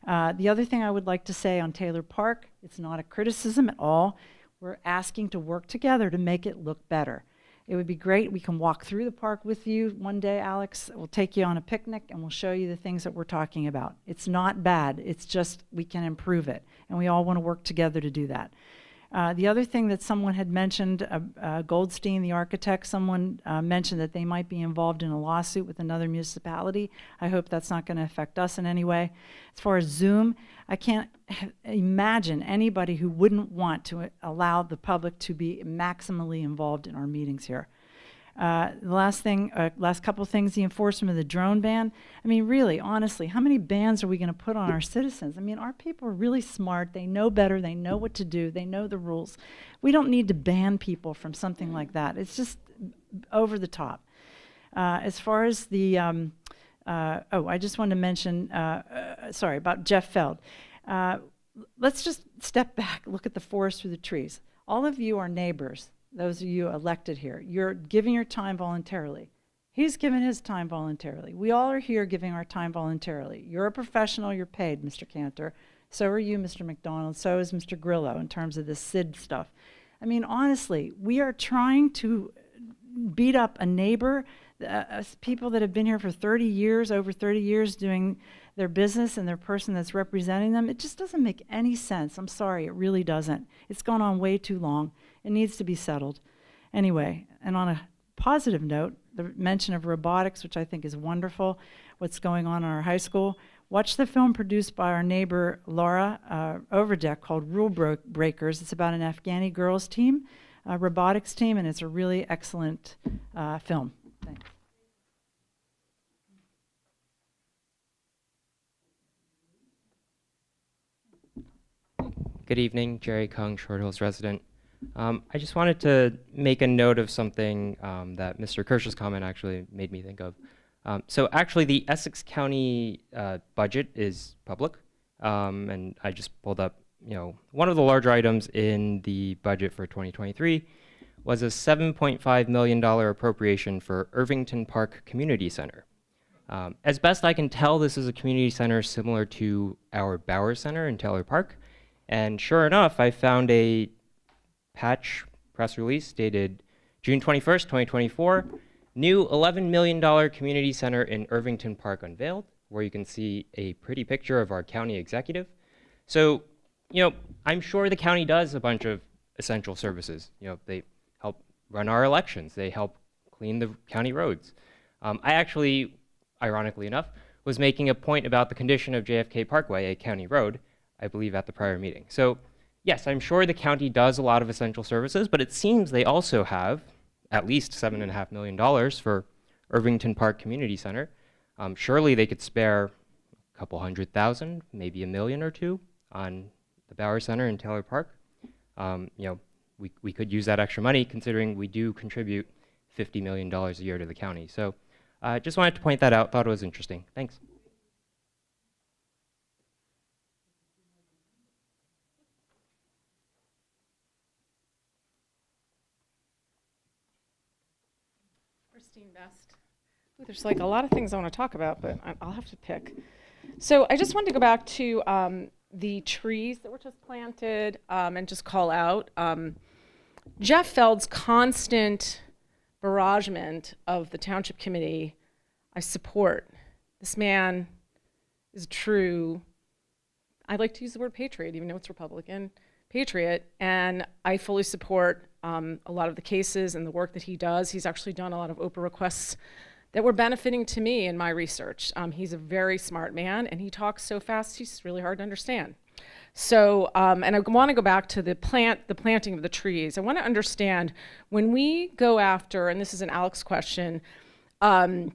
The other thing I would like to say on Taylor Park, it's not a criticism at all. We're asking to work together to make it look better. It would be great. We can walk through the park with you one day, Alex. We'll take you on a picnic and we'll show you the things that we're talking about. It's not bad. It's just we can improve it. And we all want to work together to do that. The other thing that someone had mentioned, Goldstein, the architect, someone mentioned that they might be involved in a lawsuit with another municipality. I hope that's not going to affect us in any way. As far as Zoom, I can't imagine anybody who wouldn't want to allow the public to be maximally involved in our meetings here. The last couple of things, the enforcement of the drone ban. I mean, really, honestly, how many bans are we going to put on our citizens? I mean, our people are really smart. They know better. They know what to do. They know the rules. We don't need to ban people from something like that. It's just over the top. As far as the, I just wanted to mention, sorry, about Jeff Feld. Let's just step back, look at the forest through the trees. All of you are neighbors, those of you elected here. You're giving your time voluntarily. He's given his time voluntarily. We all are here giving our time voluntarily. You're a professional, you're paid, Mr. Cantor. So are you, Mr. McDonald. So is Mr. Grillo in terms of the SID stuff. I mean, honestly, we are trying to beat up a neighbor, people that have been here for 30 years, over 30 years doing their business and their person that's representing them. It just doesn't make any sense. I'm sorry, it really doesn't. It's gone on way too long. It needs to be settled. Anyway, and on a positive note, the mention of robotics, which I think is wonderful, what's going on in our high school. Watch the film produced by our neighbor Laura Overdeck called Rule Breakers. It's about an Afghani girls team, a robotics team, and it's a really excellent film. Thanks.
Good evening, Jerry Kung, Short Hills resident. I just wanted to make a note of something that Mr. Kirsch's comment actually made me think of. So actually the Essex County budget is public, and I just pulled up, one of the larger items in the budget for 2023 was a $7.5 million appropriation for Irvington Park Community Center. As best I can tell, this is a community center similar to our Bauer Center in Taylor Park. And sure enough, I found a patch press release dated June 21st, 2024. New $11 million community center in Irvington Park unveiled, where you can see a pretty picture of our county executive. So, I'm sure the county does a bunch of essential services. They help run our elections. They help clean the county roads. I actually, ironically enough, was making a point about the condition of JFK Parkway, a county road, I believe at the prior meeting. So yes, I'm sure the county does a lot of essential services, but it seems they also have at least $7.5 million for Irvington Park Community Center. Surely they could spare a couple $100,000, maybe $1 million or $2 million on the Bauer Center in Taylor Park. We could use that extra money considering we do contribute $50 million a year to the county. So just wanted to point that out, thought it was interesting. Thanks.
Christine Best. Ooh, there's like a lot of things I want to talk about, but I'll have to pick. So I just wanted to go back to the trees that were just planted and just call out Jeff Feld's constant barragement of the Township Committee. I support. This man is true. I like to use the word patriot, even though it's Republican, patriot, and I fully support a lot of the cases and the work that he does. He's actually done a lot of Oprah requests that were benefiting to me in my research. He's a very smart man, and he talks so fast, he's really hard to understand. So, and I want to go back to the planting of the trees. I want to understand when we go after, and this is an Alex question, when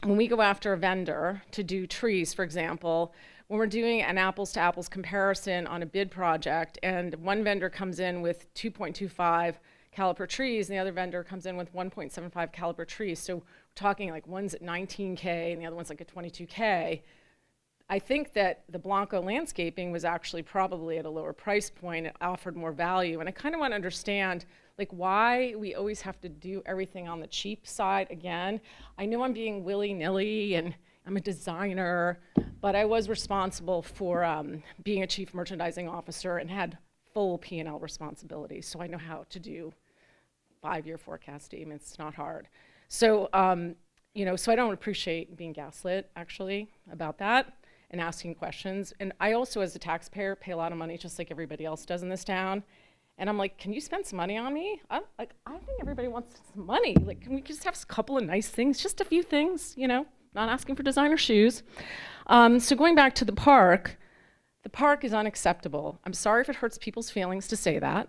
we go after a vendor to do trees, for example, when we're doing an apples to apples comparison on a bid project and one vendor comes in with 2.25 caliper trees and the other vendor comes in with 1.75 caliper trees, so we're talking like one's at 19K and the other one's like at 22K, I think that the Blanco landscaping was actually probably at a lower price point. It offered more value. And I kind of want to understand like why we always have to do everything on the cheap side again. I know I'm being willy-nilly and I'm a designer, but I was responsible for being a chief merchandising officer and had full P&L responsibility. So I know how to do 5-year forecast statements. It's not hard. So, so I don't appreciate being gaslit actually about that and asking questions. And I also, as a taxpayer, pay a lot of money just like everybody else does in this town. And I'm like, can you spend some money on me? I think everybody wants some money. Like, can we just have a couple of nice things, just a few things, not asking for designer shoes. So going back to the park is unacceptable. I'm sorry if it hurts people's feelings to say that.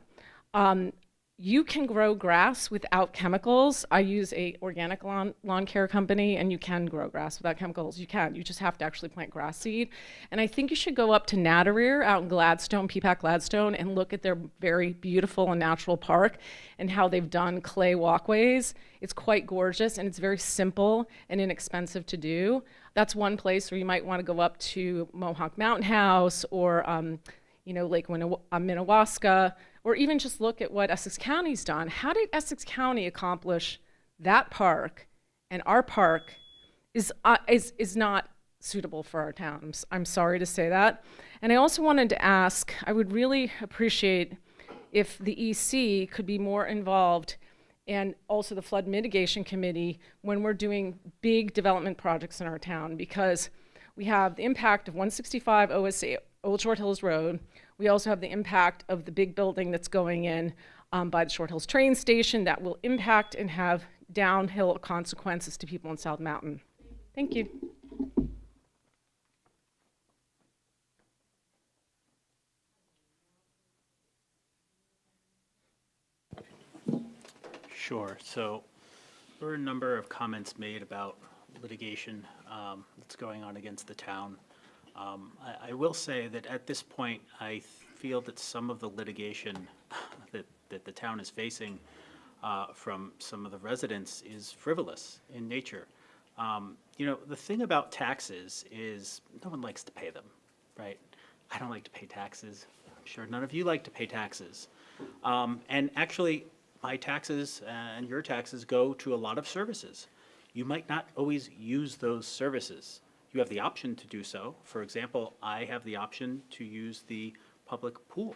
you can grow grass without chemicals. I use a organic lawn care company, and you can grow grass without chemicals. You can. You just have to actually plant grass seed. And I think you should go up to Natareer out in Gladstone, Peapack Gladstone, and look at their very beautiful and natural park and how they've done clay walkways. It's quite gorgeous, and it's very simple and inexpensive to do. That's one place where you might want to go up to Mohawk Mountain House or Lake Minnewaska, or even just look at what Essex County's done. How did Essex County accomplish that park, and our park is not suitable for our town? I'm sorry to say that. And I also wanted to ask, I would really appreciate if the EC could be more involved, and also the Flood Mitigation Committee, when we're doing big development projects in our town, because we have the impact of 165 OSA, Old Short Hills Road. We also have the impact of the big building that's going in by the Short Hills train station that will impact and have downhill consequences to people in South Mountain. Thank you.
Sure. So there were a number of comments made about litigation that's going on against the town. I will say that at this point, I feel that some of the litigation that the town is facing from some of the residents is frivolous in nature. The thing about taxes is no one likes to pay them, right? I don't like to pay taxes. I'm sure none of you like to pay taxes. And actually, my taxes and your taxes go to a lot of services. You might not always use those services. You have the option to do so. For example, I have the option to use the public pool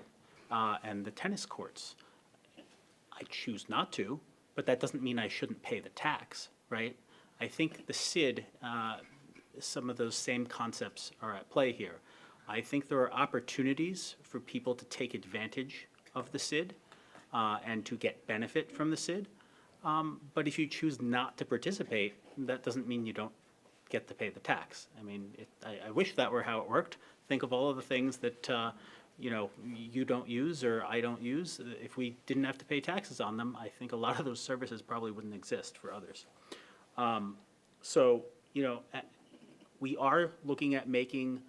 and the tennis courts. I choose not to, but that doesn't mean I shouldn't pay the tax, right? I think the SID, some of those same concepts are at play here. I think there are opportunities for people to take advantage of the SID and to get benefit from the SID. But if you choose not to participate, that doesn't mean you don't get to pay the tax. I mean, I wish that were how it worked. Think of all of the things that you don't use or I don't use. If we didn't have to pay taxes on them, I think a lot of those services probably wouldn't exist for others. We are looking at making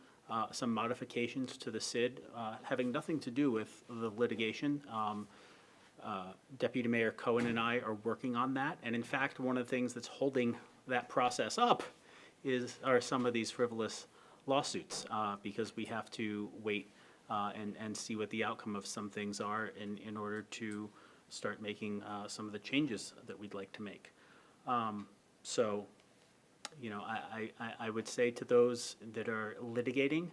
some modifications to the SID, having nothing to do with the litigation. Deputy Mayor Cohen and I are working on that. And in fact, one of the things that's holding that process up are some of these frivolous lawsuits, because we have to wait and see what the outcome of some things are in order to start making some of the changes that we'd like to make. I would say to those that are litigating,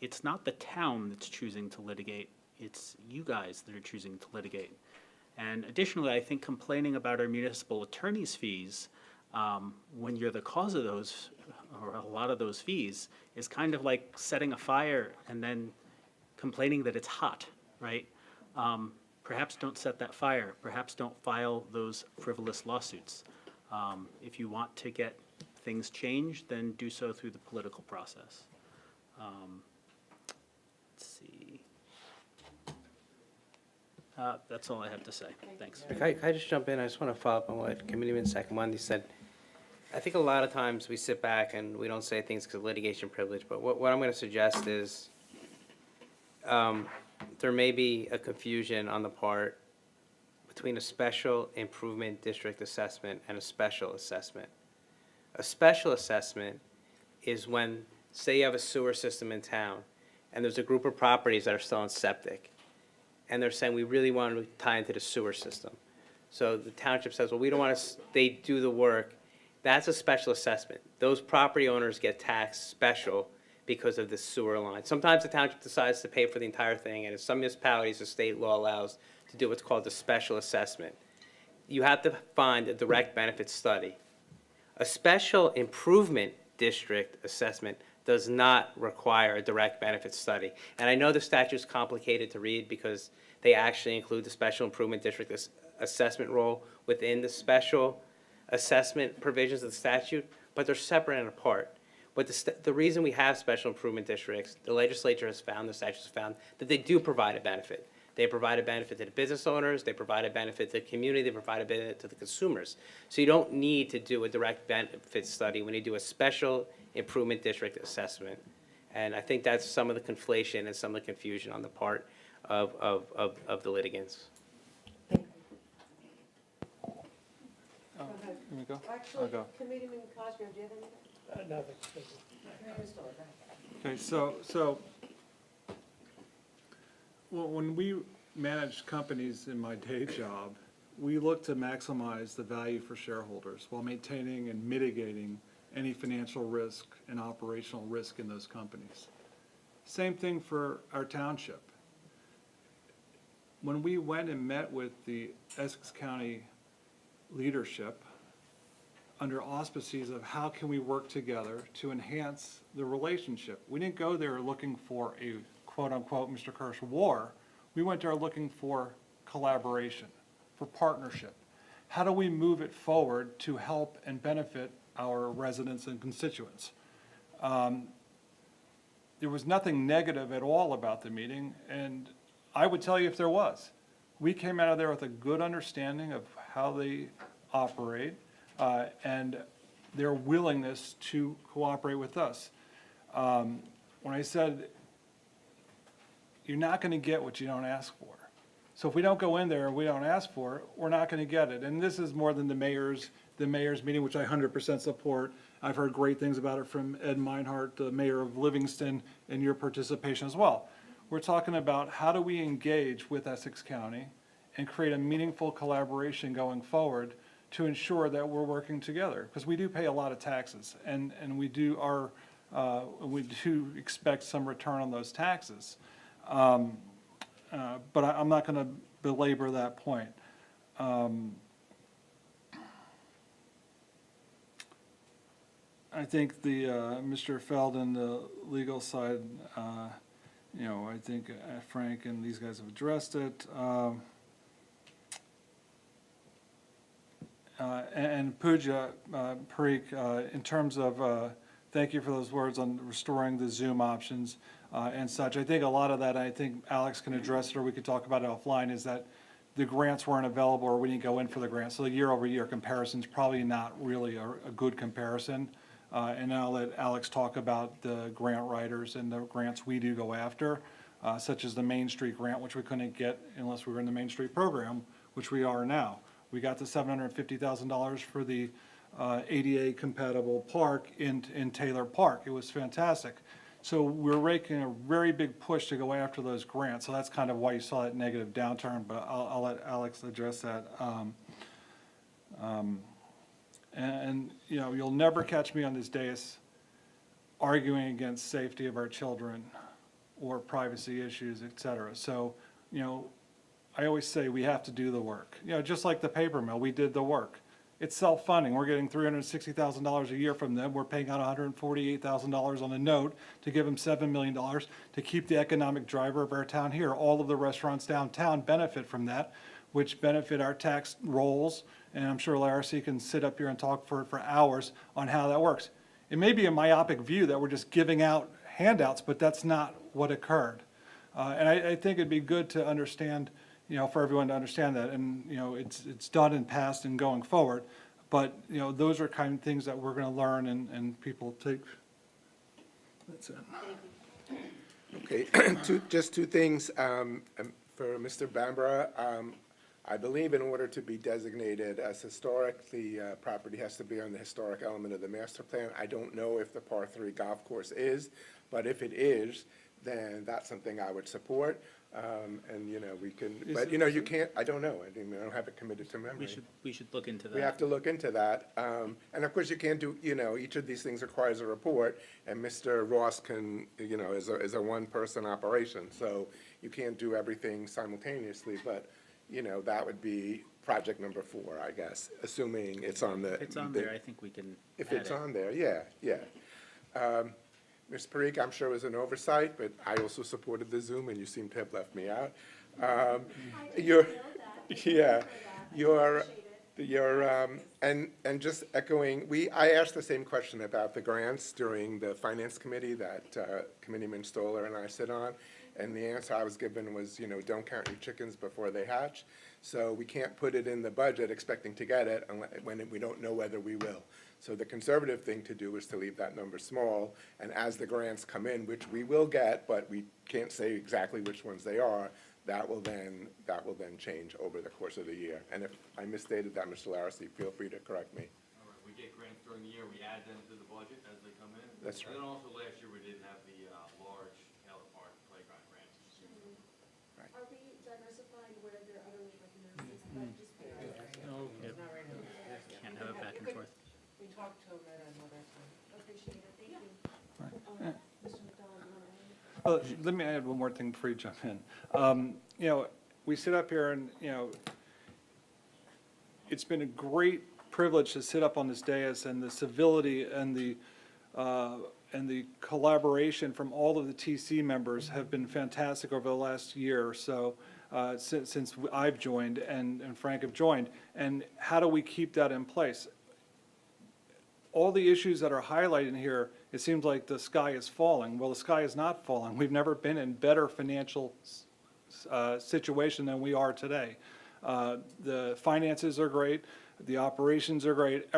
it's not the town that's choosing to litigate, it's you guys that are choosing to litigate. And additionally, I think complaining about our municipal attorney's fees when you're the cause of those, or a lot of those fees, is kind of like setting a fire and then complaining that it's hot, right? Perhaps don't set that fire. Perhaps don't file those frivolous lawsuits. If you want to get things changed, then do so through the political process. Let's see. That's all I have to say. Thanks.
Can I just jump in? I just want to follow up on what Committeeman Second Monday said. I think a lot of times we sit back and we don't say things because of litigation privilege, but what I'm going to suggest is there may be a confusion on the part between a special improvement district assessment and a special assessment. A special assessment is when, say you have a sewer system in town, and there's a group of properties that are still on septic, and they're saying, we really want to tie into the sewer system. So the township says, well, we don't want to, they do the work. That's a special assessment. Those property owners get taxed special because of the sewer line. Sometimes the township decides to pay for the entire thing, and in some municipalities, the state law allows to do what's called the special assessment. You have to find a direct benefit study. A special improvement district assessment does not require a direct benefit study. And I know the statute's complicated to read because they actually include the special improvement district assessment role within the special assessment provisions of the statute, but they're separate and apart. But the reason we have special improvement districts, the legislature has found, the statute has found, that they do provide a benefit. They provide a benefit to the business owners, they provide a benefit to the community, they provide a benefit to the consumers. So you don't need to do a direct benefit study when you do a special improvement district assessment. And I think that's some of the conflation and some of the confusion on the part of the litigants.
Let me go?
Actually,
I'll go.
Committeeman Cosgrove, do you have anything?
Nothing.
Okay, so when we manage companies in my day job, we look to maximize the value for shareholders while maintaining and mitigating any financial risk and operational risk in those companies. Same thing for our township. When we went and met with the Essex County leadership, under auspices of how can we work together to enhance the relationship. We didn't go there looking for a quote-unquote, Mr. Kirsch, war. We went there looking for collaboration, for partnership. How do we move it forward to help and benefit our residents and constituents? There was nothing negative at all about the meeting, and I would tell you if there was. We came out of there with a good understanding of how they operate, and their willingness to cooperate with us. When I said, you're not going to get what you don't ask for. So if we don't go in there and we don't ask for it, we're not going to get it. And this is more than the mayor's meeting, which I 100% support. I've heard great things about it from Ed Meinhardt, the mayor of Livingston, and your participation as well. We're talking about how do we engage with Essex County and create a meaningful collaboration going forward to ensure that we're working together, because we do pay a lot of taxes, and we do expect some return on those taxes. But I'm not going to belabor that point. I think Mr. Feld and the legal side, I think Frank and these guys have addressed it. And Pooja Parikh, in terms of, thank you for those words on restoring the Zoom options and such. I think a lot of that, I think Alex can address it, or we could talk about it offline, is that the grants weren't available or we didn't go in for the grants. So the year-over-year comparison is probably not really a good comparison. And I'll let Alex talk about the grant writers and the grants we do go after, such as the Main Street grant, which we couldn't get unless we were in the Main Street program, which we are now. We got the $750,000 for the ADA compatible park in Taylor Park. It was fantastic. So we're making a very big push to go after those grants. So that's kind of why you saw that negative downturn, but I'll let Alex address that. And you'll never catch me on this dais arguing against safety of our children or privacy issues, et cetera. So, I always say we have to do the work. Just like the paper mill, we did the work. It's self-funding. We're getting $360,000 a year from them. We're paying out $148,000 on a note to give them $7 million to keep the economic driver of our town here. All of the restaurants downtown benefit from that, which benefit our tax rolls. And I'm sure Larry can sit up here and talk for hours on how that works. It may be a myopic view that we're just giving out handouts, but that's not what occurred. And I think it'd be good to understand, for everyone to understand that. And, it's done in past and going forward. But, those are kind of things that we're going to learn and people take. That's it.
Okay, just two things. For Mr. Bambara, I believe in order to be designated as historic, the property has to be on the historic element of the master plan. I don't know if the par 3 golf course is, but if it is, then that's something I would support. And, we can, but, you can't, I don't know. I don't have it committed to memory.
We should look into that.
We have to look into that. And of course, you can't do, each of these things requires a report, and Mr. Ross can, is a one-person operation. So you can't do everything simultaneously, but, that would be project number 4, I guess, assuming it's on the.
If it's on there, I think we can
If
add
it's
it.
on there, yeah. Ms. Parikh, I'm sure it was an oversight, but I also supported the Zoom, and you seem to have left me out. And just echoing, I asked the same question about the grants during the finance committee that Committeeman Stoller and I sit on, and the answer I was given was, don't count your chickens before they hatch. So we can't put it in the budget expecting to get it when we don't know whether we will. So the conservative thing to do is to leave that number small, and as the grants come in, which we will get, but we can't say exactly which ones they are, that will then change over the course of the year. And if I misstated that, Mr. Larissy, feel free to correct me.
All right, we get grants during the year, we add them to the budget as they come in.
That's right.
And then also last year, we didn't have the large Taylor Park playground grants.
Are we diversifying where there, I don't know if I can ask this, but just
Can't have it back and forth.
We talked to him at another time.
appreciate it, thank you. Mr. McDonald, you want to add?
Well, let me add one more thing before you jump in. We sit up here and, it's been a great privilege to sit up on this dais, and the civility and the collaboration from all of the TC members have been fantastic over the last year or so, since I've joined and Frank have joined. And how do we keep that in place? All the issues that are highlighted here, it seems like the sky is falling. Well, the sky is not falling. We've never been in better financial situation than we are today. The finances are great. The operations are great.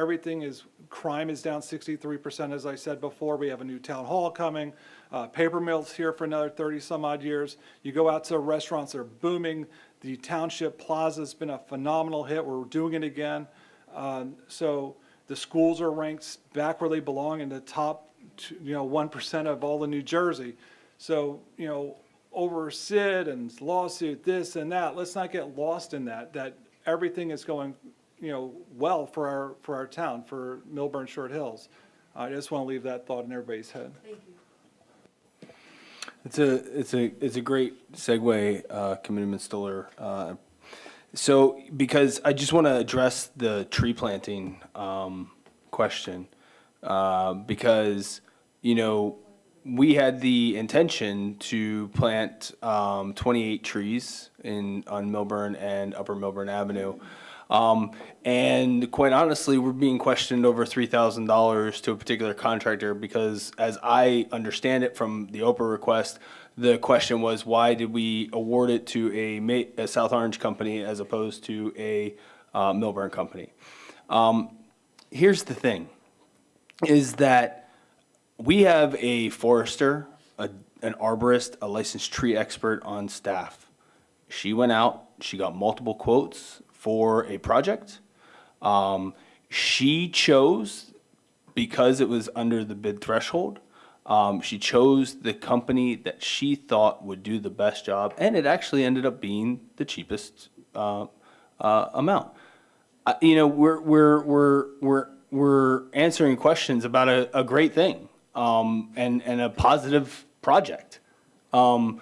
Crime is down 63%, as I said before. We have a new town hall coming. Paper mill's here for another 30 some odd years. You go out to restaurants, they're booming. The Township Plaza's been a phenomenal hit. We're doing it again. So the schools are ranked back where they belong in the top 1% of all of New Jersey. So, over SID and lawsuit, this and that, let's not get lost in that everything is going, well for our town, for Millburn Short Hills. I just want to leave that thought in everybody's head.
Thank you.
It's a great segue, Committeeman Stoller. So, because I just want to address the tree planting question, because, we had the intention to plant 28 trees on Millburn and Upper Millburn Avenue. And quite honestly, we're being questioned over $3,000 to a particular contractor because, as I understand it from the Oprah request, the question was, why did we award it to a South Orange company as opposed to a Millburn company? Here's the thing, is that we have a forester, an arborist, a licensed tree expert on staff. She went out, she got multiple quotes for a project. She chose, because it was under the bid threshold, she chose the company that she thought would do the best job, and it actually ended up being the cheapest amount. We're answering questions about a great thing, and a positive project, and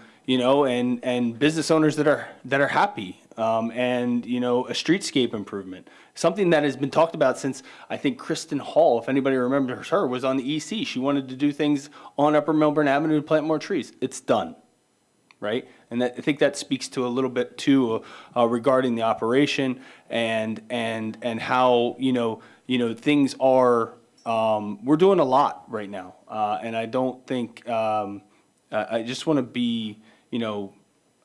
business owners that are happy, and a streetscape improvement, something that has been talked about since, I think, Kristen Hall, if anybody remembers her, was on the EC. She wanted to do things on Upper Millburn Avenue to plant more trees. It's done, right? And I think that speaks to a little bit too regarding the operation and how things are. We're doing a lot right now, and I don't think. I just want to be,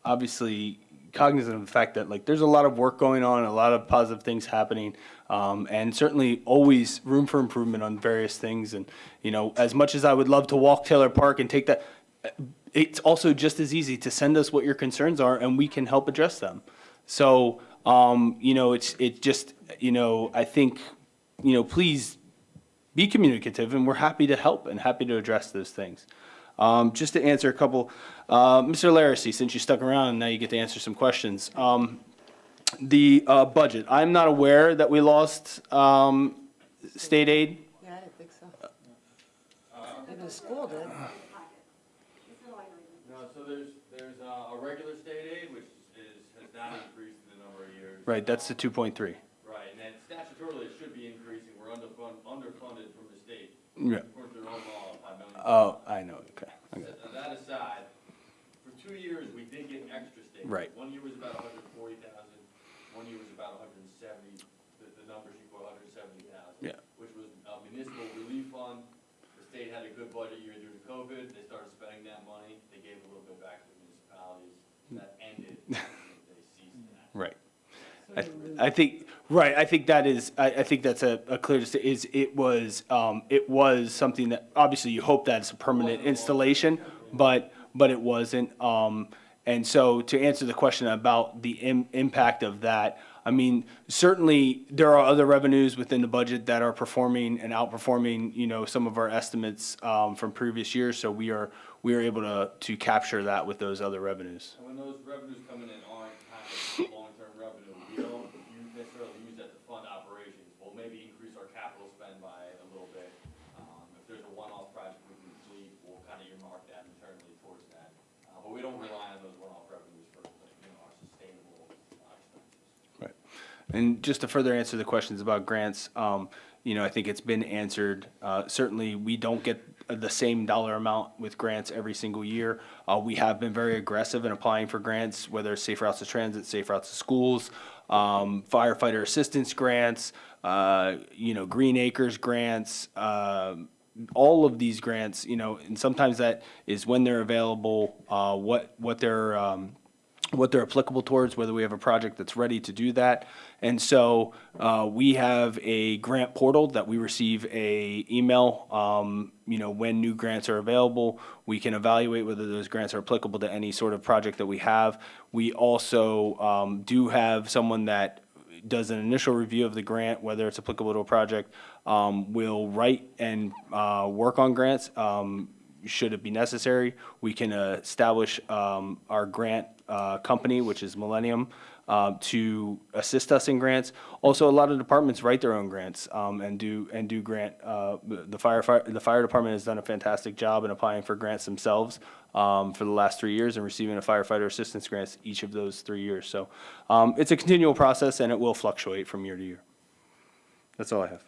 obviously cognizant of the fact that there's a lot of work going on, a lot of positive things happening, and certainly always room for improvement on various things. And as much as I would love to walk Taylor Park and take that, it's also just as easy to send us what your concerns are, and we can help address them. So it's just I think please be communicative, and we're happy to help and happy to address those things. Just to answer a couple, Mr. Larissy, since you stuck around and now you get to answer some questions. The budget, I'm not aware that we lost state aid.
Yeah, I didn't think so. Maybe the school did.
No, so there's a regular state aid, which has not increased in a number of years.
Right, that's the 2.3.
Right, and then statutorily it should be increasing. We're underfunded from the state.
Yeah.
According to their own law, $5 million.
Oh, I know, okay.
That aside, for 2 years, we did get extra state.
Right.
1 year was about 140,000. 1 year was about 170. The number she put, 170,000.
Yeah.
Which was a municipal relief fund. The state had a good budget year due to COVID. They started spending that money. They gave a little bit back to the municipalities. That ended. They ceased that.
Right. I think, right, I think that is, I think that's a clear, it was something that, obviously you hope that it's a permanent installation, but it wasn't. And so to answer the question about the impact of that, I mean, certainly there are other revenues within the budget that are performing and outperforming, you know, some of our estimates from previous years. So we are able to capture that with those other revenues.
And when those revenues coming in aren't kind of long-term revenue, we don't necessarily use that to fund operations. We'll maybe increase our capital spend by a little bit. If there's a one-off project we can complete, we'll kind of earmark that internally towards that. But we don't rely on those one-off revenues for, our sustainable expenses.
Right. And just to further answer the questions about grants, you know, I think it's been answered. Certainly, we don't get the same dollar amount with grants every single year. We have been very aggressive in applying for grants, whether it's Safe Routes to Transit, Safe Routes to Schools, firefighter assistance grants, you know, Green Acres grants, all of these grants, you know, and sometimes that is when they're available, what they're applicable towards, whether we have a project that's ready to do that. And so we have a grant portal that we receive a email, you know, when new grants are available. We can evaluate whether those grants are applicable to any sort of project that we have. We also do have someone that does an initial review of the grant, whether it's applicable to a project, will write and work on grants. Should it be necessary, we can establish our grant company, which is Millennium, to assist us in grants. Also, a lot of departments write their own grants and do grant. The fire department has done a fantastic job in applying for grants themselves for the last 3 years and receiving a firefighter assistance grants each of those 3 years. So it's a continual process and it will fluctuate from year to year. That's all I have.